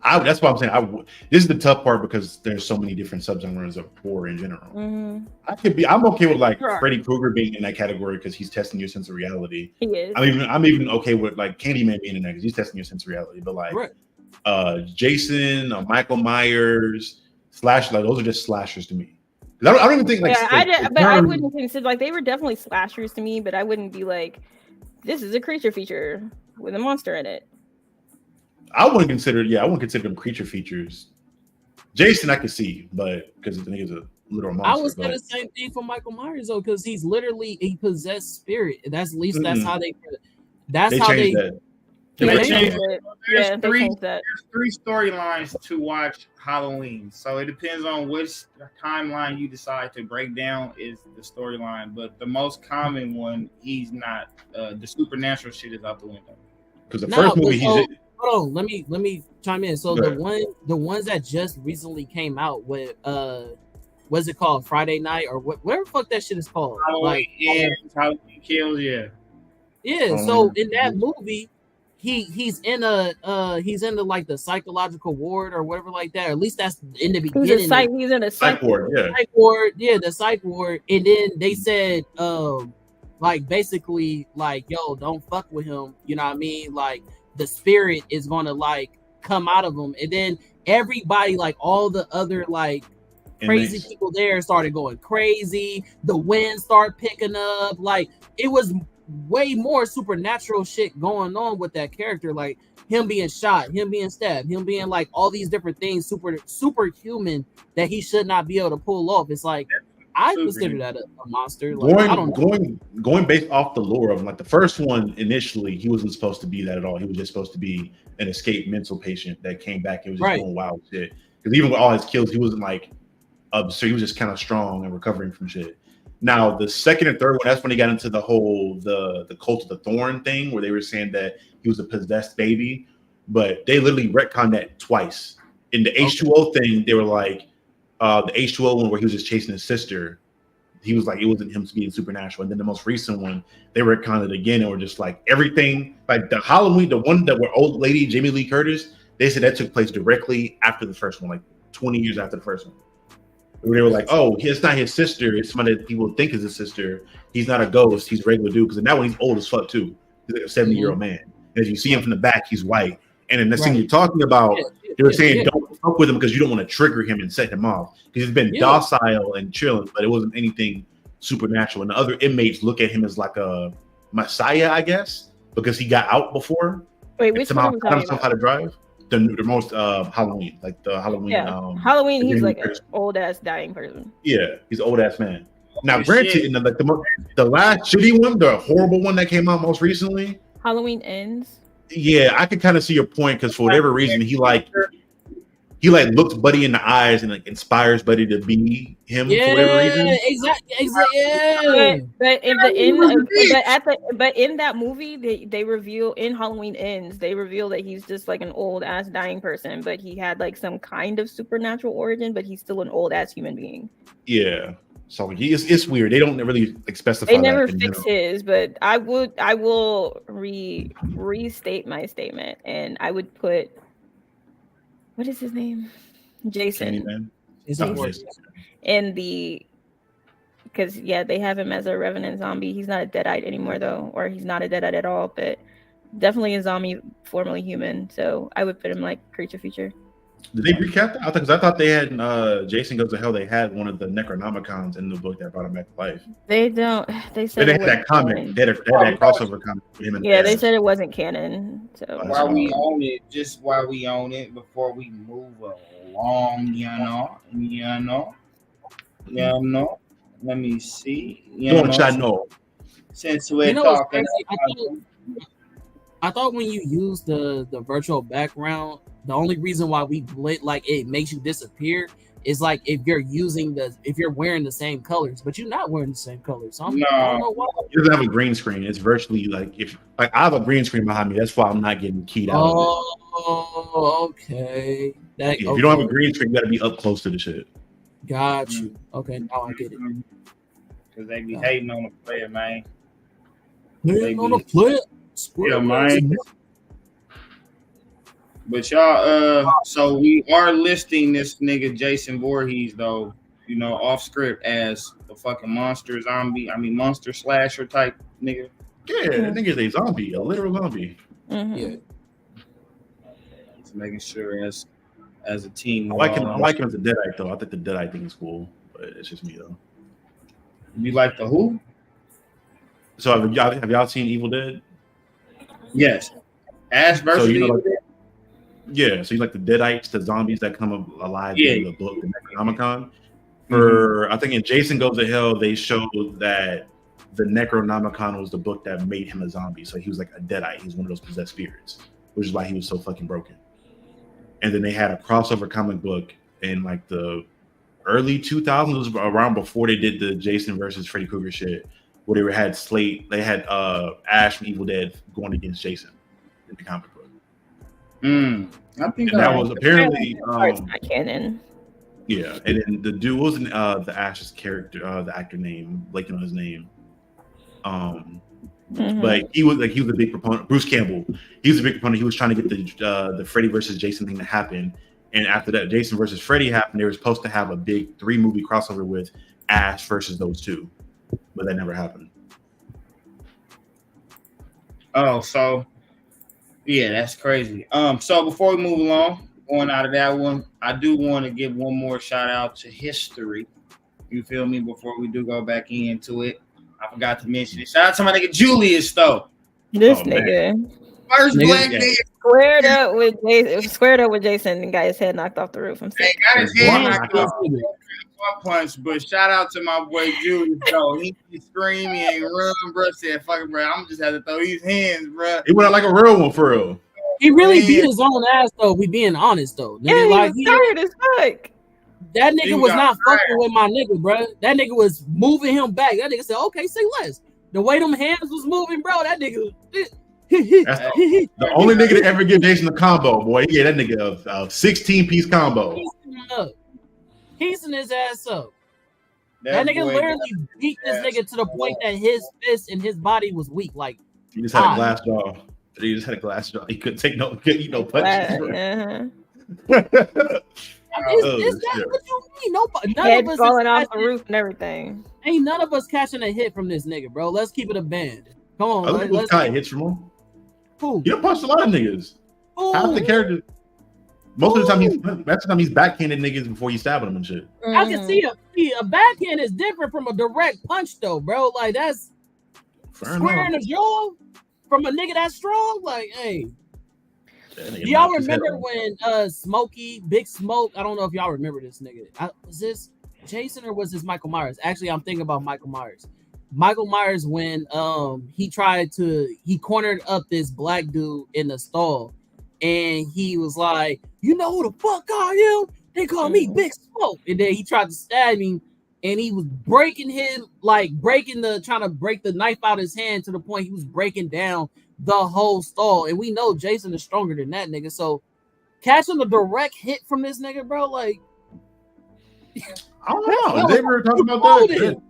that's what I'm saying. This is the tough part because there's so many different subgenres of horror in general. Mm-hmm. I'm okay with like Freddy Krueger being in that category because he's testing your sense of reality. He is. I'm even okay with like Candyman being in that because he's testing your sense of reality. But like Jason, Michael Myers, like those are just slashers to me. I don't even think like. I wouldn't consider like they were definitely slashers to me, but I wouldn't be like, this is a creature feature with a monster in it. I wouldn't consider them creature features. Jason, I could see, but because the nigga's a literal monster. I would say the same thing for Michael Myers though, because he's literally a possessed spirit. That's at least that's how they. That's how they. There's three storylines to watch Halloween, so it depends on which timeline you decide to break down is the storyline. But the most common one, he's not. The supernatural shit is out the window. Because the first movie he's. Hold on, let me chime in. So the ones that just recently came out with what's it called? Friday Night or whatever the fuck that shit is called. Halloween Kills, yeah. Yeah, so in that movie, he's in like the psychological ward or whatever like that. Or at least that's in the beginning. He's in a psych ward, the psych ward. And then they said like basically like, yo, don't fuck with him. You know what I mean? Like the spirit is gonna like come out of him, and then everybody, like all the other like crazy people there, started going crazy. The wind started picking up. Like it was way more supernatural shit going on with that character, like him being shot, him being stabbed, him being like all these different things, superhuman that he should not be able to pull off. It's like I consider that a monster. Like, going based off the lore of him, like the first one initially, he wasn't supposed to be that at all. He was just supposed to be an escaped mental patient that came back and was just doing wild shit. Because even with all his kills, he wasn't like so he was just kind of strong and recovering from shit. Now the second and third one, that's when he got into the whole the cult of the thorn thing, where they were saying that he was a possessed baby, but they literally retconned that twice. In the H2O thing, they were like. The H2O one where he was just chasing his sister, he was like, it wasn't him being supernatural. And then the most recent one, they were kind of again, and were just like everything, like the Halloween, the one that were old lady Jamie Lee Curtis, they said that took place directly after the first one, like 20 years after the first one. Where they were like, oh, it's not his sister, it's somebody that people think is his sister. He's not a ghost, he's a regular dude. Because in that one, he's old as fuck too. He's like a 70-year-old man. And as you see him from the back, he's white. And in the scene you're talking about, they were saying don't fuck with him because you don't want to trigger him and set him off. Because he's been docile and chilling, but it wasn't anything supernatural. And the other inmates look at him as like a messiah, I guess, because he got out before. Wait, which one are we talking about? How to drive? The most Halloween, like the Halloween. Yeah. Halloween, he's like an old ass dying person. Yeah, he's an old ass man. Now, granted, in the last shitty one, the horrible one that came out most recently, Halloween Ends. Yeah, I could kind of see your point because for whatever reason he looks Buddy in the eyes and like inspires Buddy to be him for whatever reason. Exactly. Yeah. But in that movie, they reveal in Halloween Ends, they reveal that he's just like an old ass dying person, but he had like some kind of supernatural origin, but he's still an old ass human being. Yeah. So it's weird. They don't really specify. They never that fix his, but I will restate my statement, and I would put, what is his name? Jason. In the, because they have him as a revenant zombie. He's not a deadite anymore though, or he's not a deadite at all, but definitely a zombie, formerly human. So I would put him like creature feature. Did they recap that? I thought they had Jason Goes to Hell. They had one of the Necronomicons in the book that brought him back to life. They don't. They said they had that comic. They had that crossover comic. They said it wasn't canon. So while we own it, before we move along, let me see. Since we're talking, I thought when you use the virtual background, the only reason why we blend, like it makes you disappear, is like if you're wearing the same colors, but you're not wearing the same colors. So I don't know why. You doesn't have a green screen. It's virtually like I have a green screen behind me. That's why I'm not getting keyed out. Oh, okay. If you don't have a green screen, you got to be up close to the shit. Got you. Okay, now I get it. Because they be hating on the player, man. Hating on the player. Yeah, man. But y'all, so we are listing this nigga Jason Voorhees though, off script as a fucking monster slasher type nigga. Yeah, that nigga's a zombie, a literal zombie. Mm-hmm. Yeah. Just making sure as a team. I like him as a Deadite though. I think the Deadite thing is cool, but it's just me though. You like the who? So have y'all seen Evil Dead? Yes. Ash versus Evil Dead. Yeah, so you like the Deadites, the zombies that come alive in the book, the Necronomicon. I think in Jason Goes to Hell, they showed that the Necronomicon was the book that made him a zombie. So he was like a Deadite. He was one of those possessed spirits, which is why he was so fucking broken. And then they had a crossover comic book in like the early 2000s, around before they did the Jason versus Freddy Krueger shit, where they had Ash from Evil Dead going against Jason in the comic book. I think that was apparently not canon. Yeah, and then the dude wasn't the Ash's character, the actor name, blanking on his name. But he was a big proponent. Bruce Campbell, he was a big proponent. He was trying to get the Freddy versus Jason thing to happen. And after that, Jason versus Freddy happened, they were supposed to have a big 3-movie crossover with Ash versus those two, but that never happened. Oh, so. Yeah, that's crazy. So before we move along, going out of that one, I do want to give one more shout out to history. You feel me? Before we do go back into it, I forgot to mention it. Shout out to my nigga Julius though. This nigga, first black nigga squared up with Jason and got his head knocked off the roof. I'm saying, got his head knocked off. One punch, but shout out to my boy Julius though. He screaming and run, bro. Said, "Fuck it, bro. I'm just had to throw these hands, bro." He went out like a real one for real. He really beat his own ass though. We being honest though. Nigga, yeah, he was tired as fuck. That nigga was not fucking with my nigga, bro. That nigga was moving him back. That nigga said, "Okay, say less." The way them hands was moving, bro. That nigga. That's the only nigga to ever give Jason a combo, boy. He gave that nigga a 16-piece combo. Piecing his ass up. That nigga literally beat this nigga to the point that his fist and his body was weak. Like he just had a glass jaw. He couldn't take no punches. Is that what you mean? Nobody, head of us falling off the roof and everything. Ain't none of us catching a hit from this nigga, bro. Let's keep it a band. Come on, let's kind of hits from him. Who? You done punched a lot of niggas. Half the characters. Most of the time he's backhanded niggas before you stabbing them and shit. I can see a backhand is different from a direct punch though, bro. Like that's square in the jaw from a nigga that's strong. Like, hey, do y'all remember when Big Smoke? I don't know if y'all remember this nigga. Was this Jason or was this Michael Myers? Actually, I'm thinking about Michael Myers. Michael Myers when he cornered up this black dude in the stall. And he was like, "You know who the fuck I am? They call me Big Smoke." And then he tried to stab him, and he was breaking him, like trying to break the knife out of his hand to the point he was breaking down the whole stall. And we know Jason is stronger than that nigga. So catching a direct hit from this nigga, bro, like I don't know. They were talking about that.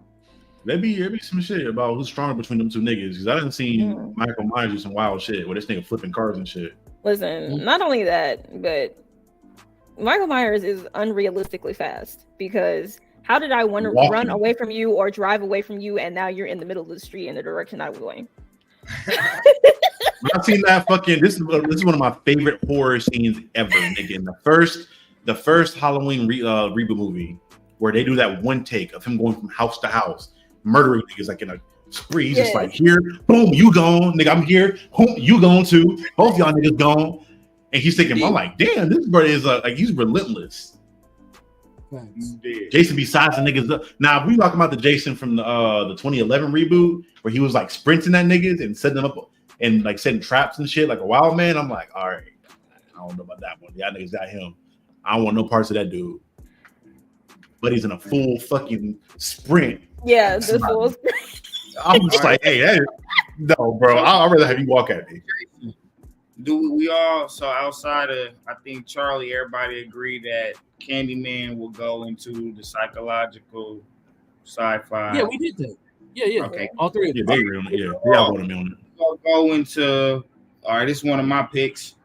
Maybe some shit about who's stronger between them two niggas. Because I didn't see Michael Myers do some wild shit where this nigga flipping cars and shit. Listen, not only that, but Michael Myers is unrealistically fast. Because how did I want to run away from you or drive away from you, and now you're in the middle of the street in the direction I was going? I've seen that fucking. This is one of my favorite horror scenes ever, nigga. In the first Halloween reboot movie, where they do that one take of him going from house to house, murdering niggas like in a spree. He's just like, here, boom, you gone, nigga. I'm here, boom, you gone too. Both y'all niggas gone. And he's thinking, I'm like, damn, this brother is like he's relentless. Jason be sizing niggas up. Now, if we talking about the Jason from the 2011 reboot, where he was like sprinting at niggas and setting them up and like setting traps and shit like a wild man, I'm like, all right, I don't know about that one. Y'all niggas got him. I don't want no parts of that dude. But he's in a full fucking sprint. Yeah, the full sprint. I'm just like, hey, no, bro. I'd rather have you walk at me. Do we all? So outside of, I think Charlie, everybody agree that Candyman will go into the psychological sci-fi. Yeah, we did that. Yeah. Okay, all three of them. They all want to be on it. We'll go into. All right, this is one of my picks.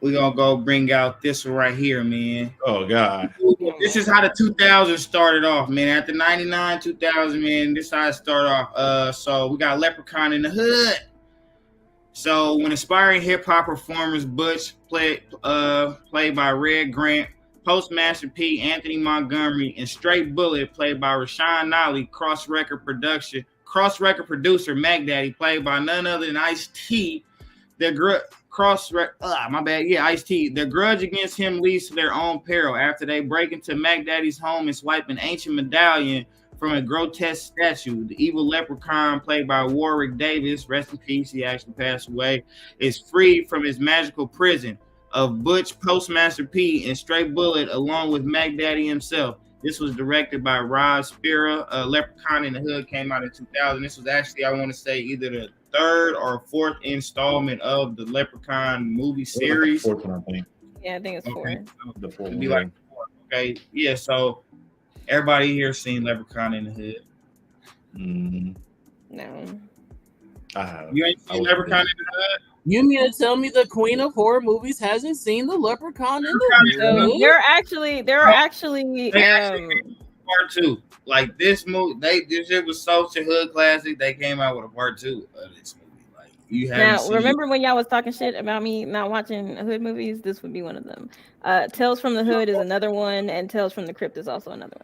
We're gonna go bring out this one right here, man. Oh God. This is how the 2000s started off, man. After 99, 2000, man, this is how it started off. So we got Leprechaun in the Hood. So when aspiring hip hop performers Butch, played by Red Grant, Postmaster P, Anthony Montgomery, and Straight Bullet, played by Rashawn Nolly, cross-record producer Mac Daddy, played by none other than Ice-T, Ice-T. Their grudge against him leads to their own peril after they break into Mac Daddy's home and swipe an ancient medallion from a grotesque statue. The evil leprechaun, played by Warwick Davis, rest in peace, he actually passed away, is freed from his magical prison of Butch, Postmaster P, and Straight Bullet, along with Mac Daddy himself. This was directed by Rob Spira. Leprechaun in the Hood came out in 2000. This was actually, I want to say, either the third or fourth installment of the Leprechaun movie series. Fourth one, I think. Yeah, I think it's four. The fourth. Be like four. Okay, yeah. So everybody here seen Leprechaun in the Hood? No. I have. You ain't seen Leprechaun in the Hood? You mean to tell me the queen of horror movies hasn't seen the Leprechaun in the Hood? So they're actually part two. Like this movie, this shit was such a hood classic. They came out with a part two of this movie. Like you have. Now, remember when y'all was talking shit about me not watching hood movies? This would be one of them. Tales from the Hood is another one, and Tales from the Crypt is also another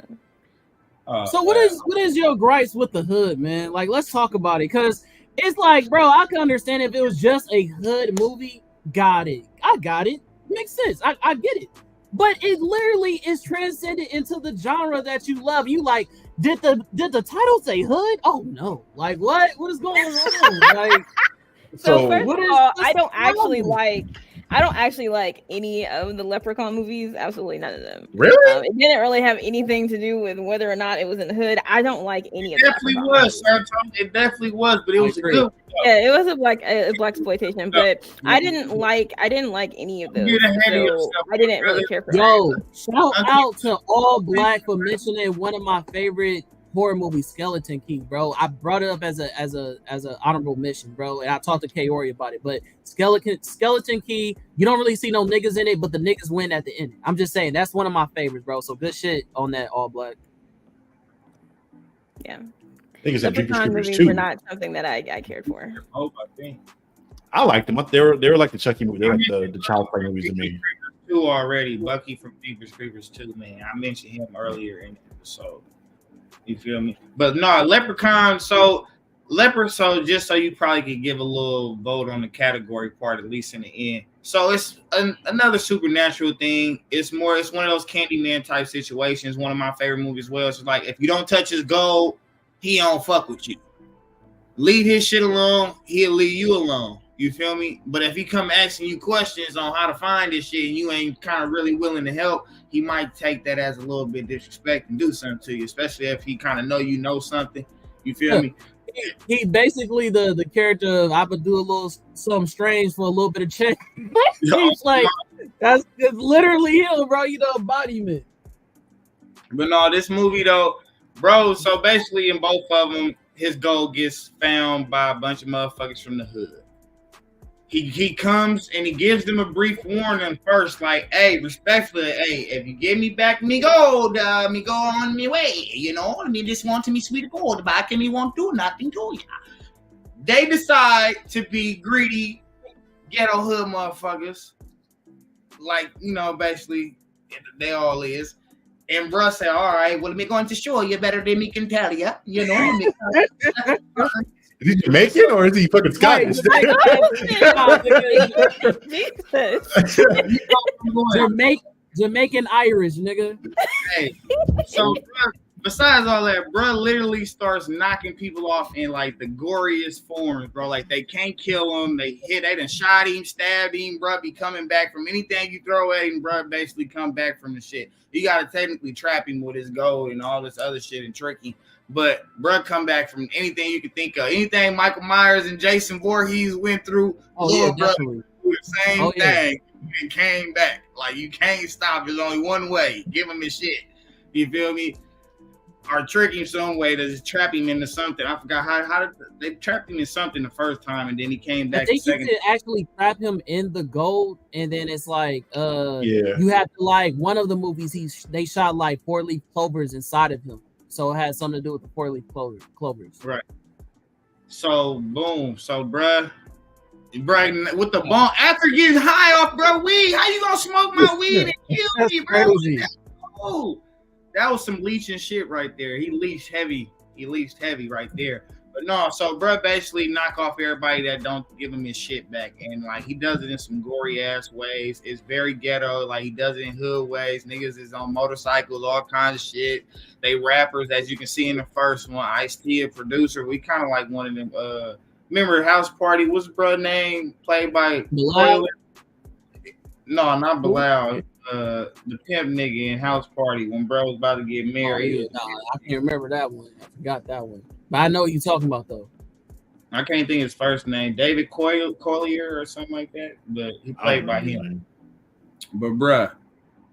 one. So what is your gripes with the Hood, man? Like, let's talk about it, because it's like, bro, I can understand if it was just a hood movie. Got it. I got it. Makes sense. I get it. But it literally is transcended into the genre that you love. You like, did the title say hood? Oh no. Like what? What is going on? Like, so first of all, I don't actually like any of the Leprechaun movies. Absolutely none of them. Really? It didn't really have anything to do with whether or not it was in the hood. I don't like any of it. Definitely was, sir. It definitely was, but it was a good. Yeah, it was a black exploitation, but I didn't like any of those. So I didn't really care for. Shout out to All Black for mentioning one of my favorite horror movies, Skeleton Key, bro. I brought it up as a honorable mention, bro, and I talked to Kaori about it. But Skeleton Key, you don't really see no niggas in it, but the niggas win at the end. I'm just saying that's one of my favorites, bro. So good shit on that All Black. Yeah. Leprechaun movies were not something that I cared for. I liked them. They were like the Chucky movie. They're like the child play movies to me. Two already. Bucky from Jeepers Creepers 2, man. I mentioned him earlier in the episode. You feel me? But no, Leprechaun. So just so you probably could give a little vote on the category part, at least in the end. So it's another supernatural thing. It's one of those Candyman type situations. One of my favorite movies as well. It's like if you don't touch his gold, he don't fuck with you. Leave his shit alone, he'll leave you alone. You feel me? But if he come asking you questions on how to find this shit and you ain't kind of really willing to help, he might take that as a little bit disrespect and do something to you, especially if he kind of know something. You feel me? He basically the character of I would do a little something strange for a little bit of change. He's like, it's literally him, bro. You know, embodiment. But no, this movie though, bro. So basically, in both of them, his gold gets found by a bunch of motherfuckers from the hood. He comes and he gives them a brief warning first, like, hey, respectfully, hey, if you give me back me gold, me go on me way, you know, me just want to me sweet gold, but I can me won't do nothing to you. They decide to be greedy, ghetto hood motherfuckers, like, you know, basically, they all is. And bruh said, all right, well, me going to show you better than me can tell you, you know. Is he Jamaican or is he fucking Scottish? Jamaican Irish, nigga. Hey, so besides all that, bro literally starts knocking people off in like the goriest forms, bro. Like they can't kill him. They done shot him, stabbed him, bro. Be coming back from anything you throw at him, bro. Basically come back from the shit. You gotta technically trap him with his gold and all this other shit and trick him. But bro, come back from anything you could think of. Anything Michael Myers and Jason Voorhees went through, bro, do the same thing and came back. Like you can't stop. There's only one way. Give him his shit. You feel me? Or trick him some way to trap him into something. I forgot how they trapped him in something the first time, and then he came back. I think you could actually trap him in the gold, and then it's like, you have to like one of the movies they shot like 4-leaf clovers inside of him. So it has something to do with the 4-leaf clovers. Right. So boom. So bruh with the bomb after getting high off weed, how you gonna smoke my weed and kill me, bro? Crazy. Oh, that was some leeching shit right there. He leached heavy right there. But no, so bruh basically knock off everybody that don't give him his shit back. And like he does it in some gory ass ways. It's very ghetto. Like he does it in hood ways. Niggas is on motorcycles, all kinds of shit. They rappers, as you can see in the first one. Ice-T, a producer. We kind of like one of them. Remember House Party? What's bro name? Played by Bilal? No, not Bilal. The pimp nigga in House Party when bro was about to get married. I can't remember that one. I forgot that one. But I know what you're talking about though. I can't think of his first name. David Collier or something like that. But he played by him. But bruh,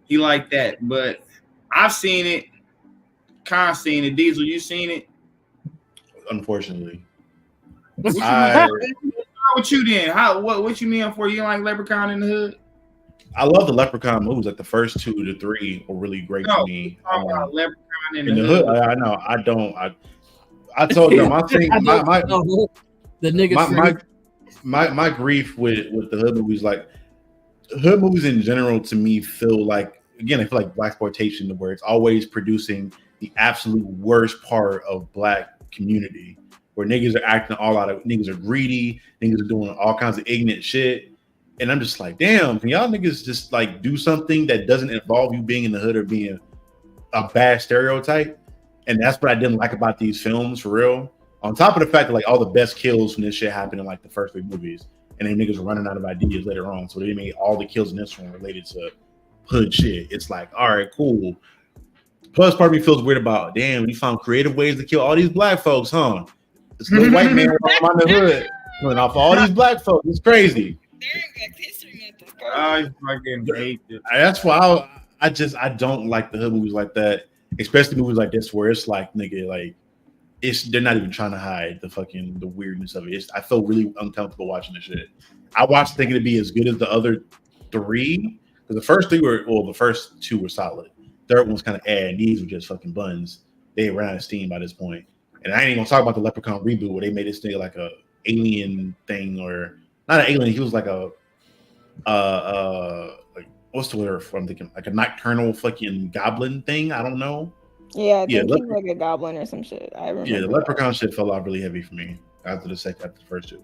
he like that. But I've seen it. Con seen it. Diesel, you seen it? Unfortunately. What you then? What you mean for you like Leprechaun in the Hood? I love the Leprechaun movies. Like the first 2 to 3 were really great for me. Leprechaun in the Hood. I know. I told them. I think my grief with the Hood movies, like Hood movies in general, to me feel like, again, I feel like blaxploitation, where it's always producing the absolute worst part of Black community, where niggas are acting all out of, niggas are greedy, niggas are doing all kinds of ignorant shit. And I'm just like, damn, can y'all niggas just like do something that doesn't involve you being in the hood or being a bad stereotype? And that's what I didn't like about these films, for real. On top of the fact that like all the best kills from this shit happened in like the first 3 movies, and then niggas were running out of ideas later on, so they made all the kills in this one related to hood shit. It's like, all right, cool. Plus, part of me feels weird about, damn, you found creative ways to kill all these Black folks, huh? This little white man on the hood killing off all these Black folks. It's crazy. I fucking hate it. That's why I don't like the hood movies like that, especially movies like this where it's like, nigga, like they're not even trying to hide the weirdness of it. I felt really uncomfortable watching this shit. I watched thinking it'd be as good as the other 3, because the first 2 were solid. Third one was kind of and these were just fucking buns. They ran out of steam by this point. And I ain't even gonna talk about the Leprechaun reboot where they made this nigga like a alien thing, or not an alien. He was like a like, what's the word I'm thinking? Like a nocturnal fucking goblin thing. I don't know. Yeah, I think he's like a goblin or some shit. I remember. Yeah, the Leprechaun shit fell off really heavy for me after the first 2.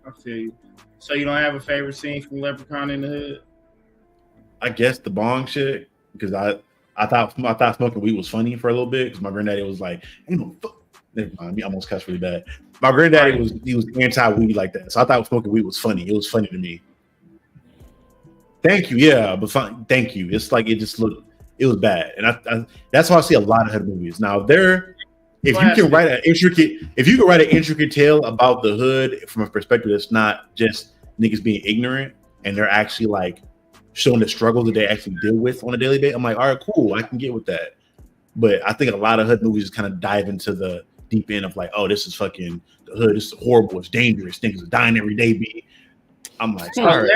I feel you. So you don't have a favorite scene from Leprechaun in the Hood? I guess the bong shit, because I thought smoking weed was funny for a little bit, because my granddaddy was like, ain't no fuck. Never mind, me almost cussed really bad. My granddaddy was anti-weed like that, so I thought smoking weed was funny. It was funny to me. Thank you, yeah, but fine. Thank you. It's like it was bad, and I that's why I see a lot of hood movies now. If you can write an intricate tale about the hood from a perspective that's not just niggas being ignorant, and they're actually like showing the struggle that they actually deal with on a daily basis. I'm like, all right, cool, I can get with that. But I think a lot of hood movies kind of dive into the deep end of like, oh, this is fucking the hood. This is horrible. It's dangerous. Things are dying every day. B. I'm like, So all right,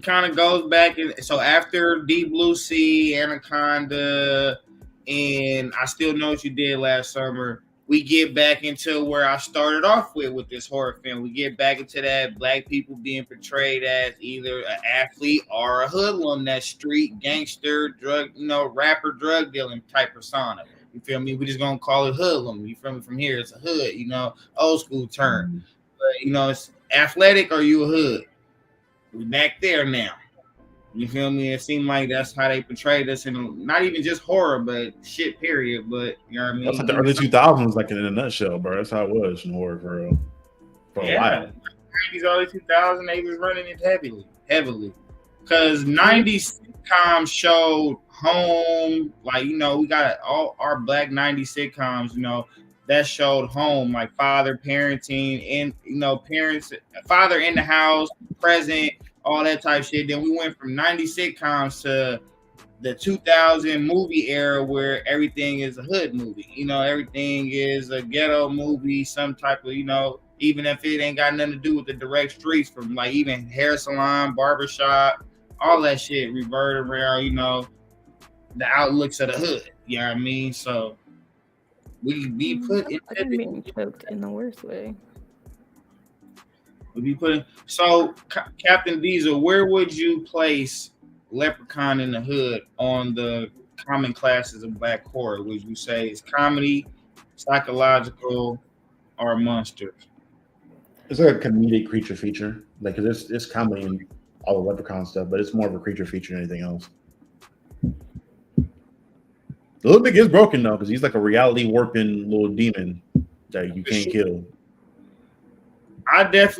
kind of goes back, and so after Deep Blue Sea, Anaconda, and I Still Know What You Did Last Summer, we get back into where I started off with this horror film. We get back into that black people being portrayed as either an athlete or a hoodlum, that street gangster, drug, rapper, drug dealing type persona. You feel me? We just gonna call it hoodlum. You feel me? From here, it's a hood. Old school term. But it's athletic or you a hood. We back there now. You feel me? It seemed like that's how they portrayed us in not even just horror, but shit, period. But you know what I mean? That's like the early 2000s, like in a nutshell, bro. That's how it was in horror for a while. 90s, early 2000s, they was running it heavily. Because 90s sitcoms showed home, like, we got all our black 90s sitcoms, that showed home, like father parenting and, parents, father in the house, present, all that type of shit. Then we went from 90s sitcoms to the 2000 movie era where everything is a hood movie. Everything is a ghetto movie, some type of, even if it ain't got nothing to do with the direct streets, from like even hair salon, barbershop, all that shit revert around, the outlooks of the hood. You know what I mean? So we be put in being choked in the worst way. So, Captain Diesel, where would you place Leprechaun in the Hood on the common classes of black horror? Would you say it's comedy, psychological, or monsters? It's like a comedic creature feature. Like, it's comedy in all the Leprechaun stuff, but it's more of a creature feature than anything else. The little nigga is broken though, because he's like a reality warping little demon that you can't kill.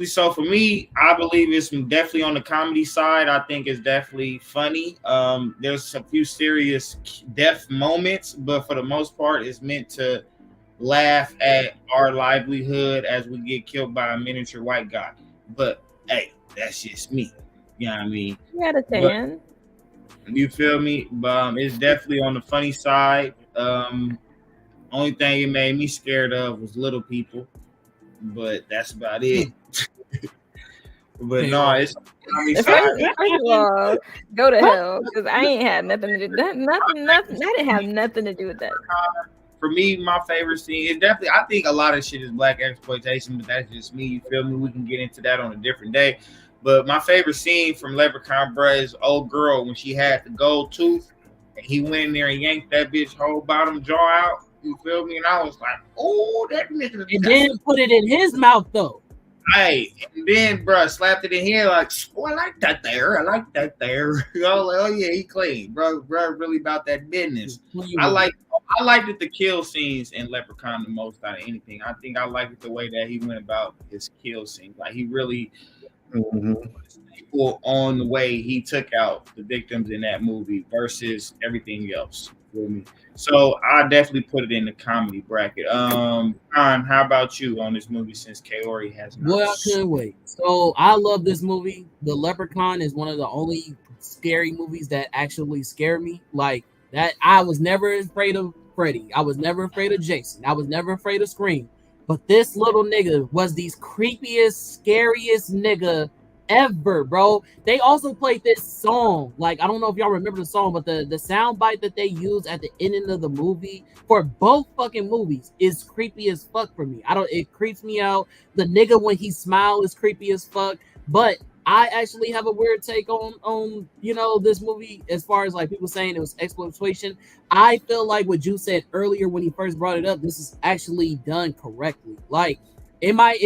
So for me, I believe it's definitely on the comedy side. I think it's definitely funny. There's a few serious death moments, but for the most part, it's meant to laugh at our livelihood as we get killed by a miniature white guy. But hey, that's just me. You know what I mean? You had a tan. You feel me? But it's definitely on the funny side. Only thing it made me scared of was little people. But that's about it. But no, it's first of all, go to hell, because I ain't had nothing to do. Nothing. I didn't have nothing to do with that. For me, my favorite scene is definitely. I think a lot of shit is black exploitation, but that's just me. You feel me? We can get into that on a different day. But my favorite scene from Leprechaun, bruh, is old girl when she had the gold tooth, and he went in there and yanked that bitch whole bottom jaw out. You feel me? And I was like, oh, that nigga. And then put it in his mouth, though. Hey, and then, bro, slapped it in here like, oh, I like that there. Like, oh, yeah, he clean. Bro, really about that business. I liked the kill scenes in Leprechaun the most out of anything. I think I liked the way that he went about his kill scenes. Like, he really people on the way he took out the victims in that movie versus everything else. So I definitely put it in the comedy bracket. Con, how about you on this movie since Kaori has not? Well, I couldn't wait. So I love this movie. The Leprechaun is one of the only scary movies that actually scare me. Like that, I was never afraid of Freddy. I was never afraid of Jason. I was never afraid of Scream. But this little nigga was the creepiest, scariest nigga ever, bro. They also played this song. Like, I don't know if y'all remember the song, but the sound bite that they used at the ending of the movie for both fucking movies is creepy as fuck for me. It creeps me out. The nigga when he smiles is creepy as fuck. But I actually have a weird take on this movie as far as like people saying it was exploitation. I feel like what you said earlier when he first brought it up, this is actually done correctly. Like it might,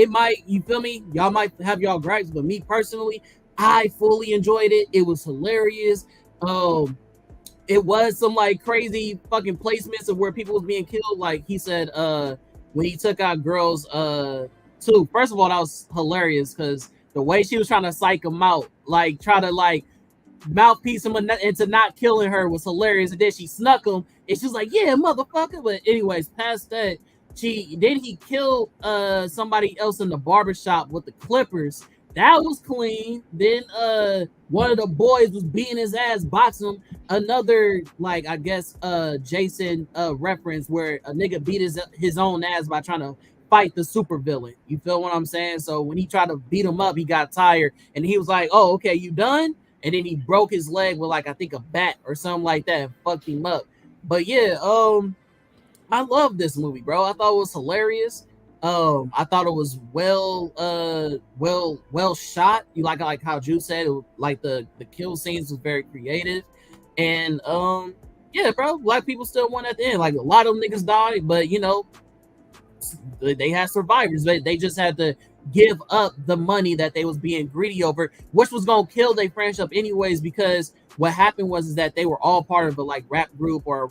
you feel me? Y'all might have y'all gripes, but me personally, I fully enjoyed it. It was hilarious. It was some like crazy fucking placements of where people was being killed. Like he said, when he took out girls, too. First of all, that was hilarious because the way she was trying to psych him out, like try to like mouthpiece him into not killing her was hilarious. And then she snuck him and she was like, yeah, motherfucker. But anyways, past that, he killed somebody else in the barbershop with the clippers. That was clean. Then one of the boys was beating his ass, boxing him. Another, like, I guess Jason reference where a nigga beat his own ass by trying to fight the supervillain. You feel what I'm saying? So when he tried to beat him up, he got tired and he was like, "Oh, okay, you done?" And then he broke his leg with, like, I think a bat or something like that and fucked him up. But yeah, I love this movie, bro. I thought it was hilarious. I thought it was well shot. You like how Jude said it, like the kill scenes was very creative. And yeah, bro, black people still won at the end. Like, a lot of them niggas died, but you know, they had survivors. They just had to give up the money that they was being greedy over, which was gonna kill their friendship anyways, because what happened was is that they were all part of a like rap group or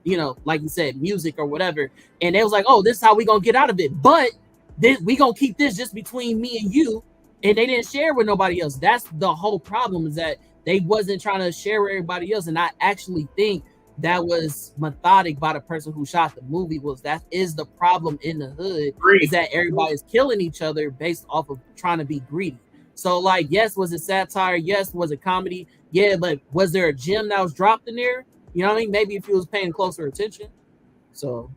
you know, like you said, music or whatever, and they was like, oh, this is how we gonna get out of it, but we gonna keep this just between me and you, and they didn't share with nobody else. That's the whole problem, is that they wasn't trying to share with everybody else. And I actually think that was methodic by the person who shot the movie. Was that is the problem in the hood, is that everybody is killing each other based off of trying to be greedy. So, like, yes, was it satire? Yes, was it comedy? Yeah, but was there a gem that was dropped in there? You know what I mean? Maybe if you was paying closer attention. So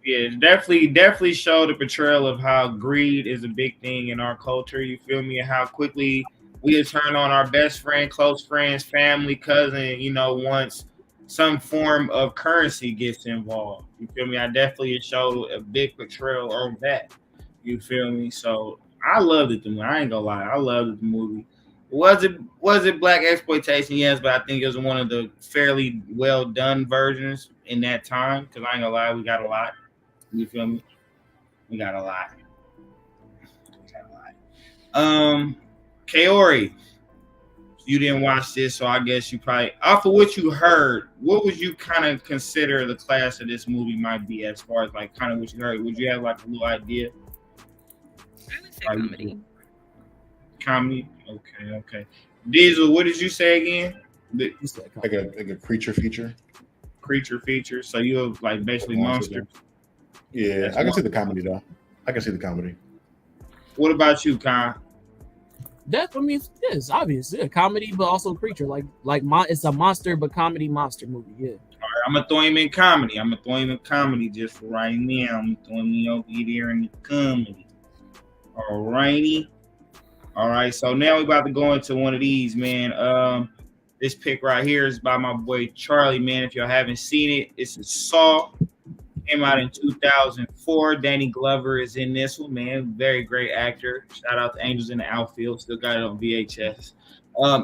yeah, definitely showed the portrayal of how greed is a big thing in our culture. You feel me? And how quickly we turn on our best friend, close friends, family, cousin, you know, once some form of currency gets involved. You feel me? I definitely showed a big portrayal on that. You feel me? So I loved it. I ain't gonna lie, I loved the movie. Was it black exploitation? Yes, but I think it was one of the fairly well done versions in that time. Because I ain't gonna lie, we got a lot. You feel me? We got a lot. Kaori, you didn't watch this, so I guess you probably, off of what you heard, what would you kind of consider the class of this movie might be, as far as like kind of what you heard? Would you have like a little idea? I would say comedy. Comedy? Okay. Diesel, what did you say again? Like a creature feature. Creature feature. So you have like basically monsters. Yeah, I can see the comedy though. I can see the comedy. What about you, Kyle? That, I mean, it's obvious. Yeah, comedy, but also creature. Like it's a monster, but comedy monster movie. Yeah. All right, I'm gonna throw him in comedy. Just for right now. I'm throwing me over there in the comedy. All righty. All right. So now we're about to go into one of these, man. This pick right here is by my boy Charlie, man. If y'all haven't seen it, it's a Saw. Came out in 2004. Danny Glover is in this one, man. Very great actor. Shout out to Angels in the Outfield. Still got it on VHS.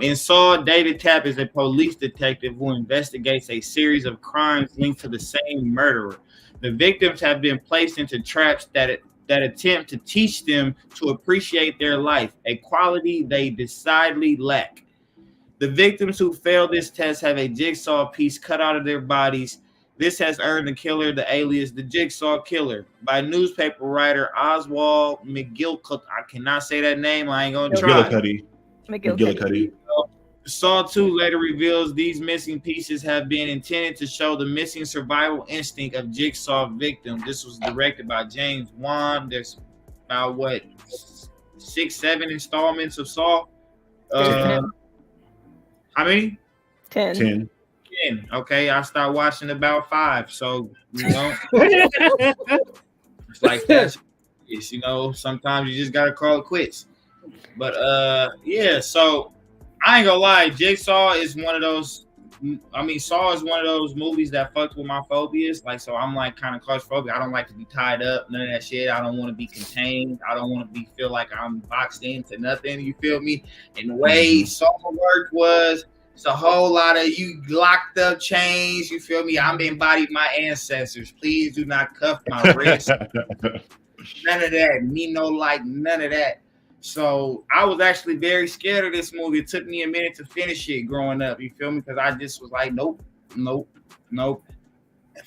In Saw, David Tapp is a police detective who investigates a series of crimes linked to the same murderer. The victims have been placed into traps that attempt to teach them to appreciate their life, a quality they decidedly lack. The victims who fail this test have a jigsaw piece cut out of their bodies. This has earned the killer the alias the Jigsaw Killer by newspaper writer Oswald McGillicuddy. I cannot say that name. I ain't gonna try. McGillicuddy. Saw 2 later reveals these missing pieces have been intended to show the missing survival instinct of Jigsaw victims. This was directed by James Wan. There's about 6-7 installments of Saw. How many? 10. Okay, I stopped watching about 5. So, you know, it's like that. It's, you know, sometimes you just gotta call it quits. But yeah, so I ain't gonna lie, Jigsaw is one of those. I mean, Saw is one of those movies that fucks with my phobias. Like, so I'm like kind of claustrophobic. I don't like to be tied up, none of that shit. I don't want to be contained. I don't want to feel like I'm boxed into nothing. You feel me? And the way Saw worked was, it's a whole lot of you locked up chains. You feel me? I'm embodied my ancestors. Please do not cuff my wrist. None of that. Me no like none of that. So I was actually very scared of this movie. It took me a minute to finish it growing up. You feel me? Because I just was like, nope.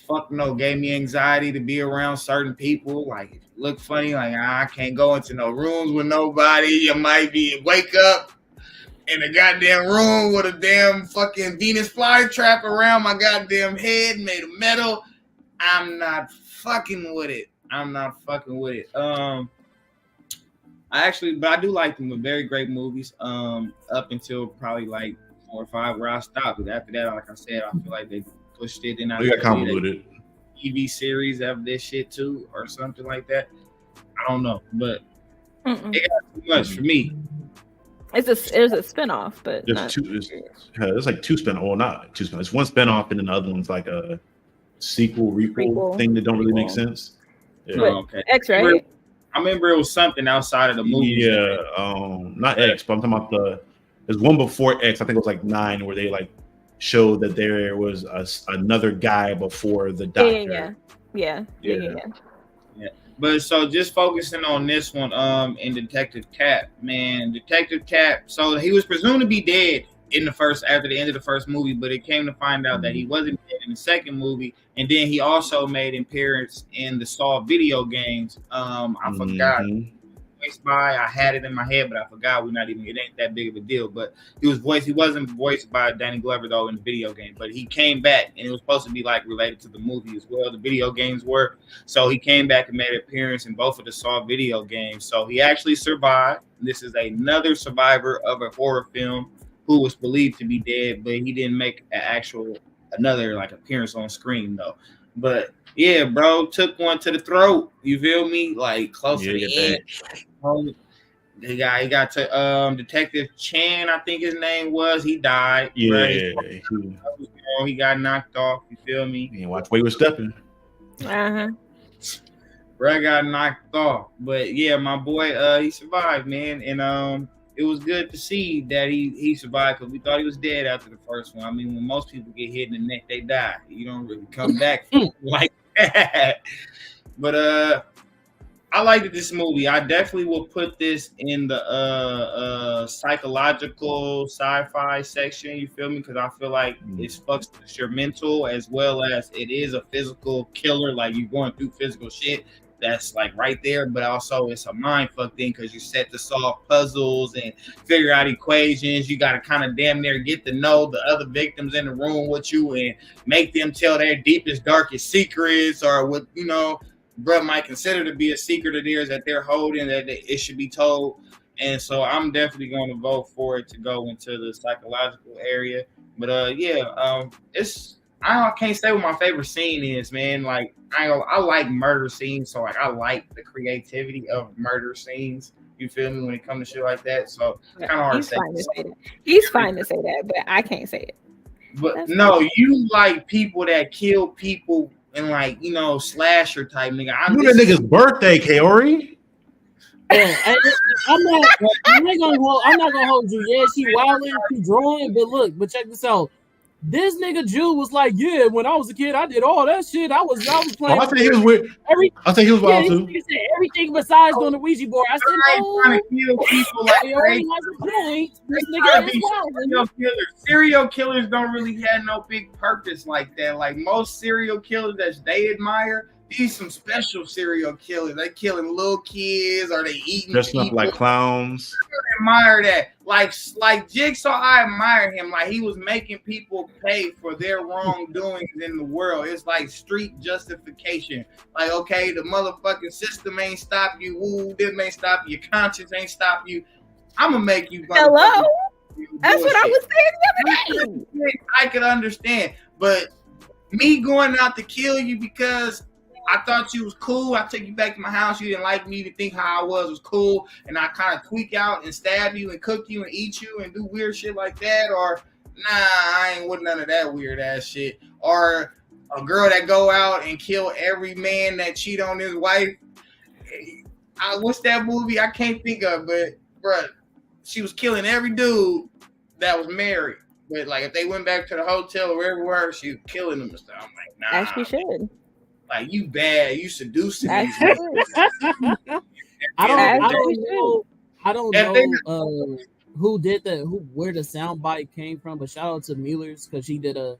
Fuck no. Gave me anxiety to be around certain people. Like, it looked funny. Like, I can't go into no rooms with nobody. You might wake up in a goddamn room with a damn fucking Venus flytrap around my goddamn head made of metal. I'm not fucking with it. But I do like them. With very great movies. Up until probably like 4 or 5 where I stopped. But after that, like I said, I feel like they pushed it and They got convoluted. TV series of this shit too, or something like that. I don't know, but it got too much for me. There's a spinoff, but there's like 2 spin. Well, not 2 spin. It's 1 spinoff, and then the other one's like a sequel, requel thing that don't really make sense. Yeah. Okay. X, right? I remember it was something outside of the movie. Yeah, not X, but I'm talking about there's one before X. I think it was like 9, where they like showed that there was another guy before the doctor. Yeah. But so just focusing on this one, in Detective Cap, man, Detective Cap. So he was presumed to be dead after the end of the first movie, but it came to find out that he wasn't dead in the second movie, and then he also made an appearance in the Saw video games. I forgot. I had it in my head, but I forgot. It ain't that big of a deal. But he wasn't voiced by Danny Glover though in the video game, but he came back, and it was supposed to be like related to the movie as well. The video games were, so he came back and made an appearance in both of the Saw video games. So he actually survived. This is another survivor of a horror film who was believed to be dead, but he didn't make another like appearance on screen though. But yeah, bro, took one to the throat. You feel me? Like close to the end. He got to Detective Chan, I think his name was. He died. Yeah, he got knocked off. You feel me? You watch where he was stepping. Bro got knocked off, but yeah, my boy, he survived, man, and it was good to see that he survived because we thought he was dead after the first one. I mean, when most people get hit in the neck, they die. You don't really come back like that. But I liked this movie. I definitely will put this in the psychological sci-fi section. You feel me? Because I feel like it fucks with your mental as well as it is a physical killer. Like you're going through physical shit. That's like right there, but also it's a mind fuck thing because you set to solve puzzles and figure out equations. You got to kind of damn near get to know the other victims in the room with you and make them tell their deepest, darkest secrets or what, bro might consider to be a secret of theirs that they're holding that it should be told. And so I'm definitely going to vote for it to go into the psychological area. But I can't say what my favorite scene is, man. Like I like murder scenes, so like I like the creativity of murder scenes. You feel me when it comes to shit like that? So kind of hard to say that. He's fine to say that, but I can't say it. But that's you like people that kill people and like slasher type nigga. I'm that nigga's birthday, Kaori. I'm not gonna hold you. Yeah, she wilding, she drawing, but check this out. This nigga Jew was like, yeah, when I was a kid, I did all that shit. I was playing. I think he was weird. I think he was wild too. He said everything besides doing the Ouija board. I said, no. Trying to kill people like this nigga is wild. Serial killers don't really have no big purpose like that. Like most serial killers that they admire, these some special serial killers. They killing little kids or they eating dressing up like clowns. I admire that. Like Jigsaw, I admire him. Like he was making people pay for their wrongdoings in the world. It's like street justification. Like, okay, the motherfucking system ain't stop you. Ooh, this ain't stop you. Your conscience ain't stop you. I'm gonna make you. Hello. That's what I was saying the other day. I could understand, but me going out to kill you because I thought you was cool. I took you back to my house. You didn't like me to think how I was cool. And I kind of tweak out and stab you and cook you and eat you and do weird shit like that. Or, I ain't with none of that weird ass shit. Or a girl that go out and kill every man that cheat on his wife. What's that movie? I can't think of, but, bruh, she was killing every dude that was married. But, like, if they went back to the hotel or wherever we were, she was killing them and stuff. I'm like, nah. As she should. Like you bad, you seducing me. I don't know who did where the soundbite came from, but shout out to Mueller's because she did a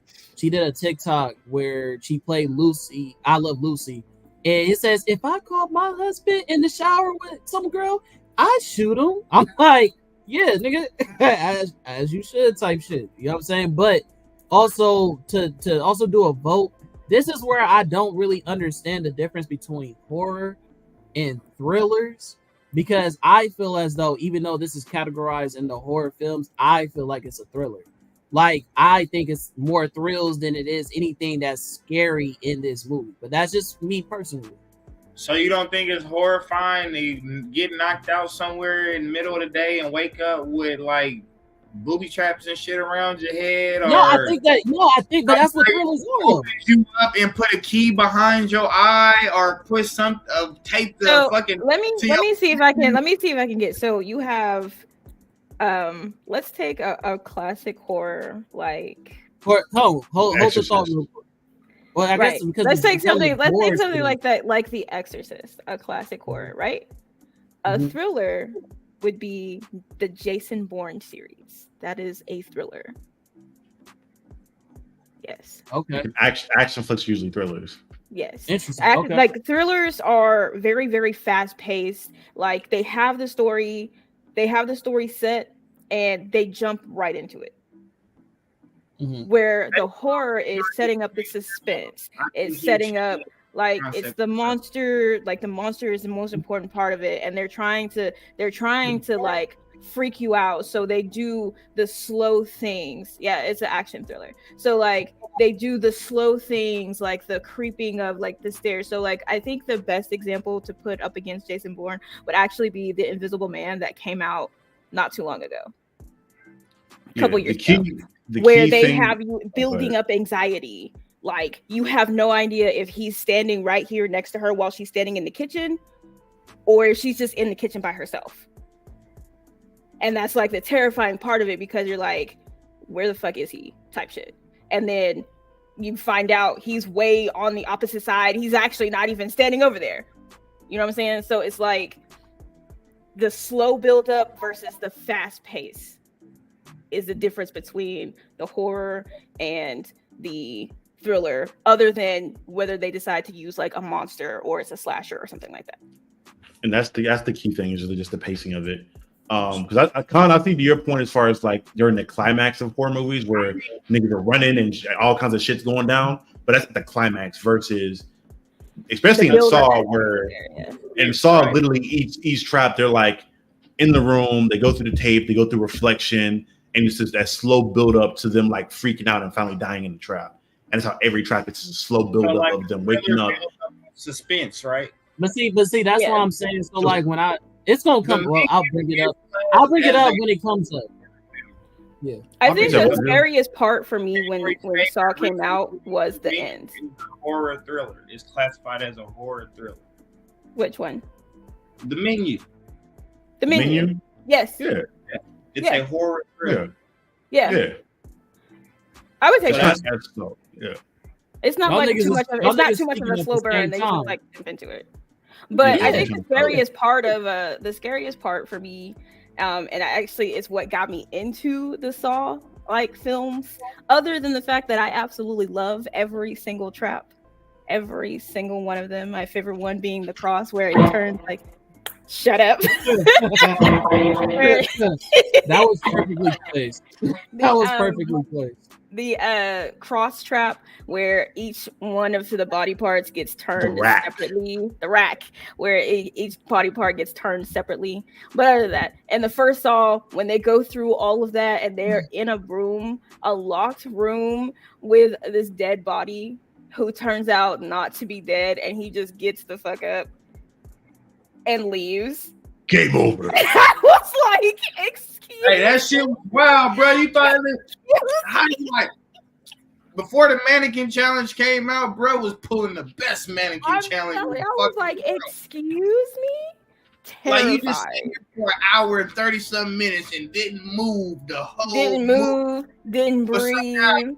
TikTok where she played Lucy. I Love Lucy, and it says if I caught my husband in the shower with some girl, I shoot him. I'm like, yeah, nigga, as you should type shit. You know what I'm saying? But also to also do a vote. This is where I don't really understand the difference between horror and thrillers because I feel as though, even though this is categorized in the horror films, I feel like it's a thriller. Like, I think it's more thrills than it is anything that's scary in this movie. But that's just me personally. So you don't think it's horrifying to get knocked out somewhere in the middle of the day and wake up with like booby traps and shit around your head? No, I think but that's what thrillers are. You up and put a key behind your eye, or put some tape the fucking. Let me see if I can get. So you have, let's take a classic horror like. Hold the thought real quick. Well, I guess because let's take something like that, like The Exorcist, a classic horror, right? A thriller would be the Jason Bourne series. That is a thriller. Yes. Okay. Action flicks usually thrillers. Yes. Interesting. Okay. Like thrillers are very, very fast paced. Like they have the story set, and they jump right into it. Where the horror is setting up the suspense. It's setting up like it's the monster. Like the monster is the most important part of it, and they're trying to like freak you out. So they do the slow things. Yeah, it's an action thriller. So like they do the slow things, like the creeping of like the stairs. So like I think the best example to put up against Jason Bourne would actually be The Invisible Man that came out not too long ago, a couple years ago. Where they have you building up anxiety. Like you have no idea if he's standing right here next to her while she's standing in the kitchen, or if she's just in the kitchen by herself. And that's like the terrifying part of it, because you're like, where the fuck is he? Type shit. And then you find out he's way on the opposite side. He's actually not even standing over there. You know what I'm saying? So it's like the slow build up versus the fast pace is the difference between the horror and the thriller, other than whether they decide to use like a monster or it's a slasher or something like that. And that's the key thing, is just the pacing of it. Because I think to your point, as far as like during the climax of horror movies where niggas are running and all kinds of shit's going down, but that's the climax versus, especially in Saw, where in Saw literally each trap, they're like in the room, they go through the tape, they go through reflection. And it's just that slow build up to them like freaking out and finally dying in the trap. And that's how every trap, it's just a slow build up of them waking up. Suspense, right? But see, that's what I'm saying. So like when it's gonna come, well, I'll bring it up. I'll bring it up when it comes up. Yeah. I think the scariest part for me when Saw came out was the end. Horror thriller. It's classified as a horror thriller. Which one? The Menu. The Menu? Yes. Yeah. It's a horror thriller. Yeah. I would say so. Yeah. It's not like too much of a slow burn. They just like jump into it. But I think the scariest part for me, and actually it's what got me into the Saw like films, other than the fact that I absolutely love every single trap, every single one of them. My favorite one being the cross, where it turns like, shut up. That was perfectly placed. The cross trap, where each one of the body parts gets turned separately. The rack, where each body part gets turned separately. But other than that, and the first Saw, when they go through all of that and they're in a locked room with this dead body who turns out not to be dead, and he just gets the fuck up and leaves. Game over. I was like, excuse me. Hey, that shit was wild, bro. You thought how you like before the mannequin challenge came out, bro was pulling the best mannequin challenge. I was like, excuse me? Terrified. Like you just stayed here for an hour and 30-some minutes and didn't move the whole didn't breathe. Talking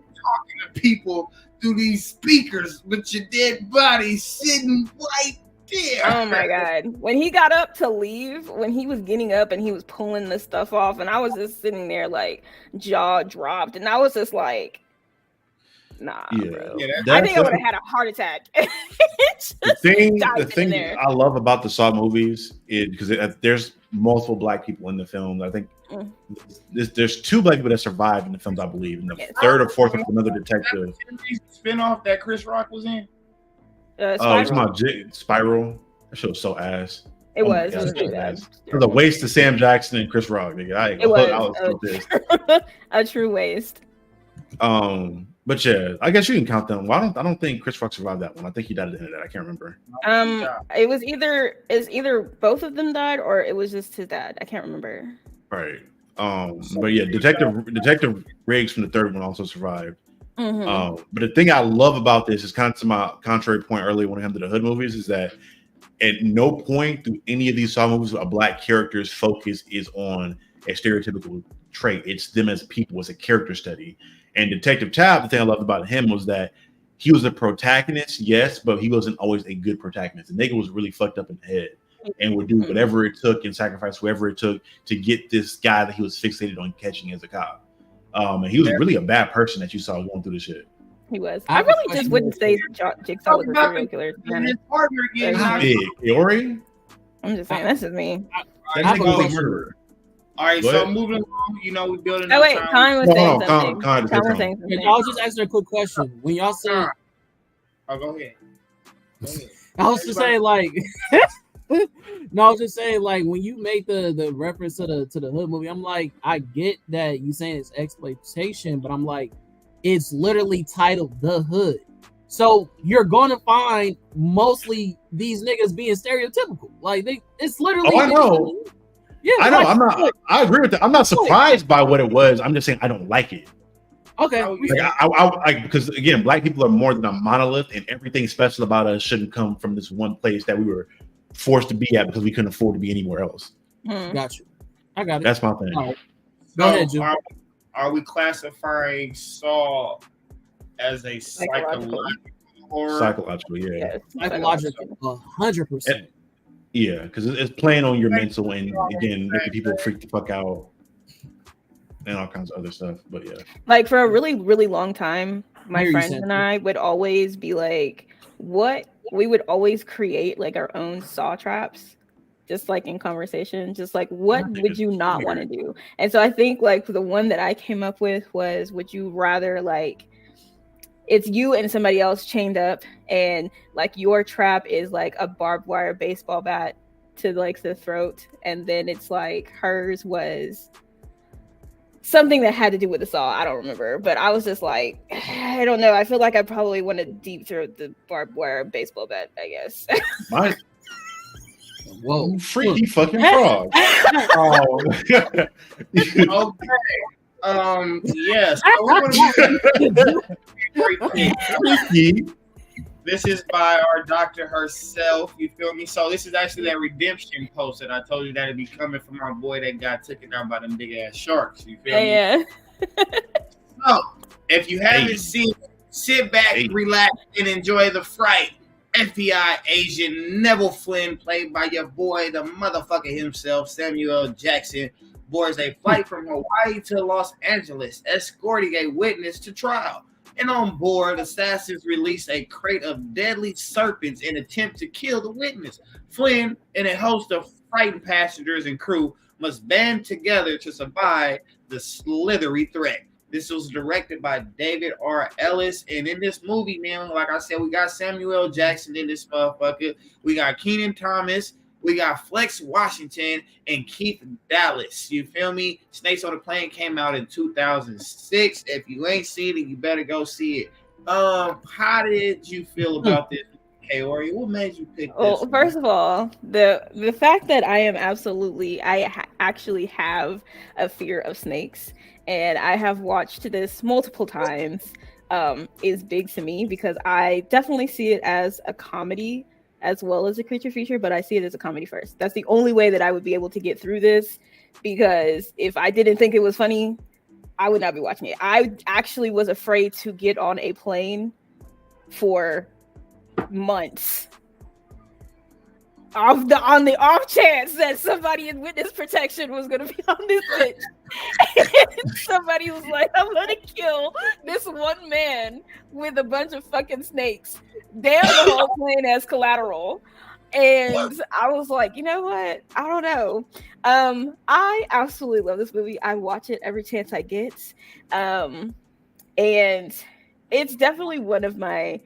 to people through these speakers with your dead body sitting right there. Oh my god. When he got up to leave, when he was getting up and he was pulling the stuff off, and I was just sitting there like jaw dropped, and I was just like, nah, bro. I think I would have had a heart attack. The thing I love about the Saw movies is because there's multiple black people in the films. I think there's 2 black people that survived in the films, I believe. And the third or fourth was another detective. Spinoff that Chris Rock was in. It's my Spiral. That shit was so ass. It Oh my was. God, It was that's really bad. bad. It was a waste of Sam Jackson and Chris Rock, nigga. I It was so pissed. a true waste. But yeah, I guess you can count them. Well, I don't think Chris Rock survived that one. I think he died at the end of that. I can't remember. It was either both of them died or it was just his dad. I can't remember. Right. But yeah, Detective Riggs from the third one also survived. Mm-hmm. But the thing I love about this is kind of to my contrary point earlier when it came to the Hood movies is that at no point through any of these Saw movies a black character's focus is on a stereotypical trait. It's them as people, it's a character study. And Detective Tapp, the thing I loved about him was that he was a protagonist, yes, but he wasn't always a good protagonist. The nigga was really fucked up in the head and would do whatever it took and sacrifice whoever it took to get this guy that he was fixated on catching as a cop. And he was really a bad person that you saw going through this shit. He was. I really just wouldn't say Jigsaw was a serial killer. Ori? I'm just saying, that's just me. All right, so moving along, you know, we're building. Oh wait, Con was saying something. Con was saying something. I was just asking a quick question. When y'all said, go ahead. I was just saying, like, no, I was just saying, like, when you make the reference to the Hood movie, I'm like, I get that you saying it's exploitation, but I'm like, it's literally titled The Hood. So you're gonna find mostly these niggas being stereotypical. Like it's literally. Oh, I know. Yeah, I know. Like, I agree with that. I'm not surprised by what it was. I'm just saying I don't like it. Okay. Like, because again, black people are more than a monolith, and everything special about us shouldn't come from this one place that we were forced to be at because we couldn't afford to be anywhere else. Got you. I got it. That's my thing. Right. Go ahead, Jim. Are we classifying Saw as a psychological horror? Psychological, yeah. Psychological, 100%. Yeah, because it's playing on your mental and again making people freak the fuck out and all kinds of other stuff. But yeah, like for a really, really long time, my friends and I would always be like, "What?" We would always create like our own saw traps, just like in conversation, just like what would you not want to do? And so I think like the one that I came up with was, would you rather like it's you and somebody else chained up, and like your trap is like a barbed wire baseball bat to like the throat, and then it's like hers was something that had to do with the saw. I don't remember, but I was just like, I don't know. I feel like I probably want to deep throat the barbed wire baseball bat, I guess. Whoa, freaky fucking frog. Okay. Yes. This is by our doctor herself. You feel me? So this is actually that redemption post that I told you that'd be coming from our boy that got taken out by them big ass sharks. You feel me? Yeah. So if you haven't seen, sit back, relax, and enjoy the fright. FBI agent Neville Flynn, played by your boy, the motherfucker himself, Samuel Jackson, boards a flight from Hawaii to Los Angeles, escorting a witness to trial. And on board, assassins release a crate of deadly serpents in attempt to kill the witness. Flynn and a host of frightened passengers and crew must band together to survive the slithery threat. This was directed by David R. Ellis. And in this movie, man, like I said, we got Samuel Jackson in this motherfucker. We got Kenan Thomas. We got Flex Washington and Keith Dallas. You feel me? Snakes on the Plane came out in 2006. If you ain't seen it, you better go see it. How did you feel about this, Kaori? What made you pick this? Well, first of all, the fact that I am actually have a fear of snakes, and I have watched this multiple times, is big to me because I definitely see it as a comedy as well as a creature feature, but I see it as a comedy first. That's the only way that I would be able to get through this, because if I didn't think it was funny, I would not be watching it. I actually was afraid to get on a plane for months on the off chance that somebody in witness protection was going to be on this bitch. And somebody was like, I'm going to kill this one man with a bunch of fucking snakes. Damn the whole plane as collateral. And I was like, you know what? I don't know. I absolutely love this movie. I watch it every chance I get. And it's definitely one of my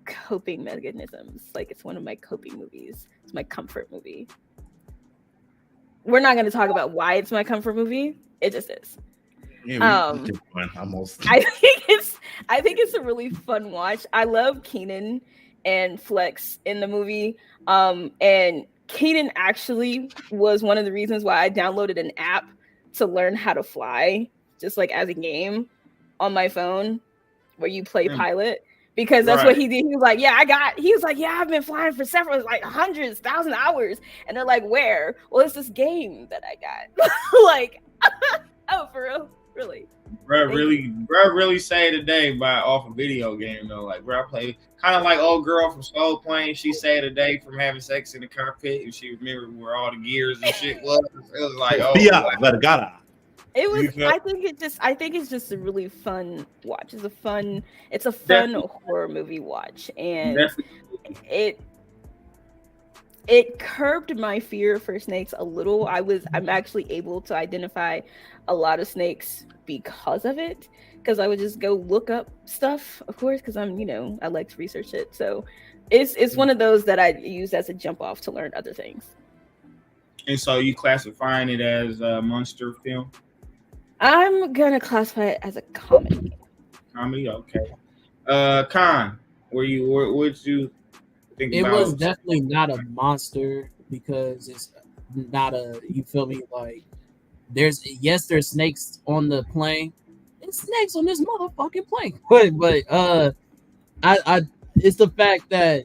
coping mechanisms. Like it's one of my coping movies. It's my comfort movie. We're not going to talk about why it's my comfort movie. It just is. Yeah, almost. I think it's a really fun watch. I love Keenan and Flex in the movie. And Keenan actually was one of the reasons why I downloaded an app to learn how to fly, just like as a game on my phone where you play pilot. Because that's what he did. He was like, I've been flying for several, like hundreds, 1,000 hours. And they're like, where? Well, it's this game that I got. Like, oh, for real? Really? Bro, really saved the day by off a video game though. Like, bro, I played kind of like old girl from Soul Plane. She saved the day from having sex in the cockpit, and she remembered where all the gears and shit was. It was like, oh, let it go. It was. I think it's just a really fun watch. It's a fun horror movie watch, and it curbed my fear for snakes a little. I'm actually able to identify a lot of snakes because of it, because I would just go look up stuff, of course, because I'm, I like to research it. So it's one of those that I use as a jump off to learn other things. And so you classifying it as a monster film? I'm gonna classify it as a comedy. Comedy, okay. Con, what'd you think it about? Was definitely not a monster because it's not a, you feel me, like there's snakes on the plane. There's snakes on this motherfucking plane. But I it's the fact that,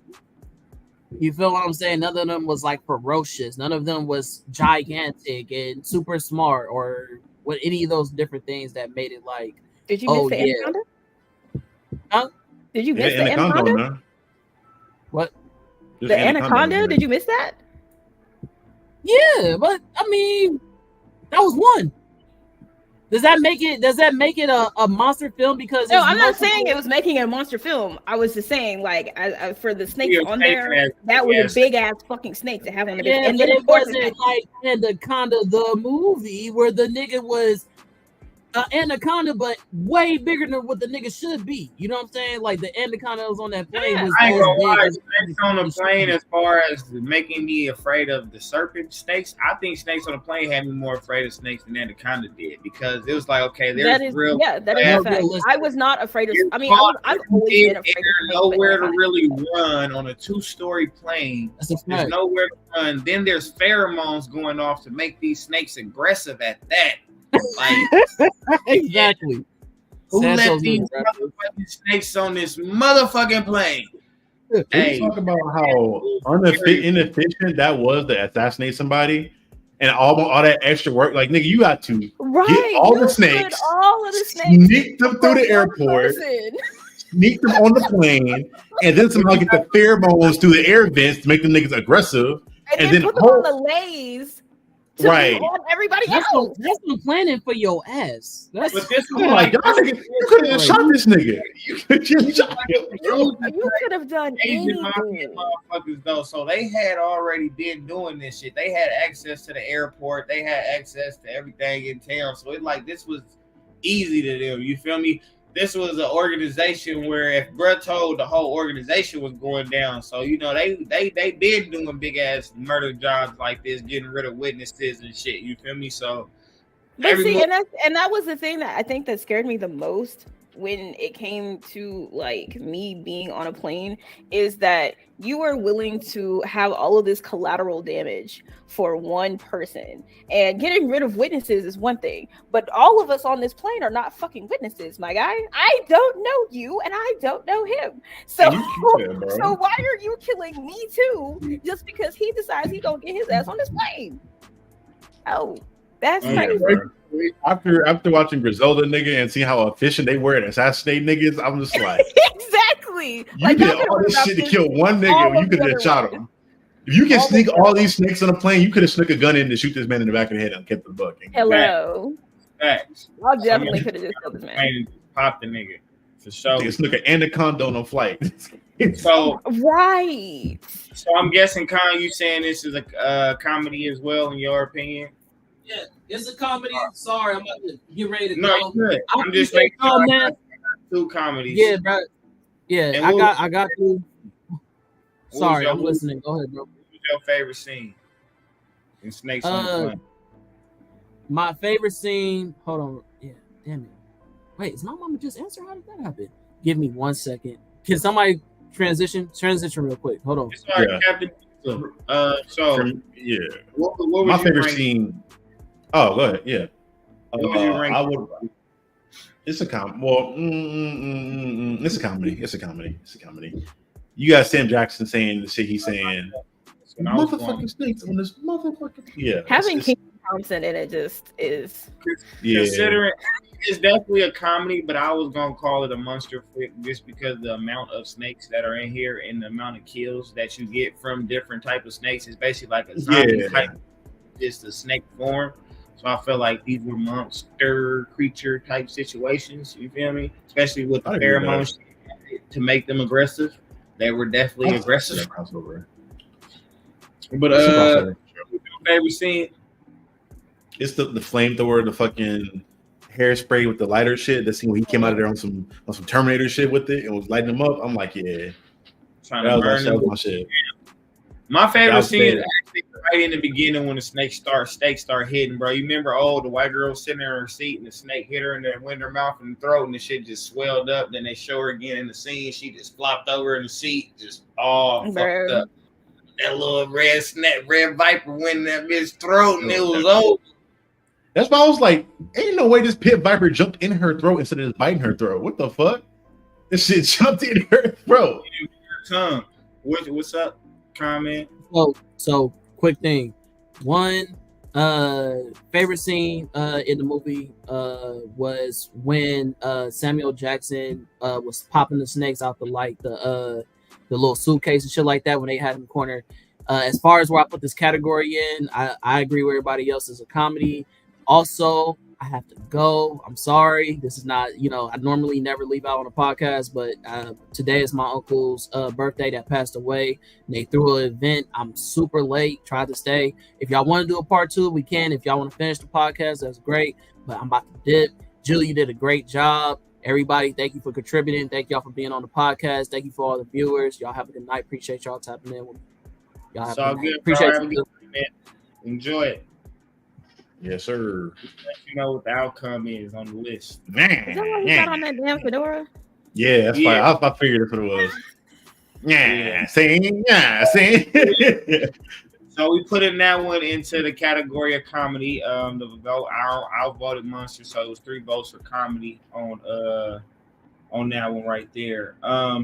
you feel what I'm saying? None of them was like ferocious. None of them was gigantic and super smart or what any of those different things that made it like. Did you miss the anaconda? Huh? Did you miss the anaconda? What? The anaconda? Did you miss that? Yeah, but I mean, that was one. Does that make it a monster film? Because no, I'm not saying it was making a monster film. I was just saying, like, for the snakes on there, that was a big ass fucking snake to have on the yeah, and then it wasn't like Anaconda the movie where the nigga was anaconda, but way bigger than what the nigga should be. You know what I'm saying? Like the anaconda that was on that plane was. I ain't gonna lie, snakes on the plane, as far as making me afraid of the serpent snakes, I think snakes on the plane had me more afraid of snakes than anaconda did, because it was like, okay, there's real. Yeah, that is a fact. I was not afraid of. I mean, I've always been afraid of snakes. Nowhere to really run on a 2-story plane. There's nowhere to run. Then there's pheromones going off to make these snakes aggressive at that. Like, exactly. Who let these motherfucking snakes on this motherfucking plane? Hey, talk about how inefficient that was to assassinate somebody, and all that extra work. Like, nigga, you got to get all the snakes, sneak them through the airport, sneak them on the plane, and then somehow get the pheromones through the air vents to make the niggas aggressive, and then put them on the lays. Right, everybody else. That's some planning for your ass. But this was like, you could have shot this nigga. You could have done anything. Motherfuckers though, so they had already been doing this shit. They had access to the airport. They had access to everything in town. So it like this was easy to them. You feel me? This was an organization where if bruh told, the whole organization was going down. So, they been doing big ass murder jobs like this, getting rid of witnesses and shit. You feel me? So, but see, and that was the thing that I think that scared me the most when it came to like me being on a plane, is that you are willing to have all of this collateral damage for one person, and getting rid of witnesses is one thing, but all of us on this plane are not fucking witnesses, my guy. I don't know you and I don't know him, so why are you killing me too just because he decides he gonna get his ass on this plane? Oh, that's crazy. After watching Griselda nigga and seeing how efficient they were at assassinating niggas, I'm just like, exactly. You like, did all this shit to kill one nigga, or you could have shot him. If you can sneak all these snakes on a plane, you could have snuck a gun in to shoot this man in the back of the head and kept the buck. Hello. Facts. I definitely could have just killed this man. Pop the nigga. For sure. They snuck an anaconda on a flight. So right. So I'm guessing, Con, you saying this is a comedy as well, in your opinion? Yeah, it's a comedy. Sorry, I'm about to get ready to go. Good. I'm just making sure 2 comedies. Yeah, bro. Yeah, I got 2. Sorry, I'm listening. Go ahead, bro. What's your favorite scene in Snakes on the Plane? My favorite scene. Hold on. Yeah, damn it. Wait, is my mama just answer? How did that happen? Give me 1 second. Can somebody transition real quick? Hold on. Sorry, yeah. Captain. Yeah. What was my favorite scene? Oh, go ahead. Yeah. I would. It's a comedy. Well, it's a comedy. It's a comedy. You got Sam Jackson saying the shit he's saying. Motherfucking snakes on this motherfucking. Yeah. Having King Thompson in it just is. Yeah. Considering it's definitely a comedy, but I was gonna call it a monster flick just because the amount of snakes that are in here and the amount of kills that you get from different type of snakes is basically like a zombie type, just a snake form. So I feel like these were monster creature type situations. You feel me? Especially with the pheromones to make them aggressive. They were definitely aggressive. But favorite scene? It's the flamethrower, the fucking hairspray with the lighter shit. The scene where he came out of there on some Terminator shit with it and was lighting them up. I'm like, yeah. Trying to burn them. My shit. My favorite scene is actually right in the beginning when the stakes start hitting, bro. You remember, the white girl sitting in her seat and the snake hit her in the window mouth and the throat and the shit just swelled up. Then they show her again in the scene. She just flopped over in the seat, just all fucked up. That little red viper went in that bitch's throat and it was over. That's why I was like, ain't no way this pit viper jumped in her throat instead of just biting her throat. What the fuck? This shit jumped in her throat. Tongue. What's up? Comment. So quick thing. One favorite scene in the movie was when Samuel Jackson was popping the snakes out the little suitcase and shit like that when they had him cornered. As far as where I put this category in, I agree with everybody else. It's a comedy. Also, I have to go. I'm sorry. This is not, I normally never leave out on a podcast, but today is my uncle's birthday that passed away. And they threw an event. I'm super late. Tried to stay. If y'all want to do a part 2, we can. If y'all want to finish the podcast, that's great. But I'm about to dip. Julie, you did a great job. Everybody, thank you for contributing. Thank y'all for being on the podcast. Thank you for all the viewers. Y'all have a good night. Appreciate y'all tapping in with me. Y'all have a good night. Appreciate you. Enjoy it. Yes, sir. Let you know what the outcome is on the list. Is that why you got on that damn fedora? Yeah, that's fine. I figured that's what it was. Yeah, see. So we put in that one into the category of comedy. The vote, I voted monster, so it was 3 votes for comedy on that one right there.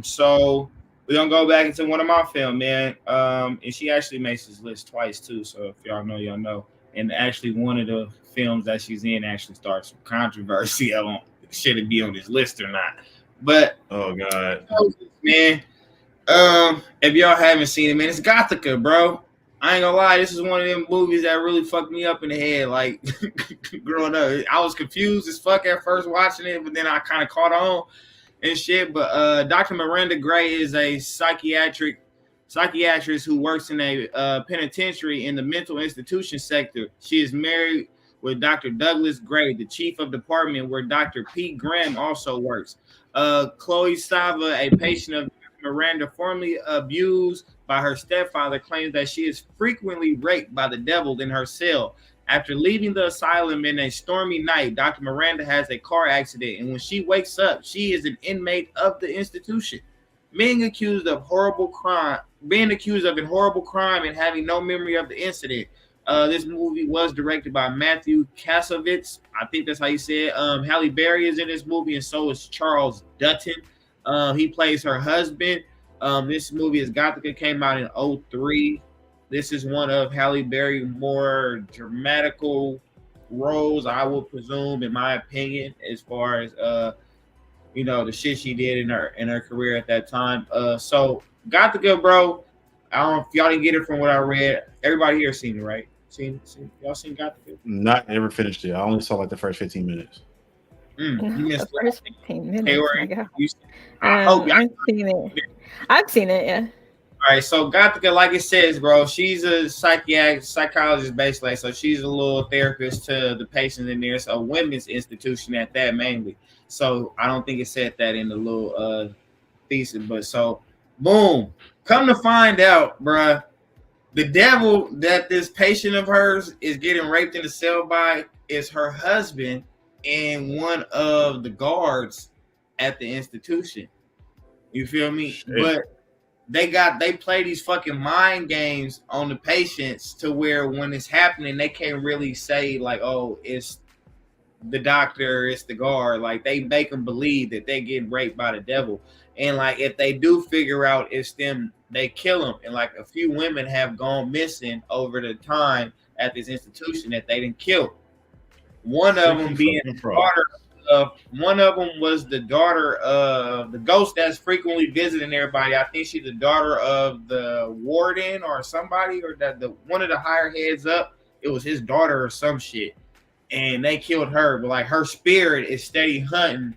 So we're gonna go back into one of my film, man. And she actually makes this list twice too. So if y'all know, y'all know. And actually, one of the films that she's in actually starts some controversy. I don't should it be on this list or not. But oh god, man, if y'all haven't seen it, man, it's Gothica, bro. I ain't gonna lie, this is one of them movies that really fucked me up in the head. Like growing up, I was confused as fuck at first watching it, but then I kind of caught on and shit. But Dr. Miranda Gray is a psychiatrist who works in a penitentiary in the mental institution sector. She is married with Dr. Douglas Gray, the chief of department where Dr. P. Graham also works. Chloe Sava, a patient of Miranda, formerly abused by her stepfather, claims that she is frequently raped by the devil in her cell. After leaving the asylum in a stormy night, Dr. Miranda has a car accident, and when she wakes up, she is an inmate of the institution, being accused of a horrible crime and having no memory of the incident. This movie was directed by Matthew Kasovitz. I think that's how you say it. Halle Berry is in this movie, and so is Charles Dutton. He plays her husband. This movie is Gothica, came out in 2003. This is one of Halle Berry's more dramatical roles, I would presume, in my opinion, as far as the shit she did in her career at that time. So Gothica, bro. I don't know if y'all didn't get it from what I read. Everybody here seen it, right? Y'all seen Gothica? Not ever finished it. I only saw like the first 15 minutes. You missed the first 15 minutes. I've seen it, yeah. All right, so Gothica, like it says, bro, she's a psychologist, basically. So she's a little therapist to the patients in there. It's a women's institution at that, mainly. So I don't think it said that in the little thesis, but so boom, Come to find out, bruh, the devil that this patient of hers is getting raped in the cell by is her husband and one of the guards at the institution. You feel me? Shit. But they play these fucking mind games on the patients to where when it's happening, they can't really say like, oh, it's the doctor, it's the guard. Like they make them believe that they get raped by the devil. And like if they do figure out it's them, they kill them. And like a few women have gone missing over the time at this institution that they didn't kill. One of them being the daughter of one of them was the daughter of the ghost that's frequently visiting everybody. I think she's the daughter of the warden or somebody, or that the one of the higher heads up. It was his daughter or some shit, and they killed her. But like her spirit is steady hunting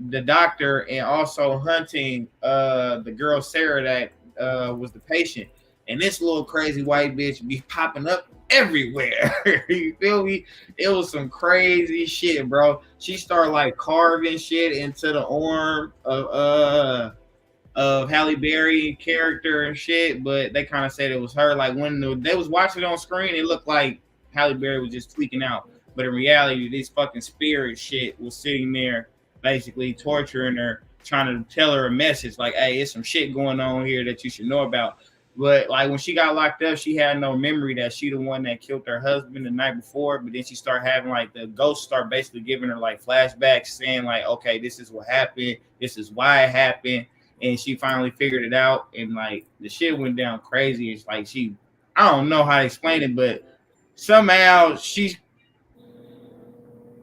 the doctor and also hunting the girl Sarah that was the patient. And this little crazy white bitch be popping up everywhere. You feel me? It was some crazy shit, bro. She started like carving shit into the arm of Halle Berry character and shit, but they kind of said it was her. Like when they was watching it on screen, it looked like Halle Berry was just tweaking out. But in reality, this fucking spirit shit was sitting there basically torturing her, trying to tell her a message like, hey, it's some shit going on here that you should know about. But like when she got locked up, she had no memory that she the one that killed her husband the night before. But then she started having like the ghost start basically giving her like flashbacks saying like, okay, this is what happened. This is why it happened. And she finally figured it out. And like the shit went down crazy. It's like I don't know how to explain it, but somehow she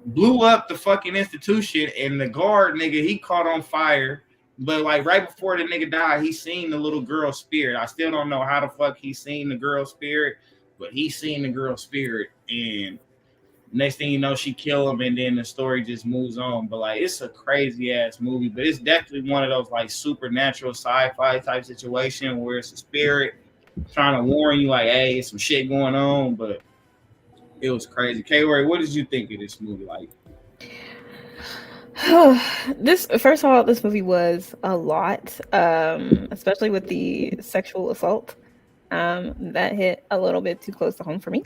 blew up the fucking institution and the guard nigga, he caught on fire. But like right before the nigga died, he seen the little girl spirit. I still don't know how the fuck he seen the girl spirit, but he seen the girl spirit. And next thing you know, she killed him, and then the story just moves on. But like it's a crazy ass movie, but it's definitely one of those like supernatural sci-fi type situation where it's a spirit trying to warn you like, hey, it's some shit going on. But it was crazy. K-Ray, what did you think of this movie? Like, This first of all, this movie was a lot, especially with the sexual assault. That hit a little bit too close to home for me.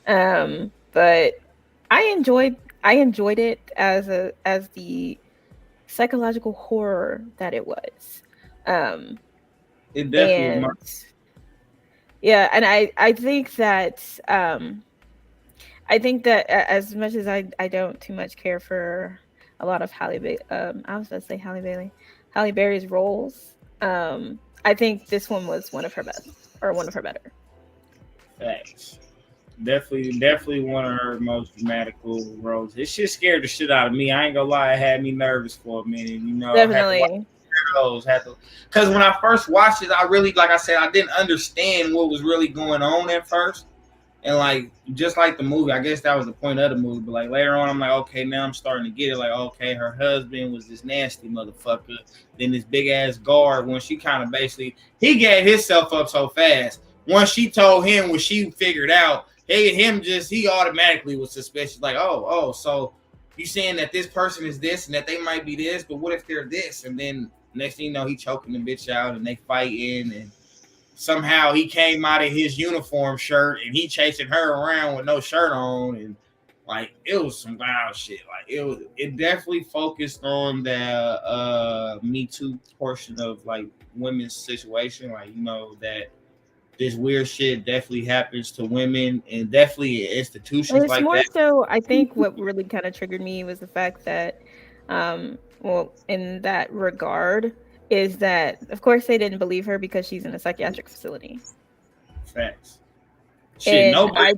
But I enjoyed it as the psychological horror that it was. it definitely was. Yeah, and I think that as much as I don't too much care for a lot of I was about to say Halle Berry's roles. I think this one was one of her best, or one of her better. Thanks. Definitely one of her most dramatical roles. This shit scared the shit out of me. I ain't gonna lie, it had me nervous for a minute. You know, Definitely. Because when I first watched it, I really, like I said, I didn't understand what was really going on at first. And like just like the movie, I guess that was the point of the movie. But like later on, I'm like, okay, now I'm starting to get it. Like, okay, her husband was this nasty motherfucker. Then this big ass guard, when she kind of basically he gave himself up so fast. Once she told him what she figured out, he automatically was suspicious. Like, oh, so you saying that this person is this and that they might be this, but what if they're this? And then next thing you know, he choking the bitch out and they fighting, and somehow he came out of his uniform shirt and he chasing her around with no shirt on, and like it was some wild shit. Like it definitely focused on the Me Too portion of like women's situation. Like, you know, that this weird shit definitely happens to women, and definitely in institutions like more that. So I think what really kind of triggered me was the fact that well, in that regard, is that of course they didn't believe her because she's in a psychiatric facility. Facts. Shit,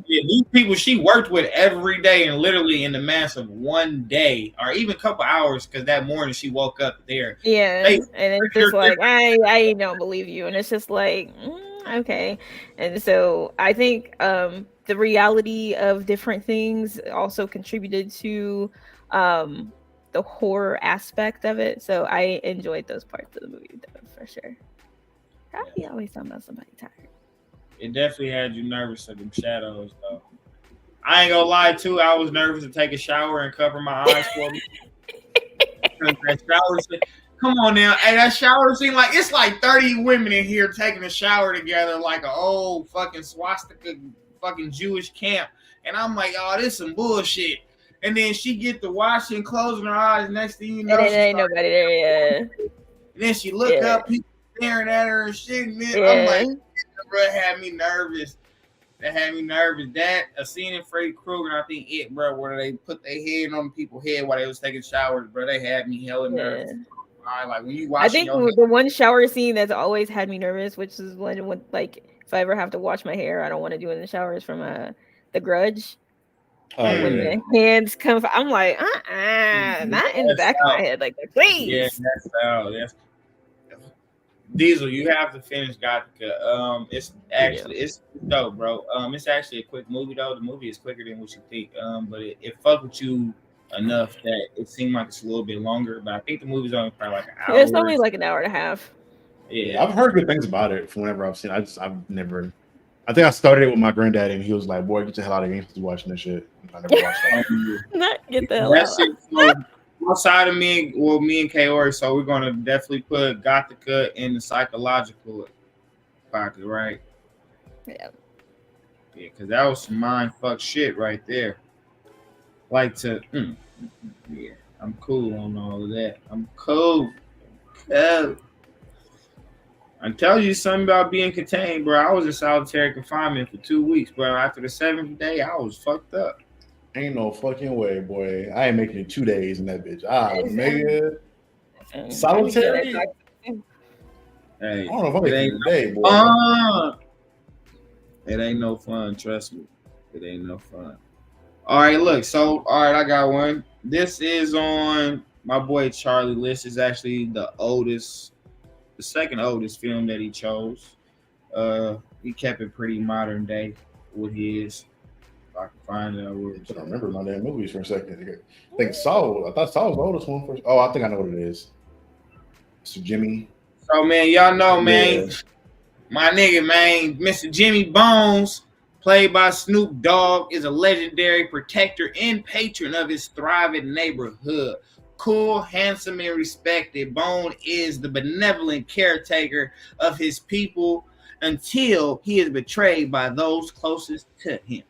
these people she worked with every day and literally in the mass of one day or even a couple hours, because that morning she woke up there. Yeah, and it's just like I don't believe you, and it's just like okay. And so I think the reality of different things also contributed to the horror aspect of it. So I enjoyed those parts of the movie though, for sure. Probably always talking about somebody tired. It definitely had you nervous of them shadows, though. I ain't gonna lie, too. I was nervous to take a shower and cover my eyes for me. Come on now. Hey, that shower scene, like it's like 30 women in here taking a shower together like an old fucking swastika fucking Jewish camp. And I'm like, oh, this some bullshit. And then she get to washing, closing her eyes. Next thing you know, and there ain't nobody there. Yeah. And then she look up, people staring at her and shit. And then Yeah. I'm like, bro, had me nervous. That had me nervous. That a scene in Freddy Krueger, I think it, bro, where they put their head on people's head while they was taking showers, bro. They had me hella nervous. Like when you watch, I think the one shower scene that's always had me nervous, which is when like if I ever have to wash my hair, I don't want to do it in the showers from The Grudge. When the hands come, I'm like, not in the back of my head, like that, please. Yeah, that's out. That's Diesel. You have to finish Gothica. It's actually it's dope, bro. It's actually a quick movie though. The movie is quicker than what you think. But it fucked with you enough that it seemed like it's a little bit longer. But I think the movie's only probably like an hour. It's only like an hour and a half. Yeah, I've heard good things about it from whenever I've seen it. I've never. I think I started it with my granddad, and he was like, "Boy, get the hell out of here! You watching this shit." I never watched that. Not get the hell out. So, outside of me and Kaori, so we're gonna definitely put Gothica in the psychological pocket, right? Yeah. Yeah, because that was some mind fuck shit right there. Like yeah, I'm cool on all of that. I'm cool. I tell you something about being contained, bro. I was in solitary confinement for 2 weeks, bro. After the 7th day, I was fucked up. Ain't no fucking way, boy. I ain't making it 2 days in that bitch. Nigga. Solitary? Hey, I don't know if I'm making it a day, boy. It ain't no fun, trust me. It ain't no fun. All right, look. So, all right, I got one. This is on my boy Charlie list. Is actually the second oldest film that he chose. He kept it pretty modern day with his. If I can find it, I will. I don't remember my damn movies for a second. I think Saul. I thought Saul was the oldest one first. Oh, I think I know what it is. Mr. Jimmy. So man, y'all know, man, my nigga, man, Mr. Jimmy Bones, played by Snoop Dogg, is a legendary protector and patron of his thriving neighborhood. Cool, handsome, and respected, Bone is the benevolent caretaker of his people until he is betrayed by those closest to him.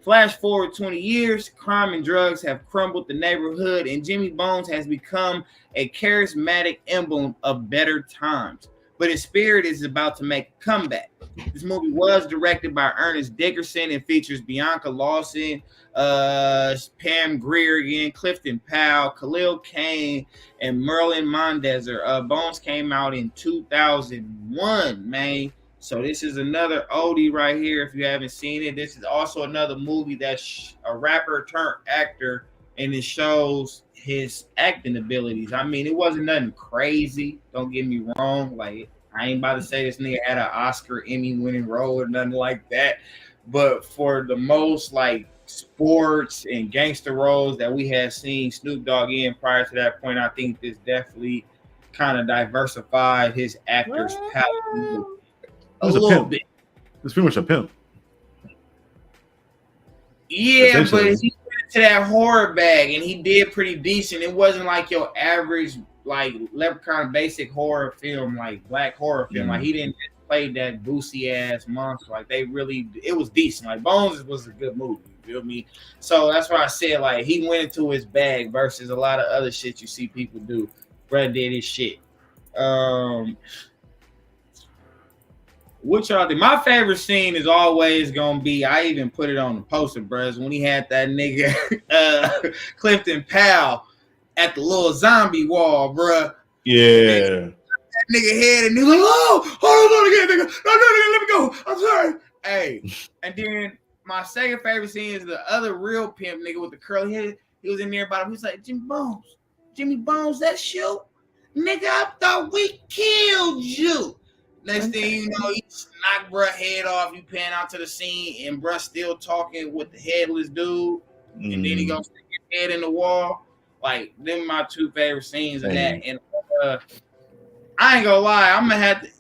Flash forward 20 years, crime and drugs have crumbled the neighborhood, and Jimmy Bones has become a charismatic emblem of better times. But his spirit is about to make a comeback. This movie was directed by Ernest Dickerson and features Bianca Lawson, Pam Grier again, Clifton Powell, Khalil Kane, and Merlin Mondezer. Bones came out in 2001, man. So this is another oldie right here. If you haven't seen it, this is also another movie that's a rapper turned actor, and it shows his acting abilities. I mean, it wasn't nothing crazy. Don't get me wrong. Like, I ain't about to say this nigga had an Oscar, Emmy winning role or nothing like that. But for the most like sports and gangster roles that we had seen Snoop Dogg in prior to that point, I think this definitely kind of diversified his actor's palette a little bit. It's pretty much a pimp. Yeah, but he went to that horror bag and he did pretty decent. It wasn't like your average like Leprechaun basic horror film, like black horror film. Like he didn't just play that boosie ass monster. Like it was decent. Like Bones was a good movie. You feel me? So that's why I said like he went into his bag versus a lot of other shit you see people do. Brad did his shit. What y'all think? My favorite scene is always gonna be. I even put it on the poster, bruh. When he had that nigga Clifton Powell at the little zombie wall, bruh. Yeah. That nigga head and he's like, "Oh, hold on again, nigga. No, nigga, let me go. I'm sorry." Hey, and then my second favorite scene is the other real pimp nigga with the curly hair. He was in there about him. He's like, Jimmy Bones, that's you, nigga. I thought we killed you. Next thing you know, you knock bruh head off. You pan out to the scene, and bruh still talking with the headless dude. And then he goes stick his head in the wall. Like, them my two favorite scenes in that. And I ain't gonna lie, I'm gonna have to,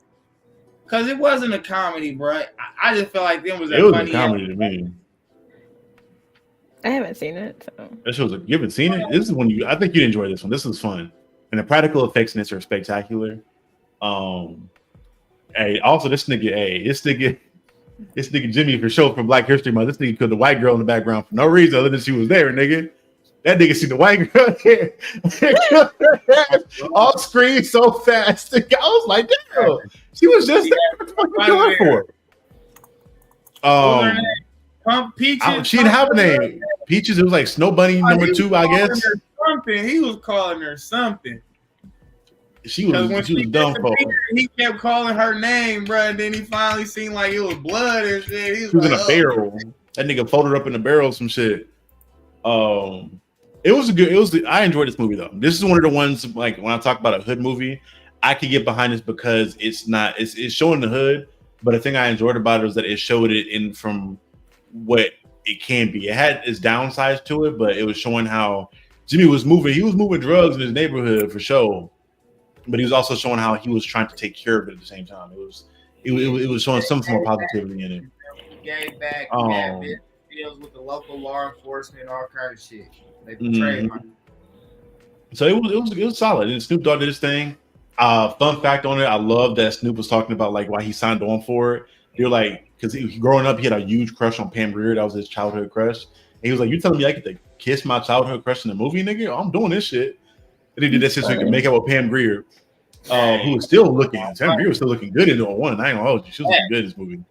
cause it wasn't a comedy, bruh. I just felt like them was a funny comedy to me. I haven't seen it. So. That shows you haven't seen it. This is one I think you'd enjoy this one. This is fun. and the practical effects in this are spectacular. Hey, also this nigga Jimmy for sure from Black History Month. This nigga killed the white girl in the background for no reason other than she was there, nigga. That nigga see the white girl all scream so fast. I was like, damn, she was just there. What the fuck you kill her for? Peaches. She didn't have a name. Peaches. It was like Snow Bunny number 2, I guess. He was calling her something. She was dumb for her. He kept calling her name, bro. And then he finally seen like it was blood and shit. He was in a barrel. That nigga folded up in a barrel, some shit. I enjoyed this movie though. This is one of the ones like when I talk about a hood movie, I could get behind this because it's showing the hood, but the thing I enjoyed about it was that it showed it in from what it can be. It had its downsides to it, but it was showing how Jimmy was moving. He was moving drugs in his neighborhood for sure, but he was also showing how he was trying to take care of it at the same time. It was showing some form of positivity in it. Gave back, deals with the local law enforcement, all kind of shit. They betrayed him. So it was solid. And Snoop Dogg did his thing. Fun fact on it, I love that Snoop was talking about like why he signed on for it. They're like, because growing up, he had a huge crush on Pam Grier. That was his childhood crush. And he was like, "You telling me I get to kiss my childhood crush in the movie, nigga? Oh, I'm doing this shit." And he did that shit so he could make out with Pam Grier, who was still looking. Pam Grier was still looking good in the one. I ain't gonna hold you. She was looking good in this movie.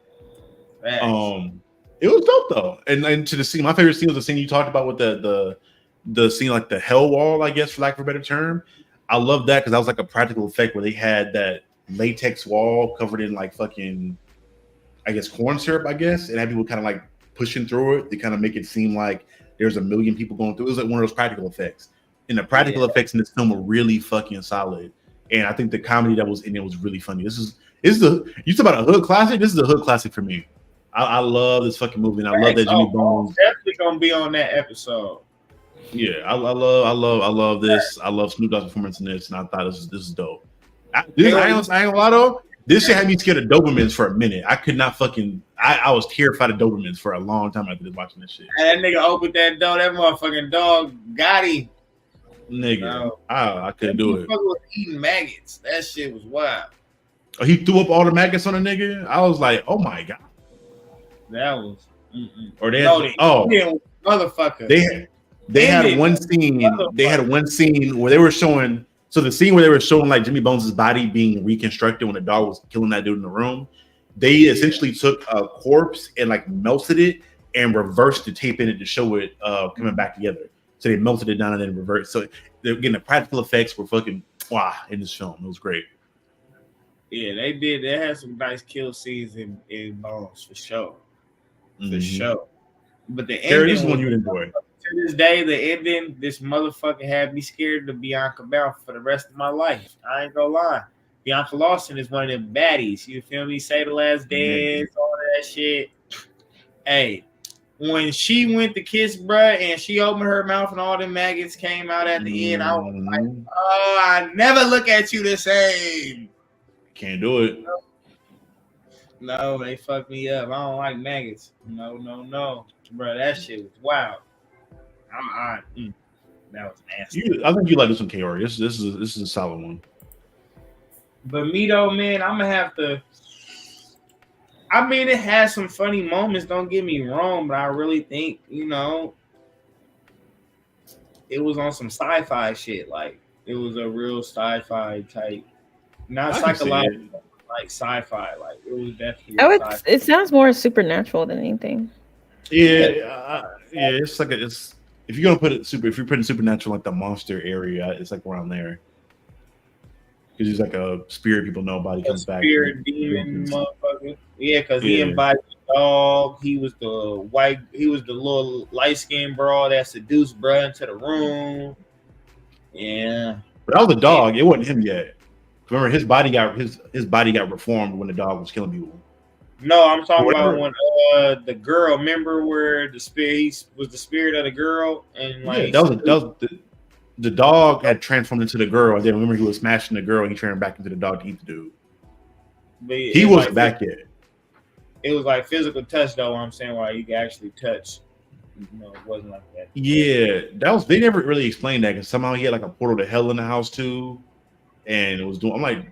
It was dope though, and to the scene. My favorite scene was the scene you talked about with the scene like the hell wall, I guess, for lack of a better term. I love that because that was like a practical effect where they had that latex wall covered in like fucking, I guess, corn syrup, I guess, and had people kind of like pushing through it to kind of make it seem like there's a million people going through. It was like one of those practical effects, and the practical effects in this film were really fucking solid. And I think the comedy that was in it was really funny. You talk about a hood classic. This is a hood classic for me. I love this fucking movie, and I love that Jimmy Bones definitely gonna be on that episode. Yeah, I love this. I love Snoop Dogg's performance in this, and I thought this is dope. I ain't gonna lie though. This shit had me scared of Dobermans for a minute. I could not fucking. I was terrified of Dobermans for a long time after watching this shit. And that nigga opened that door. That motherfucking dog got him. Nigga, I couldn't do it. Was eating maggots. That shit was wild. Oh, he threw up all the maggots on the nigga. I was like, oh my god. That was. Or they motherfucker. They had one scene. They had one scene where they were showing. So the scene where they were showing like Jimmy Bones' body being reconstructed when the dog was killing that dude in the room. They essentially took a corpse and like melted it and reversed the tape in it to show it coming back together. So they melted it down and then reversed. So they're getting the practical effects were fucking in this film. It was great. Yeah, they did. They had some nice kill scenes in Bones for sure. For sure. But the ending, this is one you'd enjoy. To this day, the ending, this motherfucker had me scared of Bianca Bell for the rest of my life. I ain't gonna lie. Bianca Lawson is one of them baddies. You feel me? Say the Last Dance, all that shit. Hey, when she went to kiss bruh and she opened her mouth and all them maggots came out at the end, I was like, oh, I never look at you the same. Can't do it. No, they fucked me up. I don't like maggots. No. Bro, that shit was wild. That was nasty. I think you like this one, Kaori. This is a solid one. But me though, man, I'm gonna have to. I mean, it has some funny moments. Don't get me wrong, but I really think it was on some sci-fi shit. Like it was a real sci-fi type, not psychological, like sci-fi. Like it was definitely. It sounds more supernatural than anything. Yeah, it's like if you're gonna put it if you're putting supernatural like the monster area, it's like around there. Because he's like a spirit people know about. He comes back. Spirit demon motherfucker. Yeah, because he embodied the dog. He was the little light-skinned bro that seduced bruh into the room. Yeah. But that was a dog. It wasn't him yet. Remember, his body got reformed when the dog was killing people. No, I'm talking about when the girl. Remember where the spirit was the spirit of the girl and like that was the dog had transformed into the girl. And then remember he was smashing the girl and he turned back into the dog to eat the dude. But he wasn't back yet. It was like physical touch though. I'm saying like you can actually touch it wasn't like that. Yeah, they never really explained that because somehow he had like a portal to hell in the house too, and it was doing. I'm like,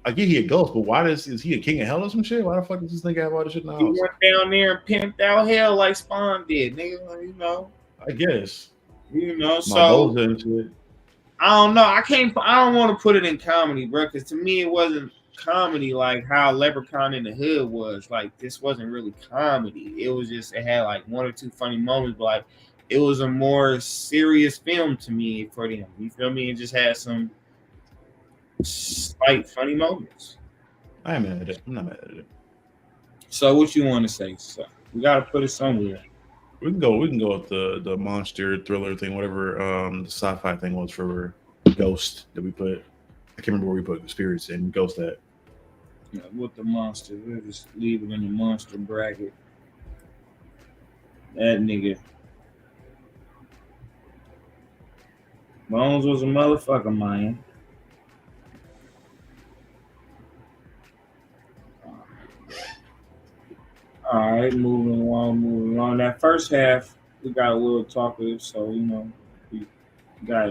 I get he a ghost, but why is he a king of hell or some shit? Why the fuck does this nigga have all this shit in the He house? went down there and pimped out hell like Spawn did, nigga. I guess. So and shit. I don't know. I don't want to put it in comedy, bro, because to me it wasn't comedy like how Leprechaun in the Hood was. Like this wasn't really comedy. It was just it had like one or two funny moments, but like it was a more serious film to me for them. You feel me? It just had some slight funny moments. I am mad at it. I'm not mad at it. So what you want to say? So we gotta put it somewhere. We can go with the monster thriller thing, whatever the sci-fi thing was for Ghost that we put. I can't remember where we put Spirits and Ghost at. Yeah, with the monster, we'll just leave it in the monster bracket. That nigga Bones was a motherfucker, man. All right, moving along. That first half, we got a little talkative, so we got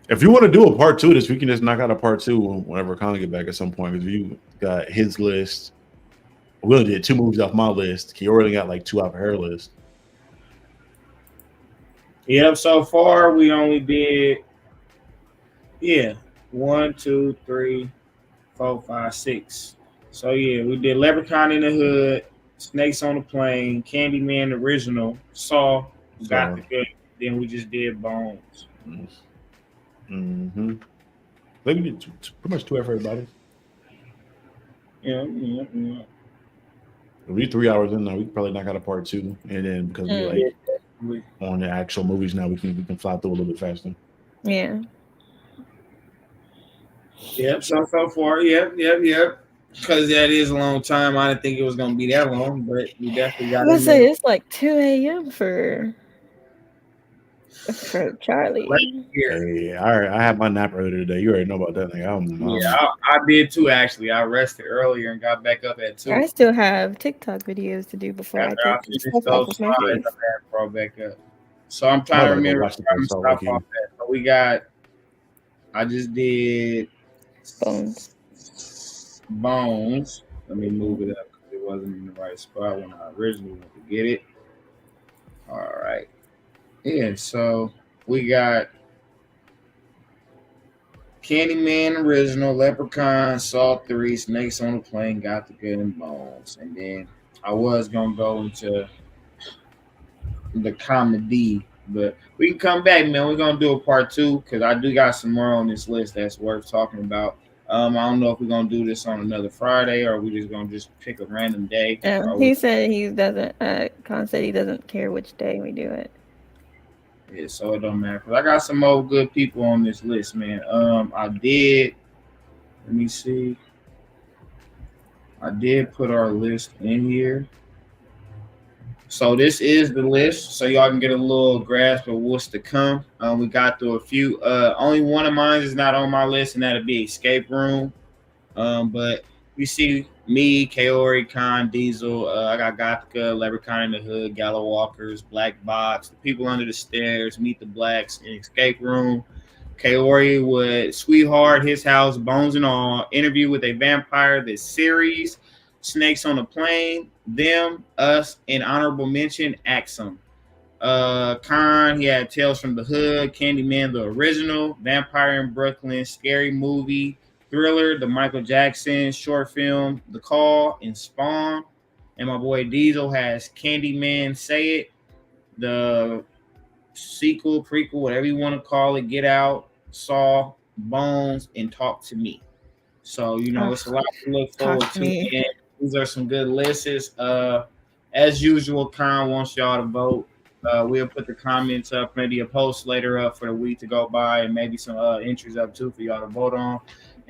If you want to do a part 2 of this, we can just knock out a part 2 whenever Colin get back at some point. Because you got his list, Will did 2 movies off my list. He already got like 2 off her list. Yep. So far, we only did 1, 2, 3, 4, 5, 6. So we did Leprechaun in the Hood, Snakes on the Plane, Candyman original, Saw, Got the Good. Then we just did Bones. Mm-hmm. We did pretty much 2 for everybody. Yeah. If we 3 hours in now, we can probably knock out a part 2, and then because we on the actual movies now, we can fly through a little bit faster. Yeah. Yep. So far, yep. Because that is a long time. I didn't think it was gonna be that long, but we definitely got. I was say it's like 2 a.m. for Charlie. Hey, all right. I had my nap earlier today. You already know about that thing. I did too. Actually, I rested earlier and got back up at 2. I still have TikTok videos to do before I take this stuff off of my face. Brought back up. So I'm trying to remember. Stop off that. So we got. I just did Bones. Let me move it up because it wasn't in the right spot when I originally went to get it. All right. Yeah, so we got Candyman original, Leprechaun, Saw 3, Snakes on the Plane, Got the Good, and Bones. And then I was going to go into the comedy, but we can come back, man. We're going to do a part 2 because I do got some more on this list that's worth talking about. I don't know if we're going to do this on another Friday or we're just going to just pick a random day. He said he doesn't, Con said he doesn't care which day we do it. Yeah, so it don't matter. I got some more good people on this list, man. I did put our list in here. So this is the list, so y'all can get a little grasp of what's to come. We got through a few. Only one of mine is not on my list, and that'll be Escape Room. But you see me, Kaori, Khan, Diesel. I got Gothica, Leprechaun in the Hood, Gallow Walkers, Black Box, The People Under the Stairs, Meet the Blacks, and Escape Room. Kaori with Sweetheart, His House, Bones and All, Interview with a Vampire, The Series, Snakes on a Plane, Them, Us, and honorable mention, Axum. Khan, he had Tales from the Hood, Candyman, the original, Vampire in Brooklyn, Scary Movie, Thriller, the Michael Jackson short film, The Call, and Spawn. And my boy Diesel has Candyman, Say It, the sequel, prequel, whatever you want to call it, Get Out, Saw, Bones, and Talk to Me. So, it's a lot to look forward to. And these are some good lists. As usual, Khan wants y'all to vote. We'll put the comments up, maybe a post later up for the week to go by, and maybe some entries up too for y'all to vote on.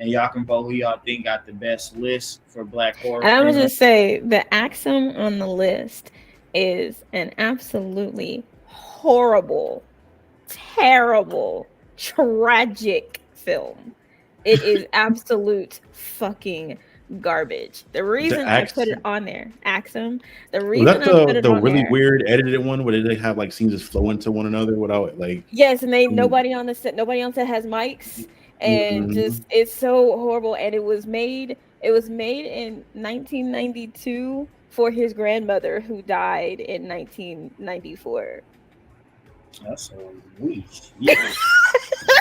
And y'all can vote who y'all think got the best list for Black horror. I would just say the Axum on the list is an absolutely horrible, terrible, tragic film. It is absolute fucking garbage. The reason I put it on there, Axum. The Was reason that I put it the on really there. weird edited one where they have like scenes just flow into one another without like? Yes, and nobody on set has mics, and just it's so horrible. And it was made in 1992 for his grandmother who died in 1994. That's so weak.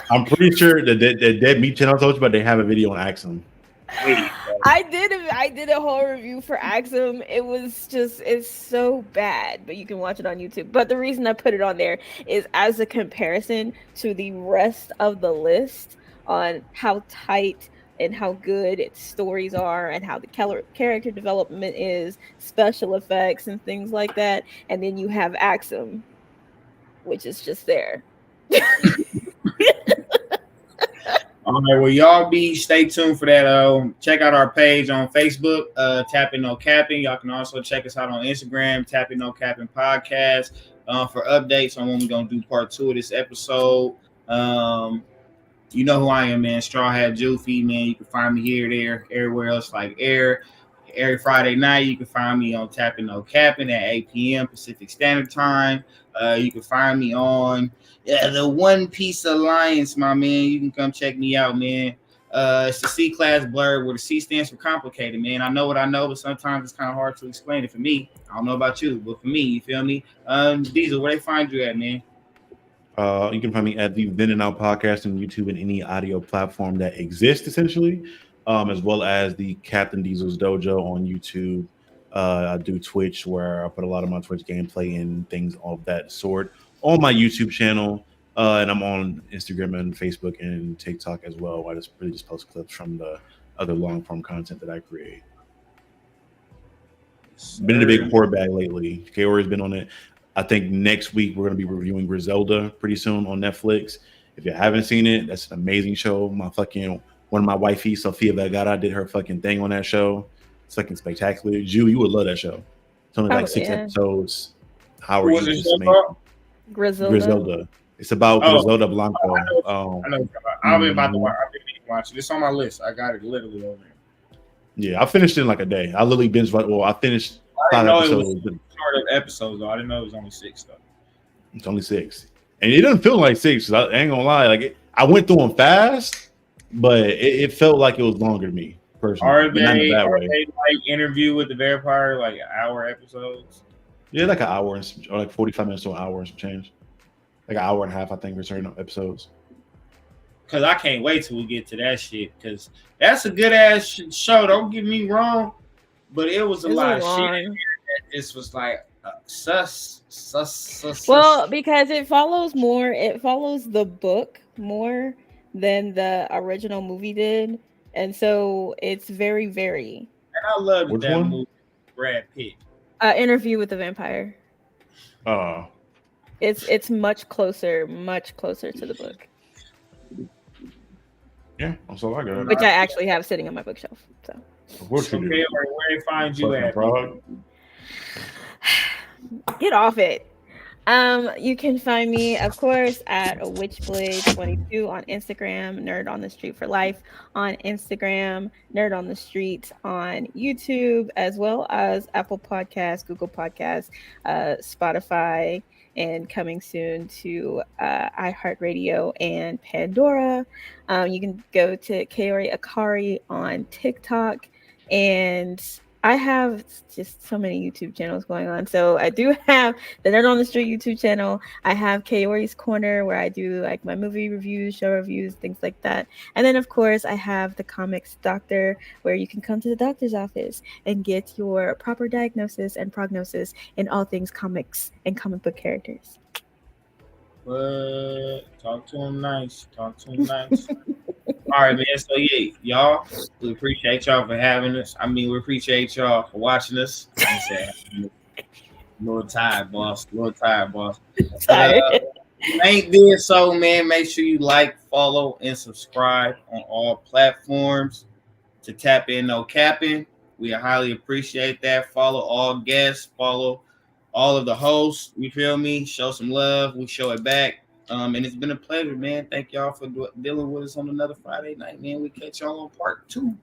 I'm pretty sure that Dead Meat channel I told you about, they have a video on Axum. I did a whole review for Axum. It's so bad, but you can watch it on YouTube. But the reason I put it on there is as a comparison to the rest of the list on how tight and how good its stories are and how the character development is, special effects and things like that. And then you have Axum, which is just there. All right, well, y'all stay tuned for that. Check out our page on Facebook, Tapping No Capping. Y'all can also check us out on Instagram, Tapping No Capping Podcast, for updates on when we're gonna do part 2 of this episode. You know who I am, man. Straw Hat Joofy, man. You can find me here, there, everywhere else like air. Every Friday night, you can find me on Tapping No Capping at 8 p.m. Pacific Standard Time. You can find me on the One Piece Alliance, my man. You can come check me out, man. It's the C-class blurb where the C stands for complicated, man. I know what I know, but sometimes it's kind of hard to explain it for me. I don't know about you, but for me, you feel me? Diesel, where they find you at, man? You can find me at the Then and Out Podcast on YouTube and any audio platform that exists, essentially, as well as the Captain Diesel's Dojo on YouTube. I do Twitch, where I put a lot of my Twitch gameplay and things of that sort on my YouTube channel. And I'm on Instagram and Facebook and TikTok as well. I just post clips from the other long form content that I create. Been in a big horror bag lately. Kaori's been on it. I think next week we're going to be reviewing Griselda pretty soon on Netflix. If you haven't seen it, that's an amazing show. One of my wifey, Sofia Vergara, did her fucking thing on that show. It's fucking spectacular. Jew, you would love that show. It's only like 6 episodes. Howard was it called? Griselda. It's about Griselda Blanco. I know. I've been about to watch. I've been watching. It's on my list. I got it literally over there. Yeah, I finished it in like a day. I literally binge. Well, I finished 5 episodes. Short of episodes though. I didn't know it was only 6 though. It's only 6, and it doesn't feel like 6. I ain't gonna lie. I went through them fast, but it felt like it was longer to me personally. Are they like Interview with the Vampire, like hour episodes? Yeah, like an hour or like 45 minutes to an hour and some change. Like an hour and a half, I think, for certain episodes. Because I can't wait till we get to that shit. Because that's a good ass show. Don't get me wrong, but it was a lot of shit. This was like sus. Well, because it follows the book more than the original movie did, and so it's very, very. And I love that movie, Brad Pitt. Interview with the Vampire. It's much closer to the book. Yeah, that's all I got. Which I actually have sitting on my bookshelf. So. Where they find you at? Get off it. You can find me, of course, at Witchblade22 on Instagram, Nerd on the Street for Life on Instagram, Nerd on the Street on YouTube, as well as Apple Podcasts, Google Podcasts, Spotify, and coming soon to iHeartRadio and Pandora. You can go to Kaori Akari on TikTok, and I have just so many YouTube channels going on. So I do have the Nerd on the Street YouTube channel. I have Kaori's Corner, where I do like my movie reviews, show reviews, things like that. And then, of course, I have the Comics Doctor, where you can come to the doctor's office and get your proper diagnosis and prognosis in all things comics and comic book characters. But talk to him nice. All right, man. So yeah, y'all, we appreciate y'all for having us. I mean, we appreciate y'all for watching us. A little tired, boss. Ain't did so, man. Make sure you like, follow, and subscribe on all platforms to Tap In No Capping. We highly appreciate that. Follow all guests. Follow all of the hosts. You feel me? Show some love. We show it back. And it's been a pleasure, man. Thank y'all for dealing with us on another Friday night, man. We catch y'all on part 2.